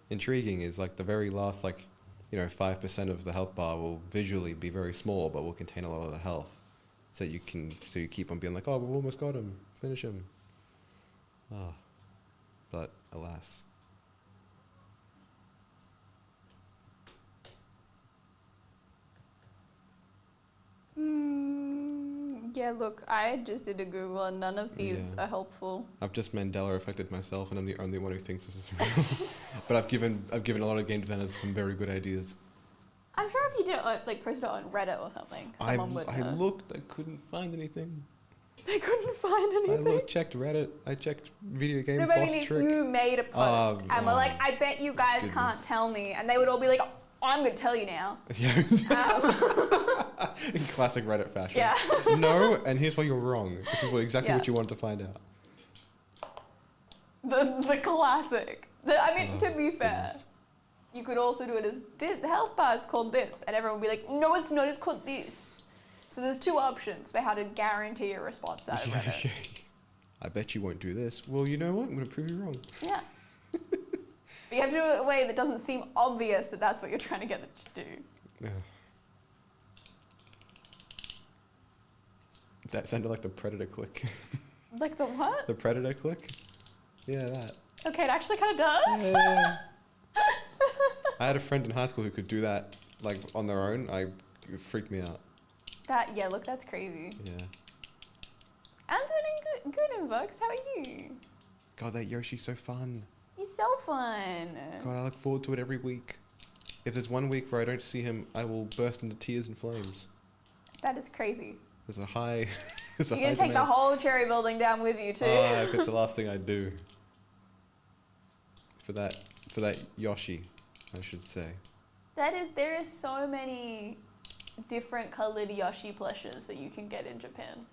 intriguing is like the very last 5% of the health bar will visually be very small but will contain a lot of the health. So you keep on being like, oh, we've almost got him. Finish him. Ah. But alas. Yeah, look, I just did a Google and none of these are helpful. I've just Mandela affected myself and I'm the only one who thinks this is real. But I've given a lot of game designers some very good ideas. I'm sure if you did it, post it on Reddit or something, someone would I looked, I couldn't find anything. They couldn't find anything? Checked Reddit, I checked video game no, boss but I mean, if trick. you made a post and were like, I bet you guys can't tell me, and they would all be like, I'm going to tell you now. Yeah. In classic Reddit fashion. Yeah. No, and here's why you're wrong. This is exactly what you wanted to find out. The classic. To be fair, you could also do it as, the health bar is called this, and everyone would be like, no, it's not, it's called this. So there's 2 options for how to guarantee a response out of Reddit. I bet you won't do this. Well, you know what? I'm going to prove you wrong. Yeah. But you have to do it in a way that doesn't seem obvious that that's what you're trying to get it to do. Yeah. That sounded like the Predator click. Like the what? The Predator click? Yeah, that. Okay, it actually kind of does. Yeah. I had a friend in high school who could do that, on their own. It freaked me out. Look, that's crazy. Yeah. I'm doing good in Vox. How are you? God, that Yoshi's so fun. He's so fun. God, I look forward to it every week. If there's one week where I don't see him, I will burst into tears and flames. That is crazy. There's a high. You're gonna take the whole Cherry Building down with you too. If it's the last thing I do. For that Yoshi, I should say. There is so many different colored Yoshi plushes that you can get in Japan.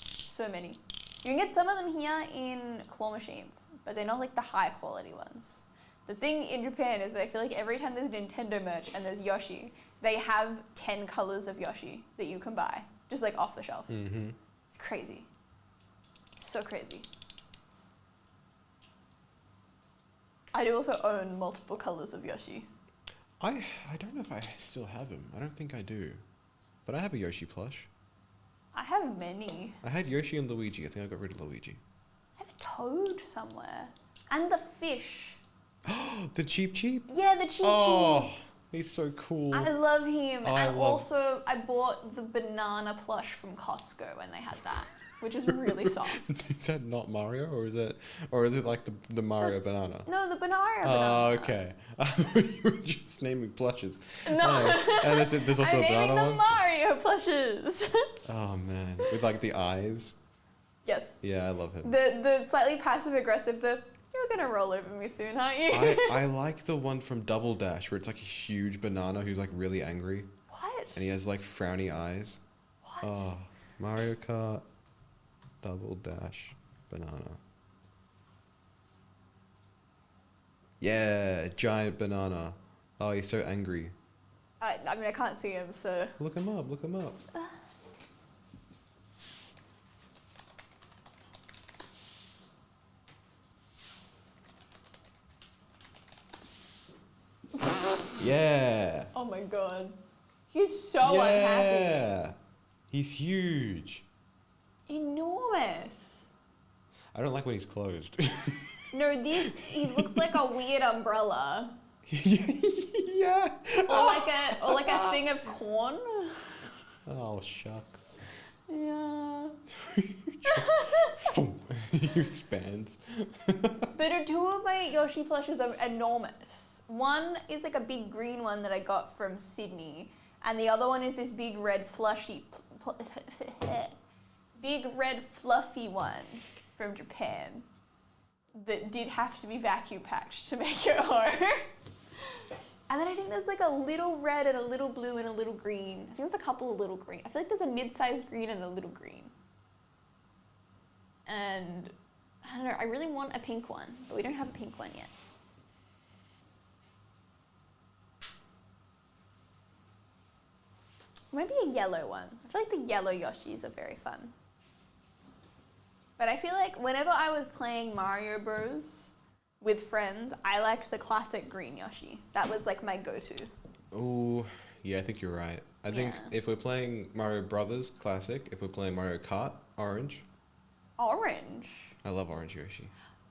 So many. You can get some of them here in claw machines, but they're not like the high quality ones. The thing in Japan is that I feel like every time there's Nintendo merch and there's Yoshi, they have 10 colors of Yoshi that you can buy, just off the shelf. Mm-hmm. It's crazy. So crazy. I do also own multiple colors of Yoshi. I don't know if I still have him. I don't think I do. But I have a Yoshi plush. I have many. I had Yoshi and Luigi. I think I got rid of Luigi. I have Toad somewhere. And the fish. The Cheep Cheep? Yeah, the Cheep Oh, Cheep. he's so cool. I love him. Oh, And also, I bought the banana plush from Costco when they had that, which is really soft. Is that not Mario, or is it like the Mario banana? No, the banana. Oh, okay. I thought you were just naming plushes. No. And there's also I'm a naming banana the one. Mario plushes. Oh man, with the eyes. Yes. Yeah, I love him. The slightly passive aggressive. You're gonna roll over me soon, aren't you? I like the one from Double Dash where it's a huge banana who's really angry. What? And he has frowny eyes. What? Oh, Mario Kart Double Dash banana. Yeah, giant banana. Oh, he's so angry. I can't see him, so. Look him up, look him up. Yeah. Oh my god. He's so unhappy. Yeah. He's huge. Enormous. I don't like when he's closed. No, he looks like a weird umbrella. Yeah. Or like a thing of corn. Oh, shucks. Yeah. He expands. But two of my Yoshi plushes are enormous. One is like a big green one that I got from Sydney, and the other one is this big red big red fluffy one from Japan that did have to be vacuum packed to make it home. And then I think there's like a little red and a little blue and a little green. I think there's a couple of little green. I feel like there's a mid-sized green and a little green. And I don't know, I really want a pink one, but we don't have a pink one yet. Maybe a yellow one. I feel like the yellow Yoshis are very fun. But I feel like whenever I was playing Mario Bros. With friends, I liked the classic green Yoshi. That was like my go-to. Oh, yeah, I think you're right. I think if we're playing Mario Brothers Classic, if we're playing Mario Kart, orange. Orange? I love orange Yoshi.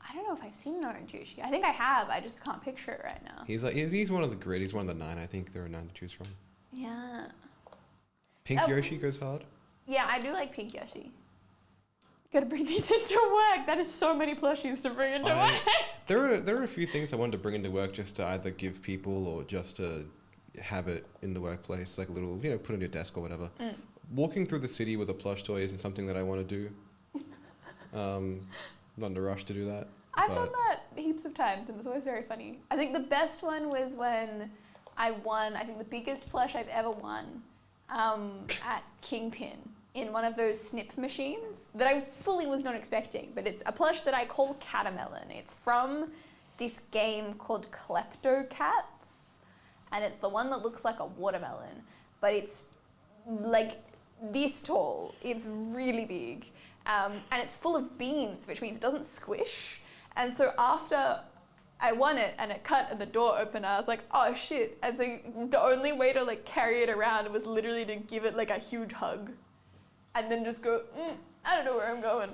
I don't know if I've seen an orange Yoshi. I think I have. I just can't picture it right now. He's one of the grid. He's one of the 9. I think there are 9 to choose from. Yeah. Pink Yoshi goes hard. Yeah, I do like pink Yoshi. Gotta bring these into work. That is so many plushies to bring into work. There are a few things I wanted to bring into work just to either give people or just to have it in the workplace, like a little, put on your desk or whatever. Walking through the city with a plush toy isn't something that I want to do. Not in a rush to do that. I've done that heaps of times, and it's always very funny. I think the best one was when I won, I think the biggest plush I've ever won at Kingpin in one of those snip machines that I fully was not expecting, but it's a plush that I call Catamelon. It's from this game called Kleptocats, and it's the one that looks like a watermelon, but it's like this tall. It's really big, and it's full of beans, which means it doesn't squish. And so after I won it and it cut and the door opened, I was like, oh shit. And so the only way to like carry it around was literally to give it like a huge hug and then just go, I don't know where I'm going.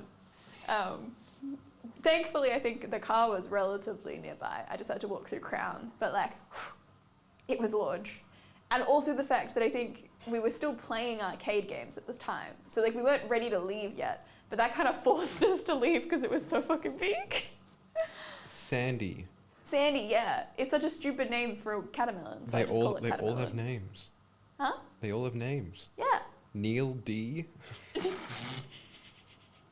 Thankfully, I think the car was relatively nearby. I just had to walk through Crown, but like, it was large. And also the fact that I think we were still playing arcade games at this time. So like we weren't ready to leave yet, but that kind of forced us to leave because it was so fucking big. Sandy. Sandy, yeah. It's such a stupid name for a catamelon. So They all have names. Huh? They all have names. Yeah. Neil D.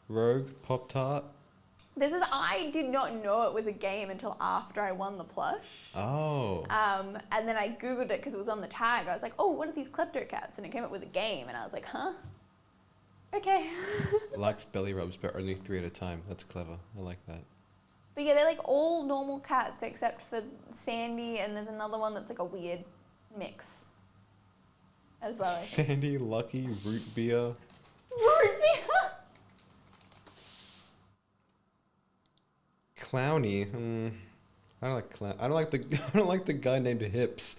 Rogue Pop-Tart. I did not know it was a game until after I won the plush. Oh. And then I Googled it because it was on the tag. I was like, oh, what are these Kleptocats? And it came up with a game. And I was like, huh? Okay. Likes belly rubs, but only 3 at a time. That's clever. I like that. But yeah, they're like all normal cats except for Sandy, and there's another one that's like a weird mix as well. Sandy, Lucky, Root Beer. Root beer? Clowny. I don't like clown. I don't like the guy named Hips.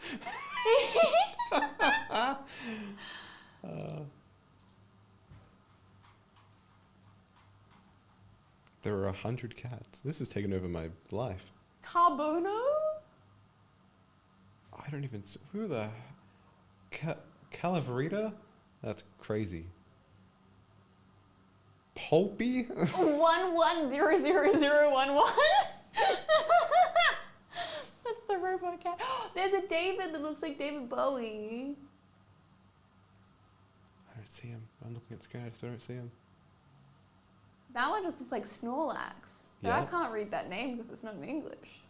There are 100 cats. This is taking over my life. Carbono? I don't even... Who the... Calaverita? That's crazy. Pulpy? 110011. That's the robot cat. There's a David that looks like David Bowie. I don't see him. I'm looking at the screen. I still don't see him. That one just looks like Snorlax. But Yeah. I can't read that name because it's not in English.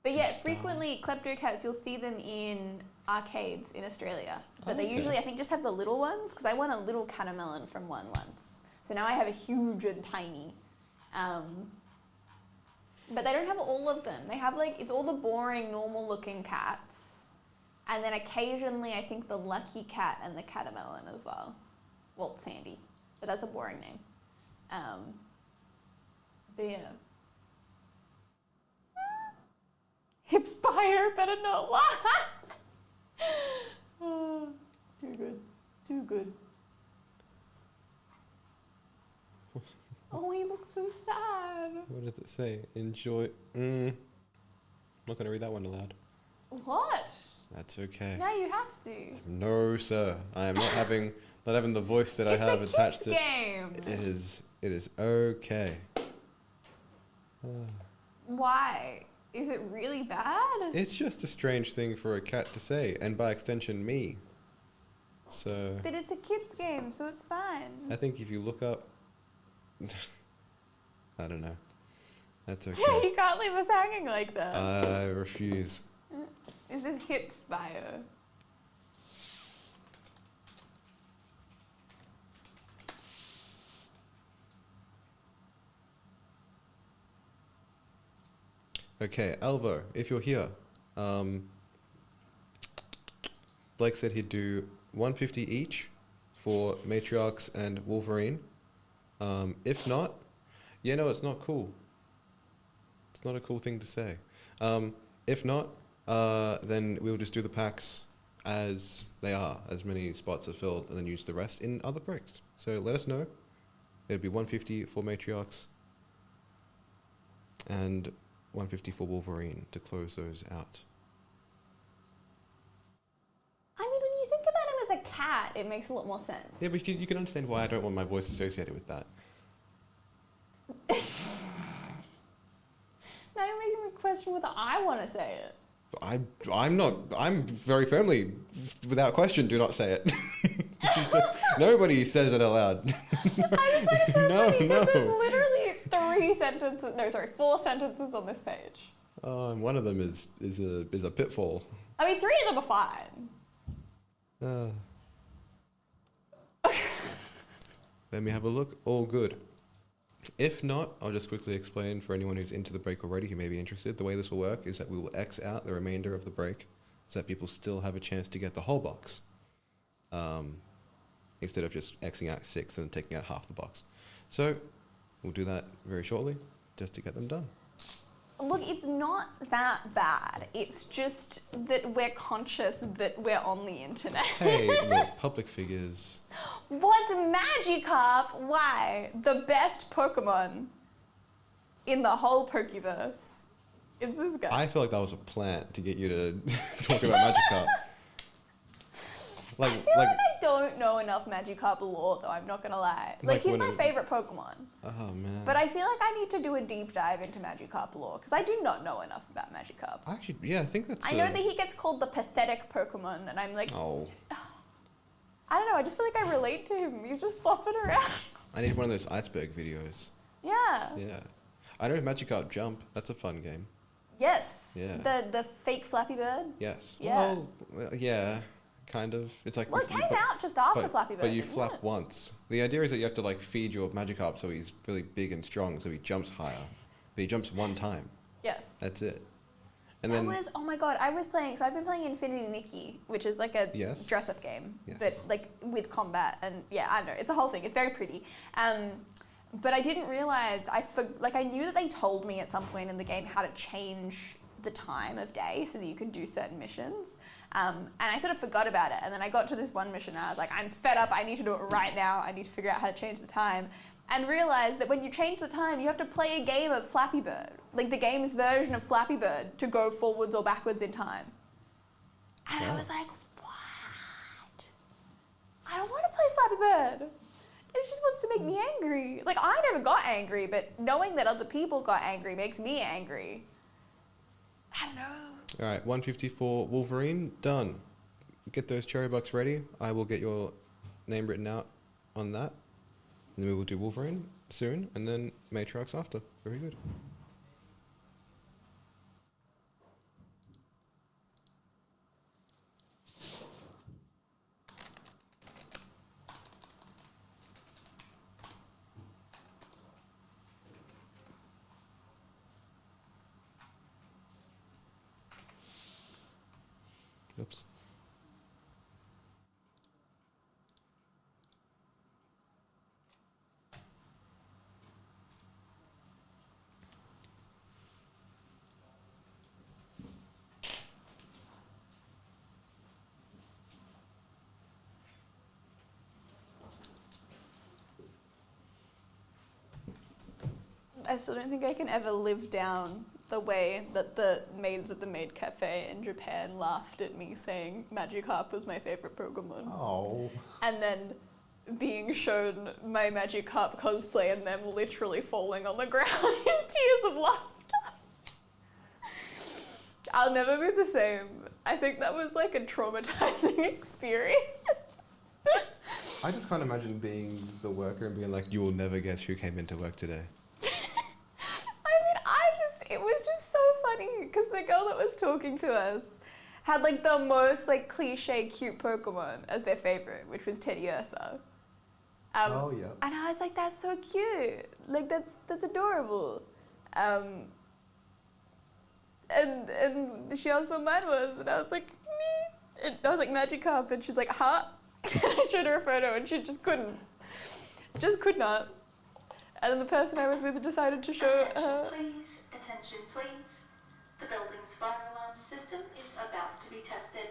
But yeah, frequently Kleptocats, you'll see them in arcades in Australia. But they usually, I think, just have the little ones, because I won a little Catamelon from one once. So now I have a huge and tiny. But they don't have all of them. They have like, it's all the boring, normal looking cats. And then occasionally, I think the Lucky Cat and the Catamelon as well. Well, Sandy, but that's a boring name. But yeah. Hipspire, better not lie. Too good. Too good. Oh, he looks so sad. What does it say? Enjoy. I'm not going to read that one aloud. What? That's okay. Now you have to. No, sir. I am not having the voice that I It's have a attached kids to. game. It is okay. Why? Is it really bad? It's just a strange thing for a cat to say, and by extension, me. So But it's a kids game, so it's fine. I think if you look up, I don't know. That's okay. Yeah, you can't leave us hanging like that. I refuse. Is this Hipspire? Okay, Alvo, if you're here, Blake said he'd do 150 each for Matriarchs and Wolverine. If not, yeah, no, it's not cool. It's not a cool thing to say. If not, then we'll just do the packs as they are, as many spots are filled, and then use the rest in other breaks. So let us know. It'd be 150 for Matriarchs and 150 for Wolverine to close those out. I mean, when you think about him as a cat, it makes a lot more sense. Yeah, but you can understand why I don't want my voice associated with that. Now you're making me question whether I want to say it. I'm very firmly, without question, do not say it. Nobody says it aloud. No. There's literally 4 sentences on this page. Oh, and one of them is a pitfall. I mean, 3 of them are fine. Let me have a look. All good. If not, I'll just quickly explain for anyone who's into the break already who may be interested. The way this will work is that we will X out the remainder of the break so that people still have a chance to get the whole box. Instead of just Xing out 6 and taking out half the box. So we'll do that very shortly just to get them done. Look, it's not that bad. It's just that we're conscious that we're on the internet. Hey, look, public figures. What's Magikarp? Why? The best Pokemon in the whole Pokeverse. It's this guy. I feel like that was a plant to get you to talk about Magikarp. I feel like I don't know enough Magikarp lore, though, I'm not gonna lie. Like he's my favorite Pokemon. Oh, man. But I feel like I need to do a deep dive into Magikarp lore, because I do not know enough about Magikarp. Actually, yeah, I think that's... I know that he gets called the pathetic Pokemon, and I'm like... Oh. I don't know, I just feel like I relate to him. He's just flopping around. I need one of those iceberg videos. Yeah. Yeah. I know Magikarp Jump. That's a fun game. Yes. Yeah. The fake Flappy Bird. Yes. Yeah. Well, yeah, kind of. It's like... Well, it came out just after Flappy Bird. But you didn't flap it? once. The idea is that you have to like feed your Magikarp so he's really big and strong, so he jumps higher. But he jumps one time. Yes. That's it. And then... oh my god, I've been playing Infinity Nikki, which is like a Yes. dress-up game, Yes. but like with combat, and yeah, I know, it's a whole thing, it's very pretty. But I didn't realize, I knew that they told me at some point in the game how to change the time of day so that you could do certain missions. And I sort of forgot about it, and then I got to this one mission and I was like, I'm fed up, I need to do it right now, I need to figure out how to change the time. And realized that when you change the time, you have to play a game of Flappy Bird, like the game's version of Flappy Bird, to go forwards or backwards in time. And I was like, what? I don't want to play Flappy Bird. It just wants to make me angry. Like, I never got angry, but knowing that other people got angry makes me angry. I don't know. All right, 154 Wolverine, done. Get those cherry bucks ready. I will get your name written out on that. And then we will do Wolverine soon, and then Matriarchs after. Very good. Oops. I still don't think I can ever live down the way that the maids at the maid cafe in Japan laughed at me saying Magikarp was my favorite Pokemon. Oh. And then being shown my Magikarp cosplay and them literally falling on the ground in tears of laughter. I'll never be the same. I think that was like a traumatizing experience. I just can't imagine being the worker and being like, you will never guess who came into work today. It was just so funny because the girl that was talking to us had like the most like cliche cute Pokemon as their favorite, which was Teddiursa. Oh yeah. And I was like, that's so cute. Like that's adorable. And she asked what mine was, and I was like, me. And I was like, Magikarp, and she's like, huh? And I showed her a photo, and she just couldn't. Just could not. And then the person I was with decided to show her. Attention please. The building's fire alarm system is about to be tested.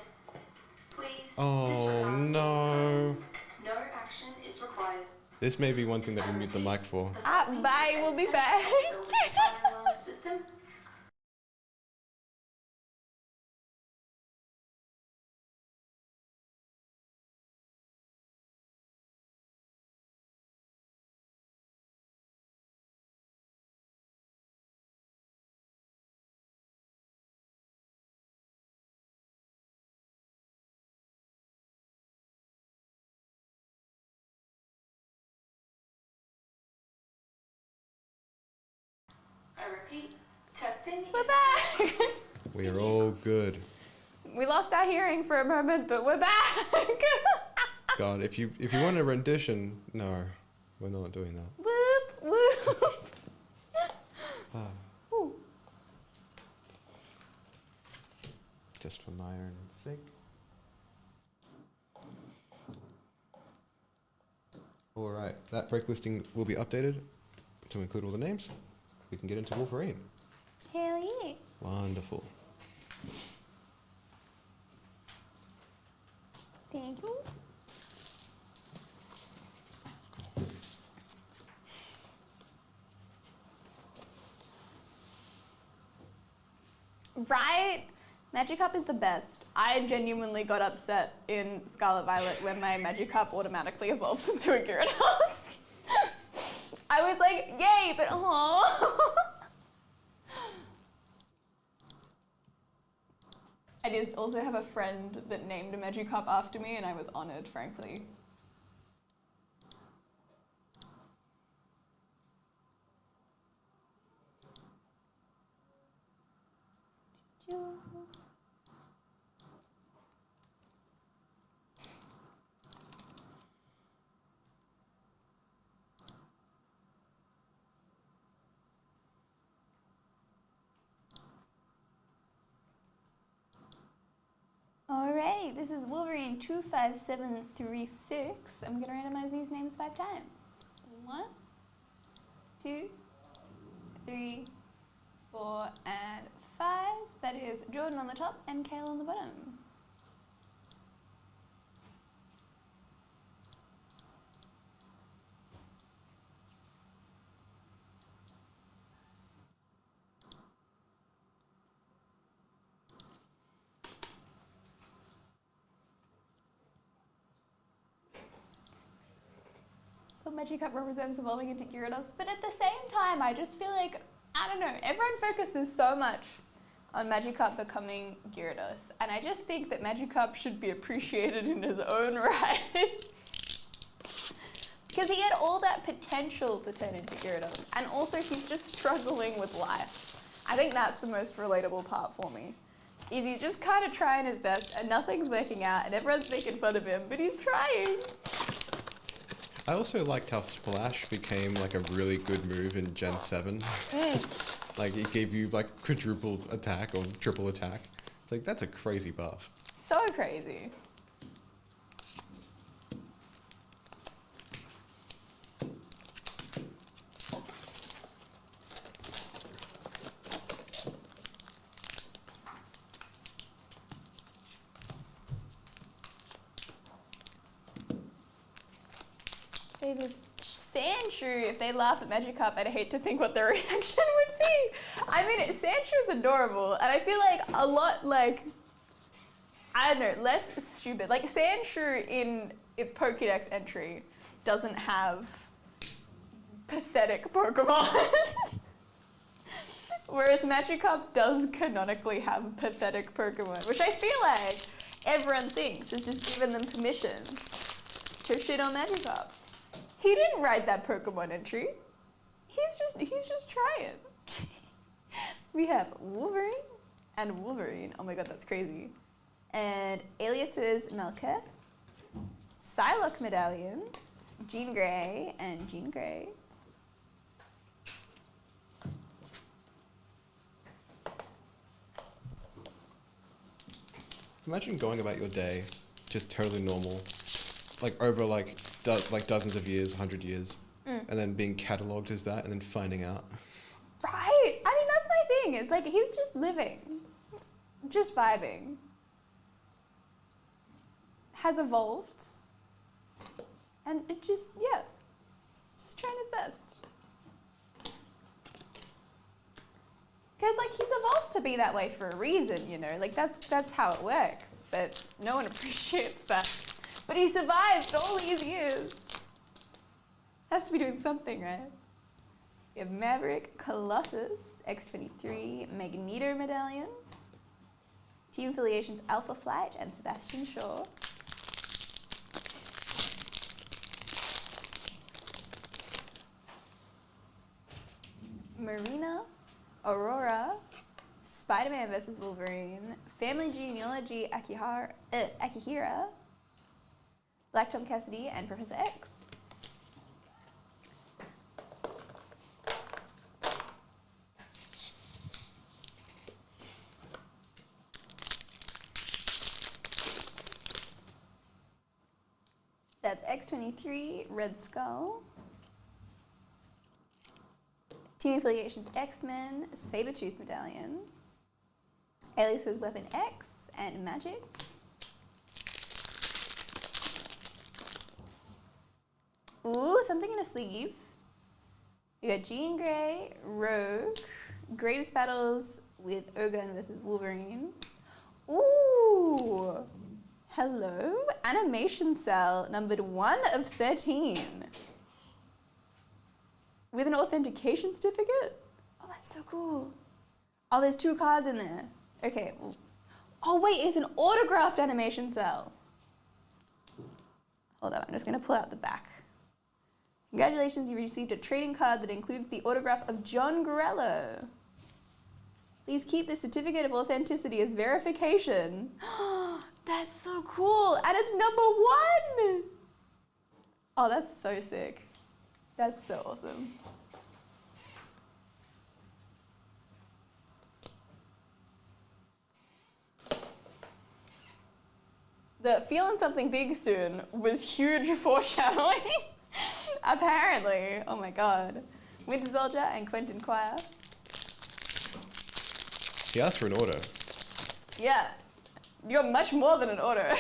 Please disregard no. No action is required. This may be one thing that we mute the mic for. Bye, we'll be back. The building's fire alarm system. I repeat, testing. We're back. We are all good. We lost our hearing for a moment, but we're back. God, if you want a rendition, no, we're not doing that. Whoop, whoop. Ooh. Just for my own sake. All right, that break listing will be updated to include all the names. We can get into Wolverine. Hell yeah. Wonderful. Thank you. Right? Magikarp is the best. I genuinely got upset in Scarlet Violet when my Magikarp automatically evolved into a Gyarados. I was like, yay, but aww. I did also have a friend that named a Magikarp after me, and I was honored, frankly. Alright, this is Wolverine 25736. I'm going to randomize these names 5 times. 1, 2, 3, 4, and 5. That is Jordan on the top and Kale on the bottom. So Magikarp represents evolving into Gyarados, but at the same time, I just feel like, I don't know, everyone focuses so much on Magikarp becoming Gyarados, and I just think that Magikarp should be appreciated in his own right. Because he had all that potential to turn into Gyarados, and also he's just struggling with life. I think that's the most relatable part for me. Is he's just kind of trying his best, and nothing's working out, and everyone's making fun of him, but he's trying. I also liked how Splash became like a really good move in Gen 7. Like it gave you like quadruple attack or triple attack. It's like, that's a crazy buff. So crazy. It is Sandshrew, if they laugh at Magikarp, I'd hate to think what their reaction would be. I mean, Sandshrew's adorable, and I feel like a lot like, I don't know, less stupid. Like Sandshrew in its Pokédex entry doesn't have pathetic Pokemon. Whereas Magikarp does canonically have pathetic Pokemon, which I feel like everyone thinks is just giving them permission to shit on Magikarp. He didn't write that Pokemon entry. He's just trying. We have Wolverine and Wolverine. Oh my god, that's crazy. And aliases Melkep, Psylocke Medallion, Jean Grey, and Jean Grey. Imagine going about your day, just totally normal, like over like dozens of years, 100 years, and then being catalogued as that, and then finding out. Right. I mean, that's my thing. Is like he's just living, just vibing. Has evolved, and it just just trying his best. Because like he's evolved to be that way for a reason, you know. Like that's how it works. But no one appreciates that. But he survived all these years. Has to be doing something, right? We have Maverick, Colossus, X-23, Magneto Medallion, Team Affiliations Alpha Flight, and Sebastian Shaw. Marina, Aurora, Spider-Man vs. Wolverine, Family Genealogy Akihira, Black Tom Cassidy, and Professor X. That's X-23, Red Skull. Team Affiliations X-Men, Sabretooth Medallion, Aliases Weapon X, and Magic. Ooh, something in a sleeve. We got Jean Grey, Rogue, Greatest Battles with Ogun versus Wolverine. Ooh, hello, Animation Cell, numbered 1 of 13. With an authentication certificate? Oh, that's so cool. Oh, there's 2 cards in there. Okay. Oh, wait, it's an autographed Animation Cell. Hold on, I'm just going to pull out the back. Congratulations, you received a trading card that includes the autograph of John Gorello. Please keep this certificate of authenticity as verification. That's so cool. And it's number 1. Oh, that's so sick. That's so awesome. The feeling something big soon was huge foreshadowing. Apparently. Oh my god. Winter Soldier and Quentin Quire. He asked for an auto. Yeah. You're much more than an auto.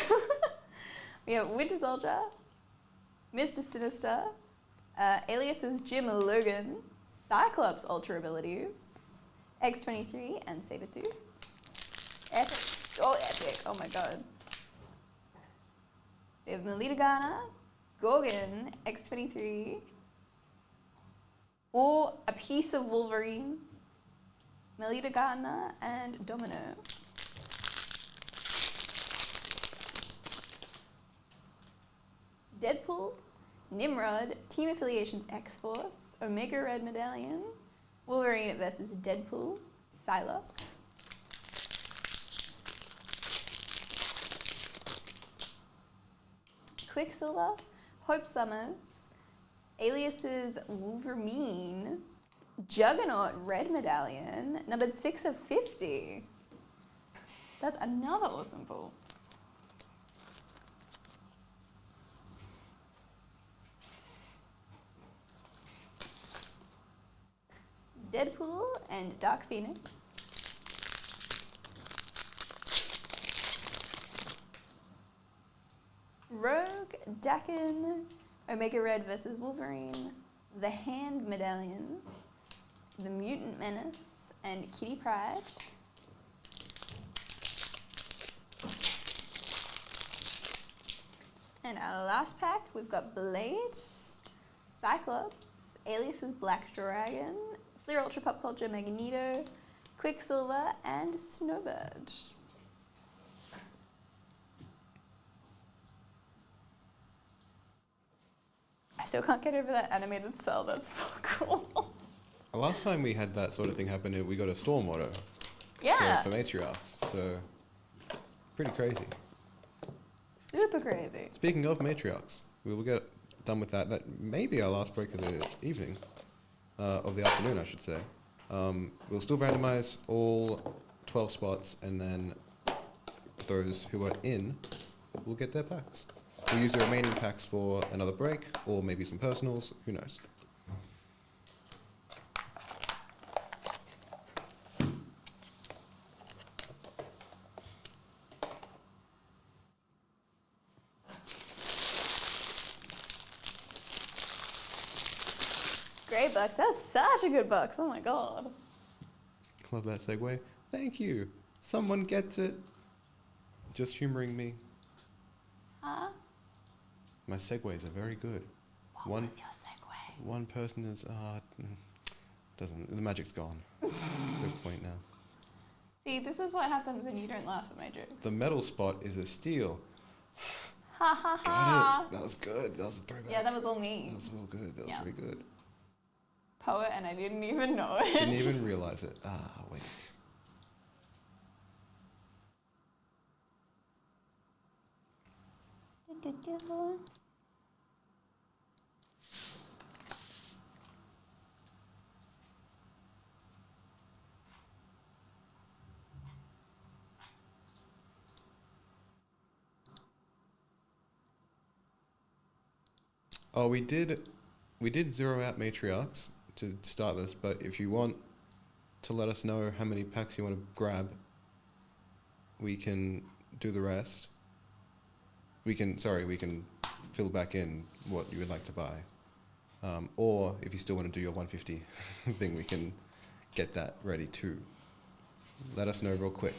We have Winter Soldier, Mr. Sinister, aliases Jim Logan, Cyclops Ultra Abilities, X-23, and Sabretooth. Epic. So epic. Oh my god. We have Melita Garner, Gorgon, X-23, or a piece of Wolverine, Melita Garner, and Domino. Deadpool, Nimrod, Team Affiliations X-Force, Omega Red Medallion, Wolverine versus Deadpool, Psylocke. Quicksilver, Hope Summers, aliases Wolverine, Juggernaut Red Medallion, numbered 6 of 50. That's another awesome pull. Deadpool and Dark Phoenix. Rogue, Dakin, Omega Red versus Wolverine, the Hand Medallion, the Mutant Menace, and Kitty Pryde. And our last pack, we've got Blade, Cyclops, Alias's Black Dragon, Fleer Ultra Pop Culture Magneto, Quicksilver, and Snowbird. I still can't get over that animated cell, that's so cool. Last time we had that sort of thing happen, we got a Storm Auto. Yeah. So for Matriarchs, so pretty crazy. Super crazy. Speaking of Matriarchs, we will get done with that. That may be our last break of the evening, of the afternoon, I should say. We'll still randomize all 12 spots, and then those who are in will get their packs. We'll use the remaining packs for another break, or maybe some personals, who knows. Great box. That's such a good box. Oh my god. Love that segue. Thank you. Someone gets it. Just humoring me. Huh? My segues are very good. What was your segue? One person is doesn't the magic's gone. It's a good point now. See, this is what happens when you don't laugh at my jokes. The metal spot is a steal. Ha ha Got ha. it. That was good. That was a throwback. Yeah, that was all me. That was all good. That was Yeah. very good. Poet, and I didn't even know it. Didn't even realize it. Ah, wait. Oh, we did zero out Matriarchs to start this, but if you want to let us know how many packs you want to grab, we can do the rest. We can fill back in what you would like to buy. Or if you still want to do your 150 thing, we can get that ready too. Let us know real quick.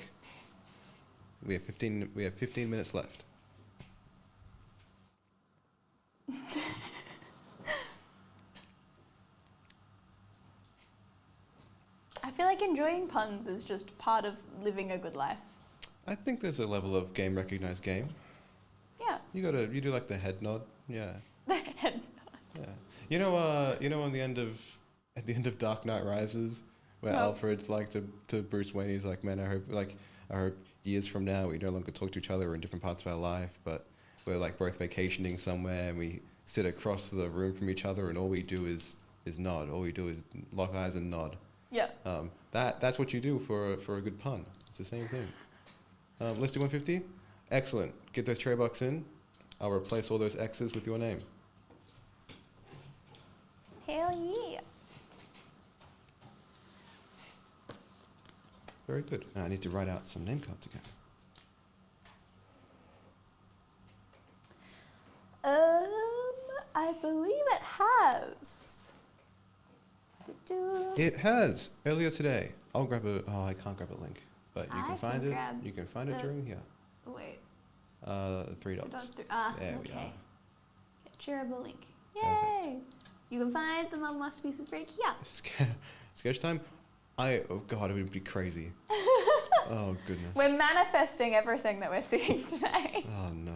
We have 15 minutes left. I feel like enjoying puns is just part of living a good life. I think there's a level of game recognized game. Yeah. You do like the head nod, yeah. The head nod. Yeah. You know at the end of Dark Knight Rises, where No. Alfred's like to Bruce Wayne, he's like, man, I hope years from now we no longer talk to each other. We're in different parts of our life, but we're like both vacationing somewhere, and we sit across the room from each other, and all we do is nod. All we do is lock eyes and nod. Yeah. That's what you do for a good pun. It's the same thing. Let's do 150. Excellent. Get those tray bucks in. I'll replace all those X's with your name. Hell yeah. Very good. Now I need to write out some name cards again. I believe it has. It has earlier today. I'll grab I can't grab a link, but you I can find can it. grab You can find it the- during here. Wait. 3 The dots. dots through. There we okay. are. Shareable link. Yay! Perfect. You can find the Marvel Masterpieces break here. Sketch time. Oh god, it would be crazy. Oh goodness. We're manifesting everything that we're seeing today. Oh no.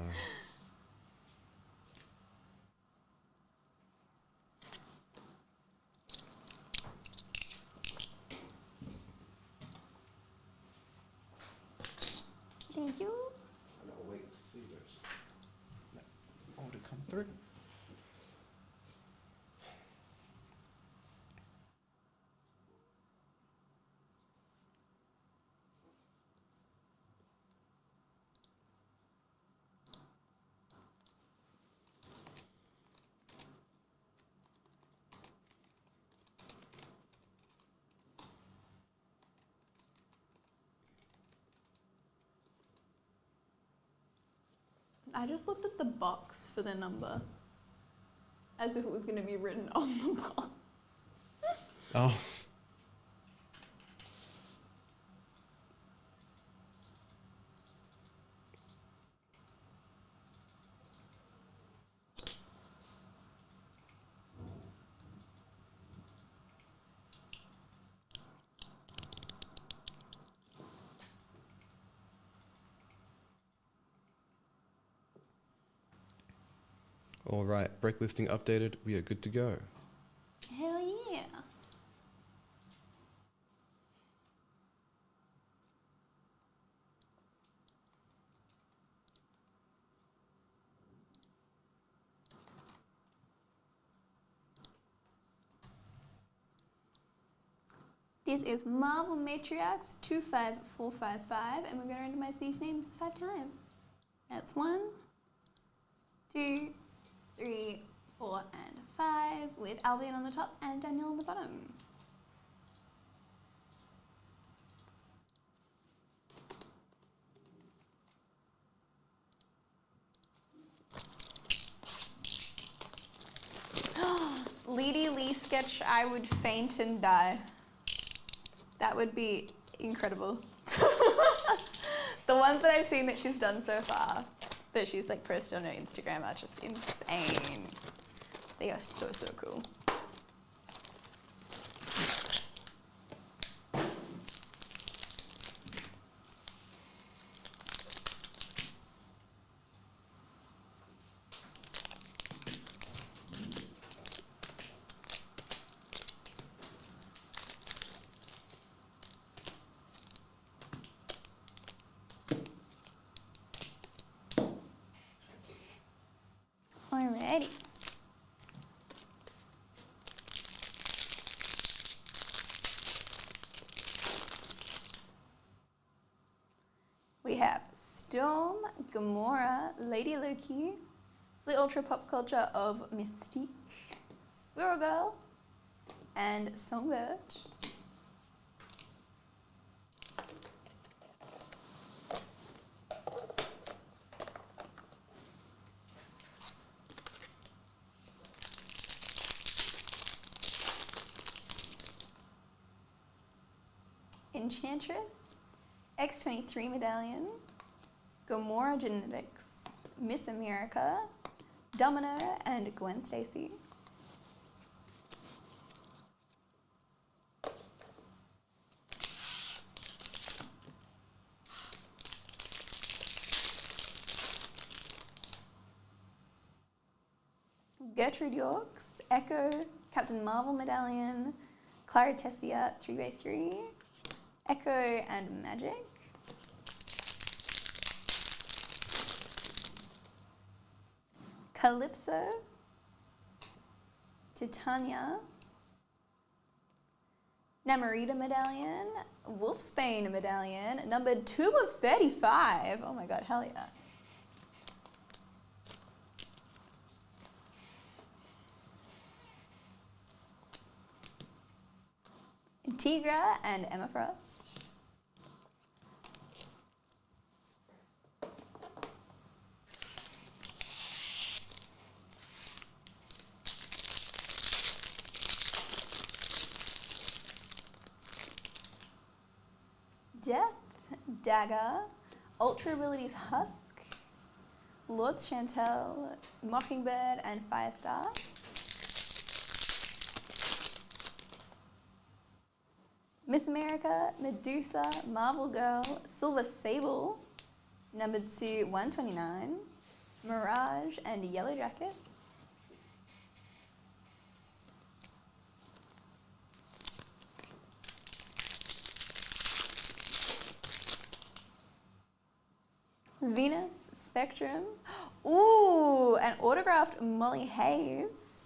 Thank you. I gotta wait to see those. To come through. I just looked at the box for the number. As if it was going to be written on the box. Oh. All right, break listing updated. We are good to go. Hell yeah. This is Marvel Matriarchs 25455, and we're going to randomize these names 5 times. That's 1, 2, 3, 4, and 5, with Albion on the top and Daniel on the bottom. Lady Lee sketch, I would faint and die. That would be incredible. The ones that I've seen that she's done so far, that she's like posted on her Instagram, are just insane. They are so, so cool. Alrighty. We have Storm, Gamora, Lady Loki, the ultra pop culture of Mystique, Squirrel Girl, and Songbird. Enchantress, X-23 Medallion, Gamora Genetics, Miss America, Domino, and Gwen Stacy. Gertrude Yorks, Echo, Captain Marvel Medallion, Clara Tessia 3x3, Echo and Magic, Calypso, Titania, Namorita Medallion, Wolfsbane Medallion, numbered 2 of 35. Oh my god, hell yeah. Tigra and Emma Frost. Death, Dagger, Ultra Abilities Husk, Lords Chantel, Mockingbird, and Firestar. Miss America, Medusa, Marvel Girl, Silver Sable, numbered to 129, Mirage, and Yellow Jacket. Venus, Spectrum. Ooh, an autographed Molly Hayes,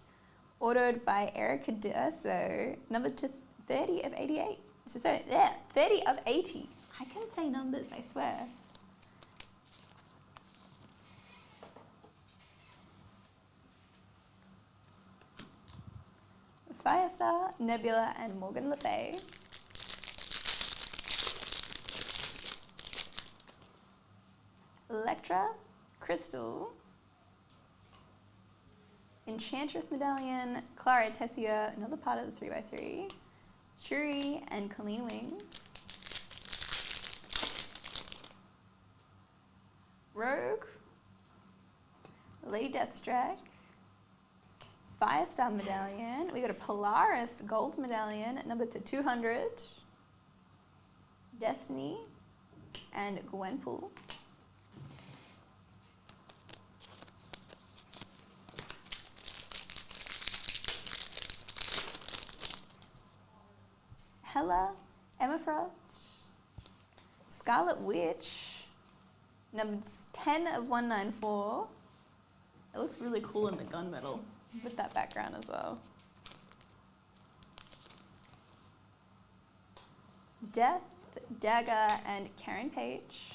ordered by Erica D'Urso, numbered to 30 of 88. So, yeah, 30 of 80. I can say numbers, I swear. Firestar, Nebula, and Morgan Le Fay. Electra, Crystal, Enchantress Medallion, Clara Tessia, another part of the 3x3, Shuri, and Colleen Wing. Rogue, Lady Deathstrike, Firestar Medallion. We got a Polaris Gold Medallion, numbered to 200. Destiny, and Gwenpool. Hela, Emma Frost, Scarlet Witch, numbered 10 of 194. It looks really cool in the gunmetal with that background as well. Death, Dagger, and Karen Page.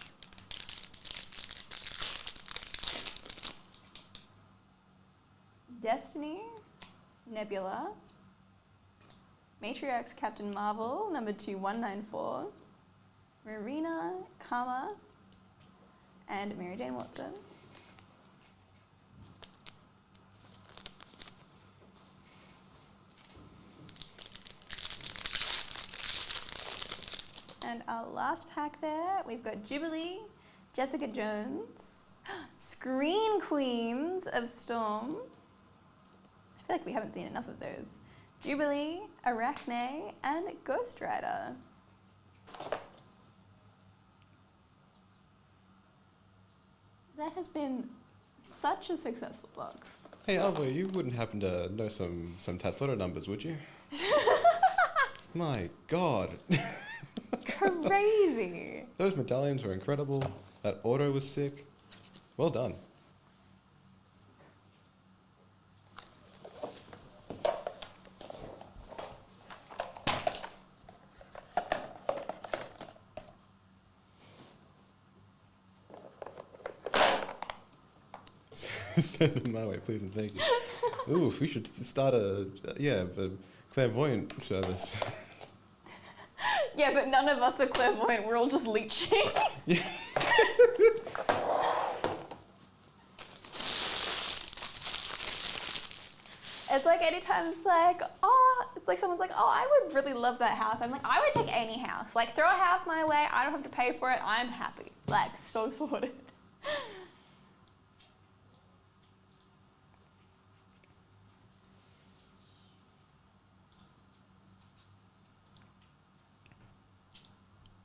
Destiny, Nebula, Matriarch's Captain Marvel, number 2194, Marina, Karma, and Mary Jane Watson. And our last pack there, we've got Jubilee, Jessica Jones, Screen Queens of Storm. I feel like we haven't seen enough of those. Jubilee, Arachne, and Ghost Rider. That has been such a successful box. Hey, Alvo, you wouldn't happen to know some Tatlotto numbers, would you? My God. Crazy. Those medallions were incredible. That auto was sick. Well done. Send them my way, please and thank you. Oof, we should start a clairvoyant service. Yeah, but none of us are clairvoyant. We're all just leeching. Yeah. It's like anytime it's like, oh, it's like someone's like, oh, I would really love that house. I'm like, I would take any house. Like, throw a house my way. I don't have to pay for it. I'm happy. Like, so sorted.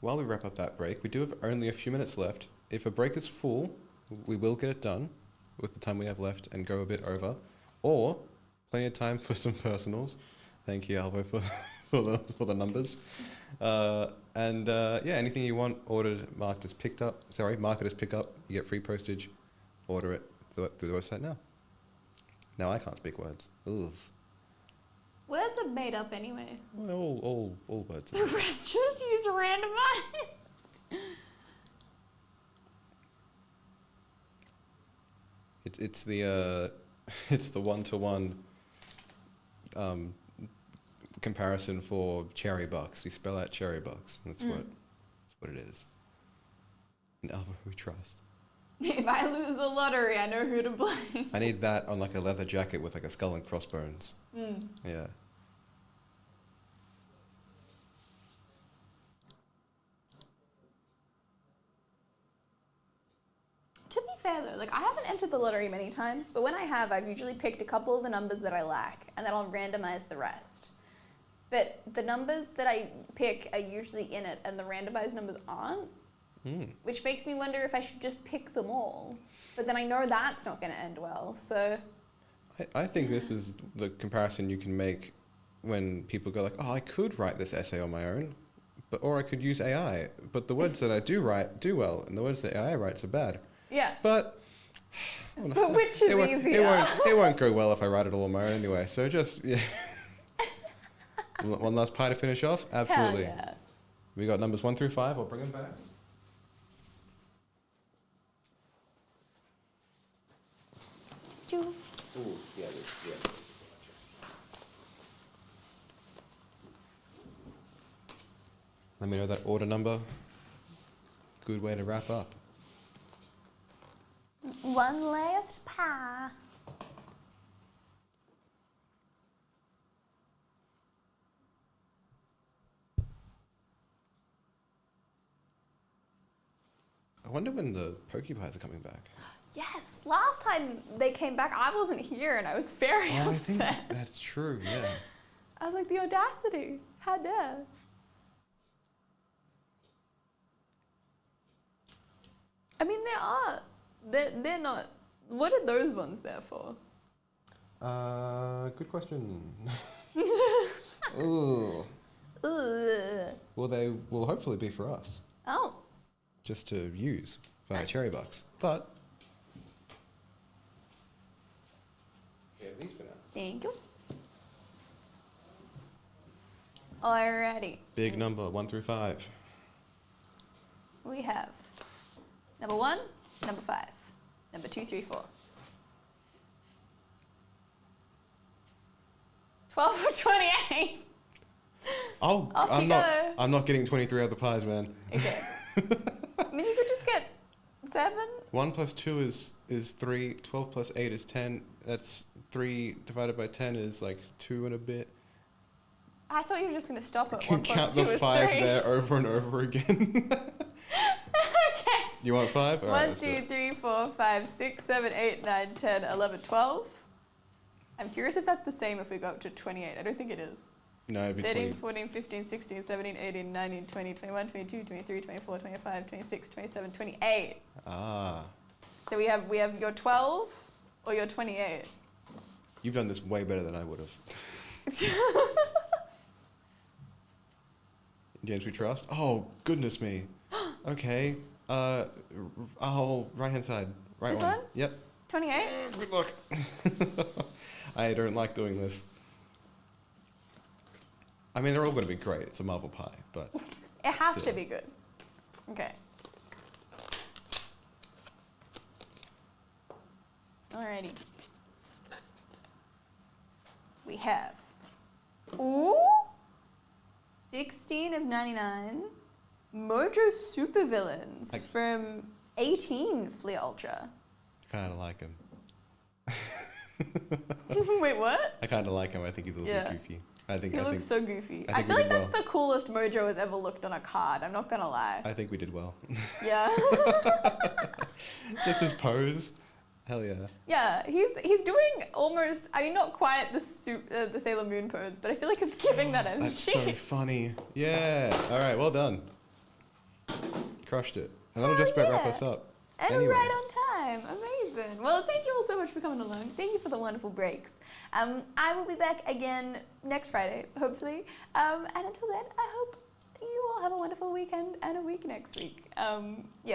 While we wrap up that break, we do have only a few minutes left. If a break is full, we will get it done with the time we have left and go a bit over. Or plenty of time for some personals. Thank you, Alvo, for the numbers. Anything you want ordered, marked as picked up. Sorry, mark it as pick up. You get free postage. Order it through the website now. Now I can't speak words. Ugh. Words are made up anyway. All words. The rest just use randomized. It's the it's the 1-to-1 comparison for cherry bucks. You spell out cherry bucks. That's what it is. And Alva, we trust. If I lose the lottery, I know who to blame. I need that on like a leather jacket with like a skull and crossbones. Yeah. To be fair though, like I haven't entered the lottery many times, but when I have, I've usually picked a couple of the numbers that I like, and then I'll randomize the rest. But the numbers that I pick are usually in it, and the randomized numbers aren't. Which makes me wonder if I should just pick them all. But then I know that's not going to end well, so... I think this is the comparison you can make when people go like, oh, I could write this essay on my own, or I could use AI. But the words that I do write do well, and the words that AI writes are bad. Yeah. But which is easier? It won't go well if I write it all on my own anyway. So just, yeah. One last pie to finish off? Absolutely. Hell yeah. We got numbers 1 through 5. I'll bring them back. Choo. Ooh, yeah. Let me know that order number. Good way to wrap up. One last pie. wonder when the Pokepies are coming back. Yes, last time they came back, I wasn't here and I was very Oh, I think upset. that's true, yeah. I was like, the audacity. How dare. I mean, they're not, what are those ones there for? Good question. Ooh. Ugh. Well, they will hopefully be for us, Oh, just to use via Cherry Bucks. But yeah, these for now. thank you. Alrighty, Big number, 1 through 5. we have number 1, number 5, number 2, 3, 4. 12 or 28. Oh, Off you go. I'm not getting 23 other pies, man. Okay. I mean, you could just get 7. 1 plus 2 is 3. 12 plus 8 is 10. That's 3 divided by 10 is like 2 and a bit. I thought you were just going to stop at You can 1 plus count 2 the is 5 3. there over and over again. Okay. You want 5? All right, 1, let's do 2, it. 3, 4, 5, 6, 7, 8, 9, 10, 11, 12. I'm curious if that's the same if we go up to 28. I don't think it is. No, it'd be 13, 20. 14, 15, 16, 17, 18, 19, 20, 21, 22, 23, 24, 25, 26, 27, 28. Ah. So we have your 12 or your 28. You've done this way better than I would have. James, we trust? Oh, goodness me. Okay. Right hand side. Right This one. one? Yep. 28? Good luck. I don't like doing this. I mean, they're all going to be great. It's a Marvel pie, but It has Still. to be good. Okay. Alrighty. We have, ooh, 16 of 99 Mojo supervillains I- from 18 Flea Ultra. kind of like him. Wait, what? I kind of like him. I think he's a little Yeah. bit goofy. I think He looks so goofy. I I think we feel like did that's the coolest Mojo has ever looked on a card. I'm not gonna lie. I think we did well. Yeah. Just his pose. Hell yeah. Yeah, he's doing almost, I mean, not quite the Sailor Moon pose, but I feel like it's giving that energy. That's so funny. Yeah. All right. Well done. Crushed it. And that'll Oh, just about wrap yeah. us up. And Anyway. right on time. Amazing. Well, thank you all so much for coming along. Thank you for the wonderful breaks. I will be back again next Friday, hopefully. And until then, I hope you all have a wonderful weekend and a week next week. Yeah.